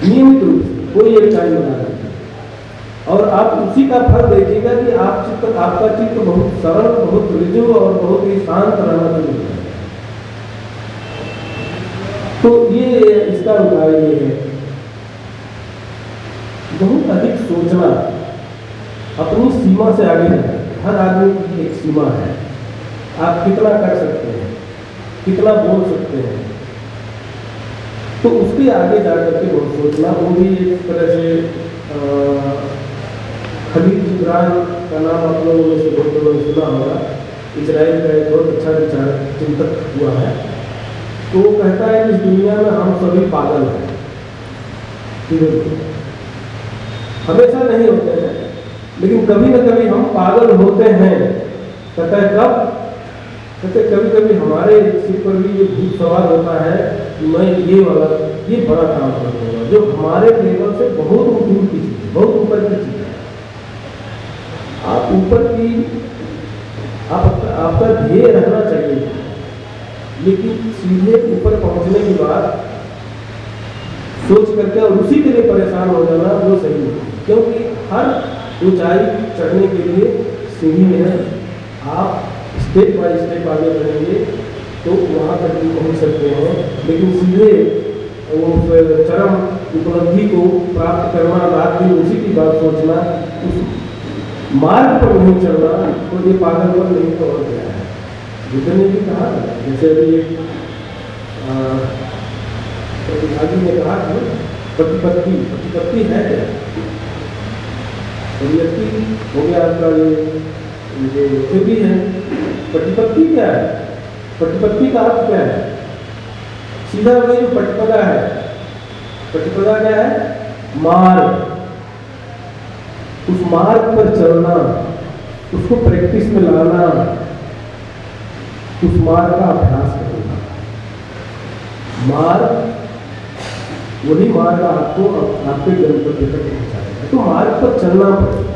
S9: नियमित रूप से, कोई एक टाइम बना लीजिए, और आप उसी का फल देखिएगा कि आपका चित्त बहुत सरल, बहुत ऋजु और बहुत ही शांत रहना शुरू हो जाएगा। तो ये इसका उपाय ये है, बहुत अधिक सोचना, अपनी सीमा से आगे जाना। हर आदमी की एक सीमा है, आप कितना कर सकते हैं, कितना बोल सकते हैं, तो उसके आगे जाकर के बहुत सोचना। वो भी एक तरह से खलील जिब्रान का नाम आप लोगों में से बहुत लोगों ने सुना होगा, इजराइल का एक बहुत अच्छा विचार चिंतक हुआ है। तो वो कहता है कि इस दुनिया में हम सभी पागल हैं, हमेशा नहीं होते हैं, लेकिन कभी न कभी हम पागल होते हैं। कहता है कब? कहते कभी कभी हमारे सिर पर भी ये भूत सवार होता है कि मैं ये बड़ा काम करूँगा, जो हमारे लेवल से बहुत दूर की चीज़, बहुत ऊपर की चीज़ है। आप ऊपर की, आपका ध्येय रहना चाहिए, लेकिन सीधे ऊपर पहुंचने के बाद सोच करके और उसी के लिए परेशान हो जाना वो सही नहीं। क्योंकि हर ऊंचाई चढ़ने के लिए सीढ़ी में है, आप स्टेप बाय स्टेप आगे बढ़ेंगे तो वहाँ तक भी पहुँच सकते हैं। लेकिन सीधे वो चरम उपलब्धि को प्राप्त करना, रात दिन उसी की बात सोचना, उस मार्ग पर नहीं चलना, तो ये पागलपन नहीं तो और गया है। बुद्ध ने भी कहा, जैसे अभी एक प्रतिभागी ने कहा था, प्रतिपत्ति है क्या? व्यक्ति हो गया आपका ये भी है। प्रतिपत्ति क्या है? प्रतिपत्ति का अर्थ क्या है? सीधा वही जो प्रतिपदा है। प्रतिपदा क्या है? मार्ग। उस मार्ग पर चलना, उसको प्रैक्टिस में लाना, उस मार्ग का अभ्यास करना। मार्ग वही मार्ग आपको आपके गंतव्य तक पहुँचाएगा। तो मार्ग पर चलना पड़ेगा।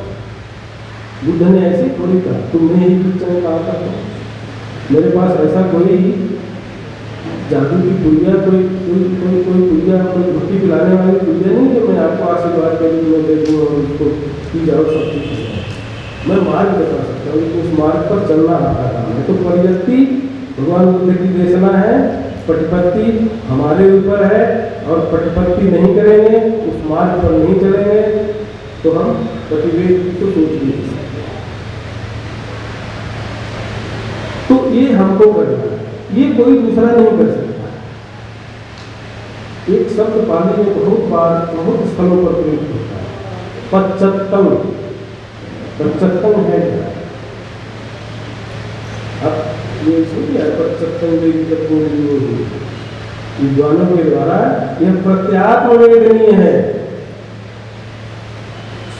S9: बुद्ध ने ऐसे थोड़ी कहा तुम नहीं ही चल कहा था, मेरे पास ऐसा कोई जादू की पुलिया कोई पुलिया कोई भक्ति पिलाने वाली पुलिया नहीं कि मैं आपको आशीर्वाद करूँ मैं दे दूँ और उसको पी जाओ सब चीज़। मैं मार्ग बता सकता हूँ, उस मार्ग पर चलना आपका काम है। तो परिपत्ति भगवान बुद्ध की देशना है, प्रतिपत्ति हमारे ऊपर है, और प्रतिपत्ति नहीं करेंगे, उस मार्ग पर नहीं चलेंगे तो हम प्रतिवेद को सोच नहीं सकते। तो ये हमको करना है, ये कोई दूसरा नहीं कर सकता। एक शब्द पाली में बहुत बार बहुत स्थलों पर प्रयुक्त होता है, पश्चत्तम। पश्चत्तम है क्या? अब ये सुनिए, पश्चत्तम विद्वानों के द्वारा यह प्रत्यात्म वेदनीय है,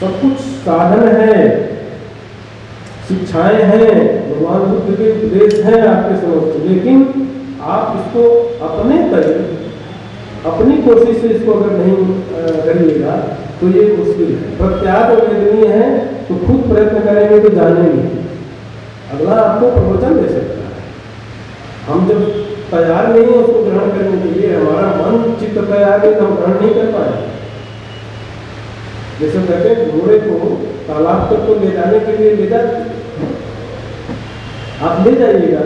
S9: सब कुछ साधन है, शिक्षाएं हैं, भगवान बुद्ध के उपदेश हैं आपके समक्ष, लेकिन आप इसको अपने तरीके अपनी कोशिश से इसको अगर नहीं करिएगा तो ये मुश्किल है। प्रत्यात्म वेदनीय है तो खुद प्रयत्न करेंगे तो जानेंगे। अगला आपको प्रवचन दे सकता है, हम जब तैयार नहीं है उसको ग्रहण करने के लिए, हमारा मन चित्त तैयार है तो हम ग्रहण नहीं कर पाए। जैसे कहते हैं घोड़े को तालाब तक तो ले जाने के लिए ले जाते, आप ले जाइएगा,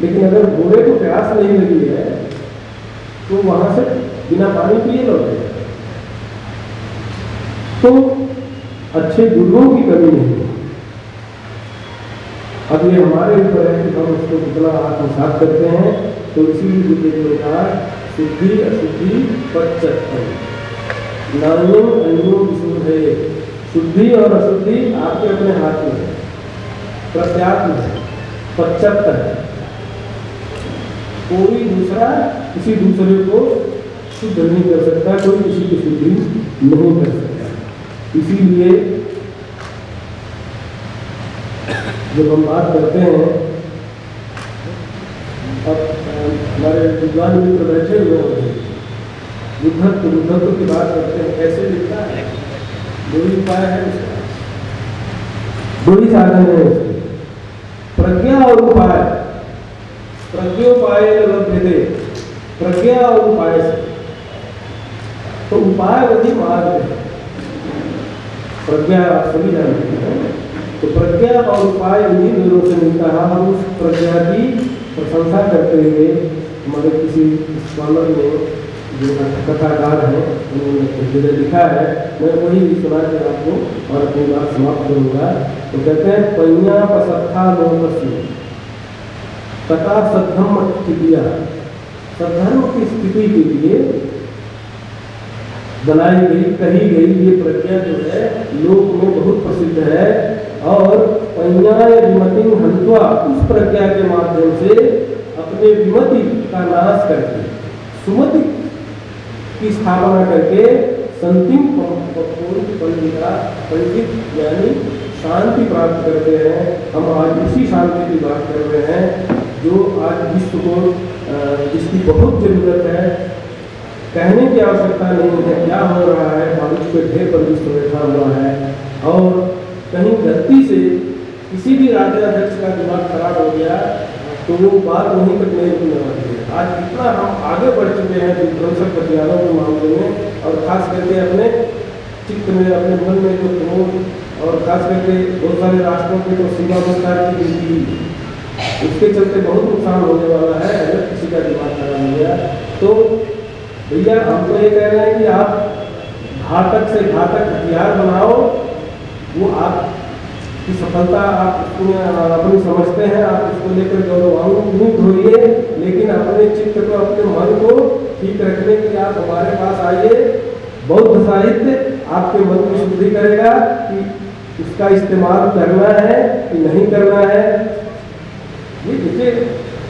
S9: लेकिन अगर घोड़े को प्यास नहीं लगी है तो वहां से बिना पानी पिए लौटेगा। तो अच्छे गुरुओं की कमी नहीं है। अब ये हमारे ऊपर है कि हम उसको कितना आत्मसात करते हैं। तो इसीलिए बुद्ध ने कहा शुद्धि अशुद्धि पश्चत्तम नान्यम अन्यो विशुद्धये। शुद्धि और अशुद्धि आपके अपने हाथ में है, प्रत्यात्म है, पश्चत्त है। कोई दूसरा किसी दूसरे को शुद्ध नहीं कर सकता, कोई किसी की शुद्धि नहीं कर सकता। इसीलिए जब हम बात करते हैं, अब हमारे विद्वान मित्र बैठे हुए हैं, बुद्धत्व की बात करते हैं, कैसे लिखता है, दो ही उपाय है उसका, दो ही साधन है उसके, प्रज्ञा और उपाय। प्रज्ञोपाय लभ्यते, प्रज्ञा और उपाय से। तो उपाय वही मार्ग है, प्रज्ञा सभी जानते हैं। तो प्रज्ञा और उपाय उन्हीं दोनों से मिलता है। हम उस प्रज्ञा की प्रशंसा करते हुए हमारे किसी स्कॉलर ने जो कथाकार हैं उन्होंने लिखा है, मैं वही सुना के आपको और अपनी बात समाप्त करूँगा। तो कहते हैं पैया पसत्था लोकस्य तथा सद्धर्म स्थितिया। सद्धर्म की स्थिति के लिए बनाई गई कही गई ये प्रज्ञा जो है लोक में बहुत प्रसिद्ध है। और पैयाय विमति हंत्वा, उस प्रज्ञा के माध्यम से अपने विमति का नाश करके सुमति की स्थापना करके संतिम पंडित यानी शांति प्राप्त करते हैं। हम आज उसी शांति की बात कर रहे हैं जो आज विश्व को जिसकी बहुत जरूरत है। कहने की आवश्यकता नहीं है क्या हो रहा है, भारत पे ढेर पर विश्व बैठा हुआ है और कहीं गलती से किसी भी राज्याध्यक्ष का दिमाग खराब हो गया तो वो बात वहीं तक नहीं रुकने वाली है। आज इतना हम आगे बढ़ चुके हैं विध्वंसक हथियारों के मामले में, और खास करके अपने चित्त में अपने मन में जो क्रोध और खास करके बहुत सारे राष्ट्रों के तो सीमा विस्तार की नीति, उसके चलते बहुत नुकसान होने वाला है अगर किसी का दिमाग खराब हो गया। तो भैया हम तो ये कह रहे हैं कि आप घातक से घातक हथियार बनाओ, वो आप की सफलता आप अपनी समझते हैं, आप उसको लेकर गौरवान्वित होइए, लेकिन अपने चित्त को अपने मन को ठीक रखने के लिए आप हमारे पास आइए। बौद्ध साहित्य आपके मन की शुद्धि करेगा कि इसका इस्तेमाल करना है कि नहीं करना है। ये इसे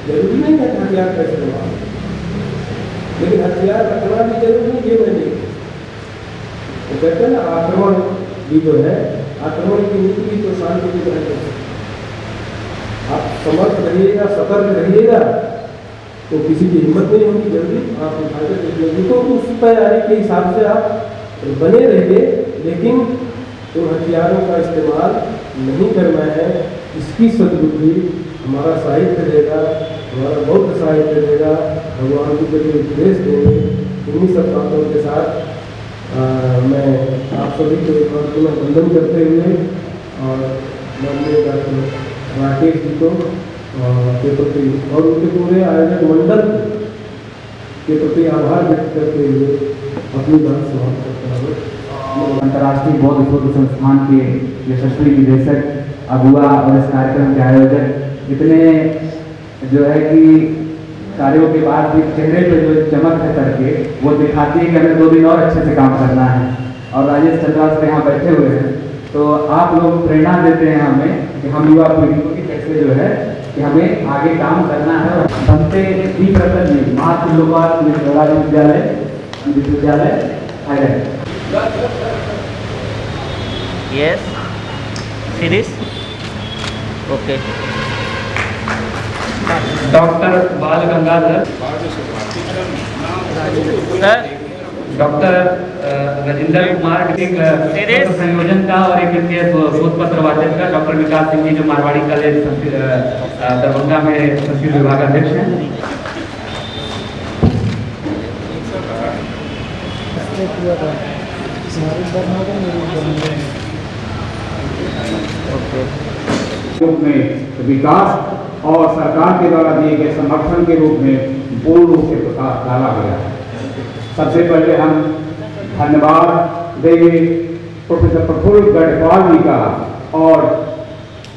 S9: जरूरी नहीं है हथियार का इस्तेमाल, लेकिन हथियार रखना भी जरूरी, ये मैं नहीं। तो कहते हैं ना आक्रमण भी जो है, आक्रमण की नीति भी तो शांति की ग्रहण कर सकते। आप समर्थ रहिएगा, सतर्क रहिएगा, तो किसी की हिम्मत नहीं होगी जल्दी आप उठाकर देख लेंगे। तो उस तैयारी के हिसाब से आप बने रहिए, लेकिन उन हथियारों का इस्तेमाल नहीं करना है। इसकी सद्बुद्धि हमारा साहित्य देगा, हमारा बौद्ध साहित्य देगा, भगवान की जरिए उपदेश देंगे। इन्हीं सब बातों के साथ मैं आप सभी को एक बार पुनः वंदन करते हुए और माननीय डॉक्टर राकेश जी को के प्रति और उनके पूरे आयोजक मंडल के प्रति आभार व्यक्त करते हुए अपनी बात समाप्त करता हूँ।
S2: अंतर्राष्ट्रीय बौद्ध शोध संस्थान के यशस्वी निदेशक अगुआ और इस कार्यक्रम के आयोजक इतने जो है कि कार्यों के बाद भी चेहरे पे जो चमक है करके वो दिखाती है कि हमें 2 दिन और अच्छे से काम करना है। और राजेश चंद्रास यहाँ बैठे हुए हैं, तो आप लोग प्रेरणा देते हैं हमें कि हम युवा पीढ़ी को कि कैसे जो है कि हमें आगे काम करना है। और बनते दीप रतन जी महात्लोपाल विश्वविद्यालय Thailand.
S10: Yes. Finish. Okay.
S11: Doctor बाल गंगाधर,
S10: सर
S11: डॉक्टर राजेंद्र कुमार संयोजन का और एक इनके शोध पत्र वाचक का डॉक्टर विकास सिंह जी जो मारवाड़ी कॉलेज दरभंगा में संस्कृत विभाग अध्यक्ष हैं।
S8: रूप में विकास और सरकार के द्वारा दिए गए समर्थन के रूप में पूर्ण रूप से प्रकाश डाला गया है। सबसे पहले हम धन्यवाद देंगे प्रोफेसर प्रफुल्ल गढ़वाल जी का और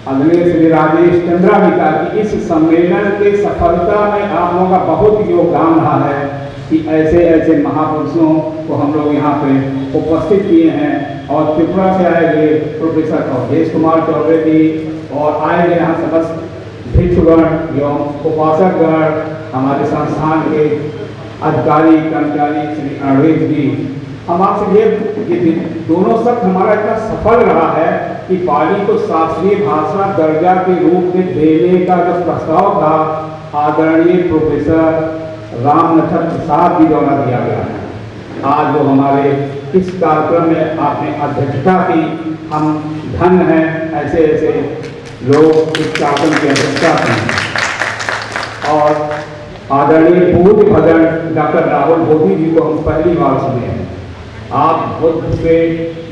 S8: आदरणीय श्री राजेश चंद्रा जी का कि इस सम्मेलन के सफलता में आप लोगों का बहुत योगदान रहा है कि ऐसे ऐसे महापुरुषों को हम लोग यहाँ पे उपस्थित किए हैं। और त्रिपुरा से आए हुए प्रोफेसर अवधेश कुमार चौबे जी और आए हुए यहाँ समस्त भिक्षुगण एवं उपासकगण, हमारे संस्थान के अधिकारी कर्मचारी श्री अरविंद जी, हम आपसे ये दोनों शब्द हमारा इतना सफल रहा है कि पाली को शास्त्रीय भाषा दर्जा के रूप में देने का जो प्रस्ताव था आदरणीय प्रोफेसर राम लखन प्रसाद जी द्वारा दिया गया है। आज जो हमारे इस कार्यक्रम में आपने अध्यक्षता की, हम धन्य हैं ऐसे ऐसे लोग इस कार्यक्रम की अध्यक्षता की। और आदरणीय पूर्व भजन डॉक्टर राहुल मोदी जी को हम पहली बार सुने हैं। आप बुद्ध के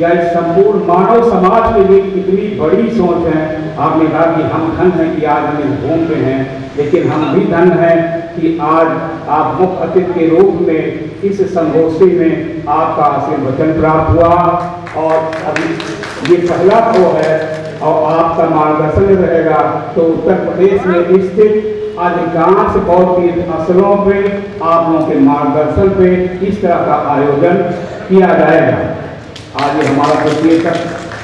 S8: या संपूर्ण मानव समाज के लिए कितनी बड़ी सोच है। आपने कहा कि हम धन्य हैं कि आज हम इस भूमि पे हैं, लेकिन हम भी धन्य हैं कि आज आप मुख्य अतिथि के रूप में इस संगोष्ठी में आपका आशीर्वचन प्राप्त हुआ। और अभी ये पहला वो है और आपका मार्गदर्शन रहेगा तो उत्तर प्रदेश में स्थित अधिकांश बौद्ध स्थलों पे आप लोगों के मार्गदर्शन पे इस तरह का आयोजन किया जाएगा। आज ये हमारा द्वितीय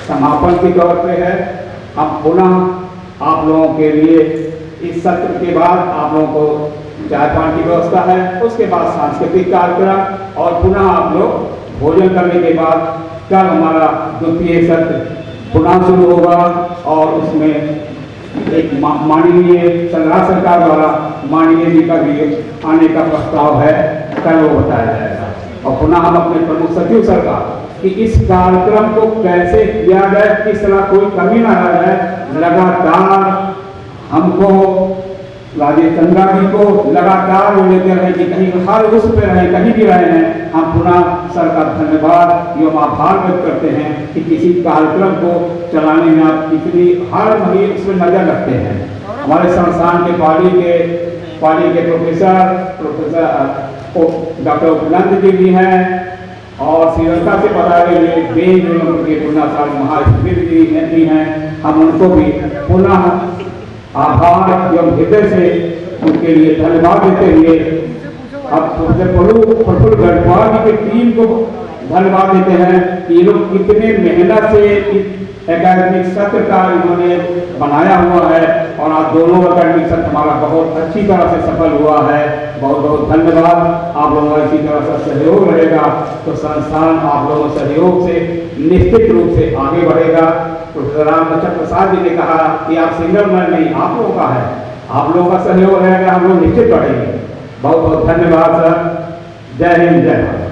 S8: समापन के तौर पे है। हम पुनः आप लोगों के लिए इस सत्र के बाद आप लोगों को चाय पानी की व्यवस्था है, उसके बाद सांस्कृतिक कार्यक्रम और पुनः आप लोग भोजन करने के बाद कल हमारा द्वितीय सत्र पुनः शुरू होगा। और उसमें एक माननीय संघराज सरकार द्वारा माननीय जी का भी आने का प्रस्ताव है, कल वो बताया जाएगा। और पुनः हम अपने प्रमुख सचिव सरकार कि इस कार्यक्रम को कैसे किया जाए, किस तरह कोई कमी ना रह जाए। लगातार हमको राजेश चंद्रा जी को लगातार वो लेते रहे कि कहीं हर उस पे रहे, कहीं भी रहे हैं। हम पुनः सर का धन्यवाद एवं आभार व्यक्त करते हैं कि किसी कार्यक्रम को चलाने में आप इतनी हर महीने उसमें नजर रखते हैं। हमारे संस्थान के पाली के प्रोफेसर डॉक्टर उपनंद जी भी हैं और श्रीलंका से पधारे हुए बेन महास्थित जी हैं। हम उनको भी पुनः आभार एवं हृदय से उनके लिए धन्यवाद देते हुए अब प्रफुल्ल गढ़वाल जी की टीम को धन्यवाद देते हैं कि ये लोग कितने मेहनत से एकेडमिक सत्र का इन्होंने बनाया हुआ है। और आज दोनों एकेडमिक सत्र हमारा बहुत अच्छी तरह से सफल हुआ है। बहुत बहुत धन्यवाद। आप लोगों का इसी तरह से सहयोग रहेगा तो संस्थान आप लोगों के सहयोग से निश्चित रूप से आगे बढ़ेगा। प्रोफेसर राम लखन प्रसाद जी ने कहा कि आप सिंगल मैन नहीं, आप लोगों का है, आप लोगों का सहयोग रहेगा, हम लोग निश्चित बढ़ेंगे।
S12: बहुत बहुत धन्यवाद सर। जय हिंद जय भारत।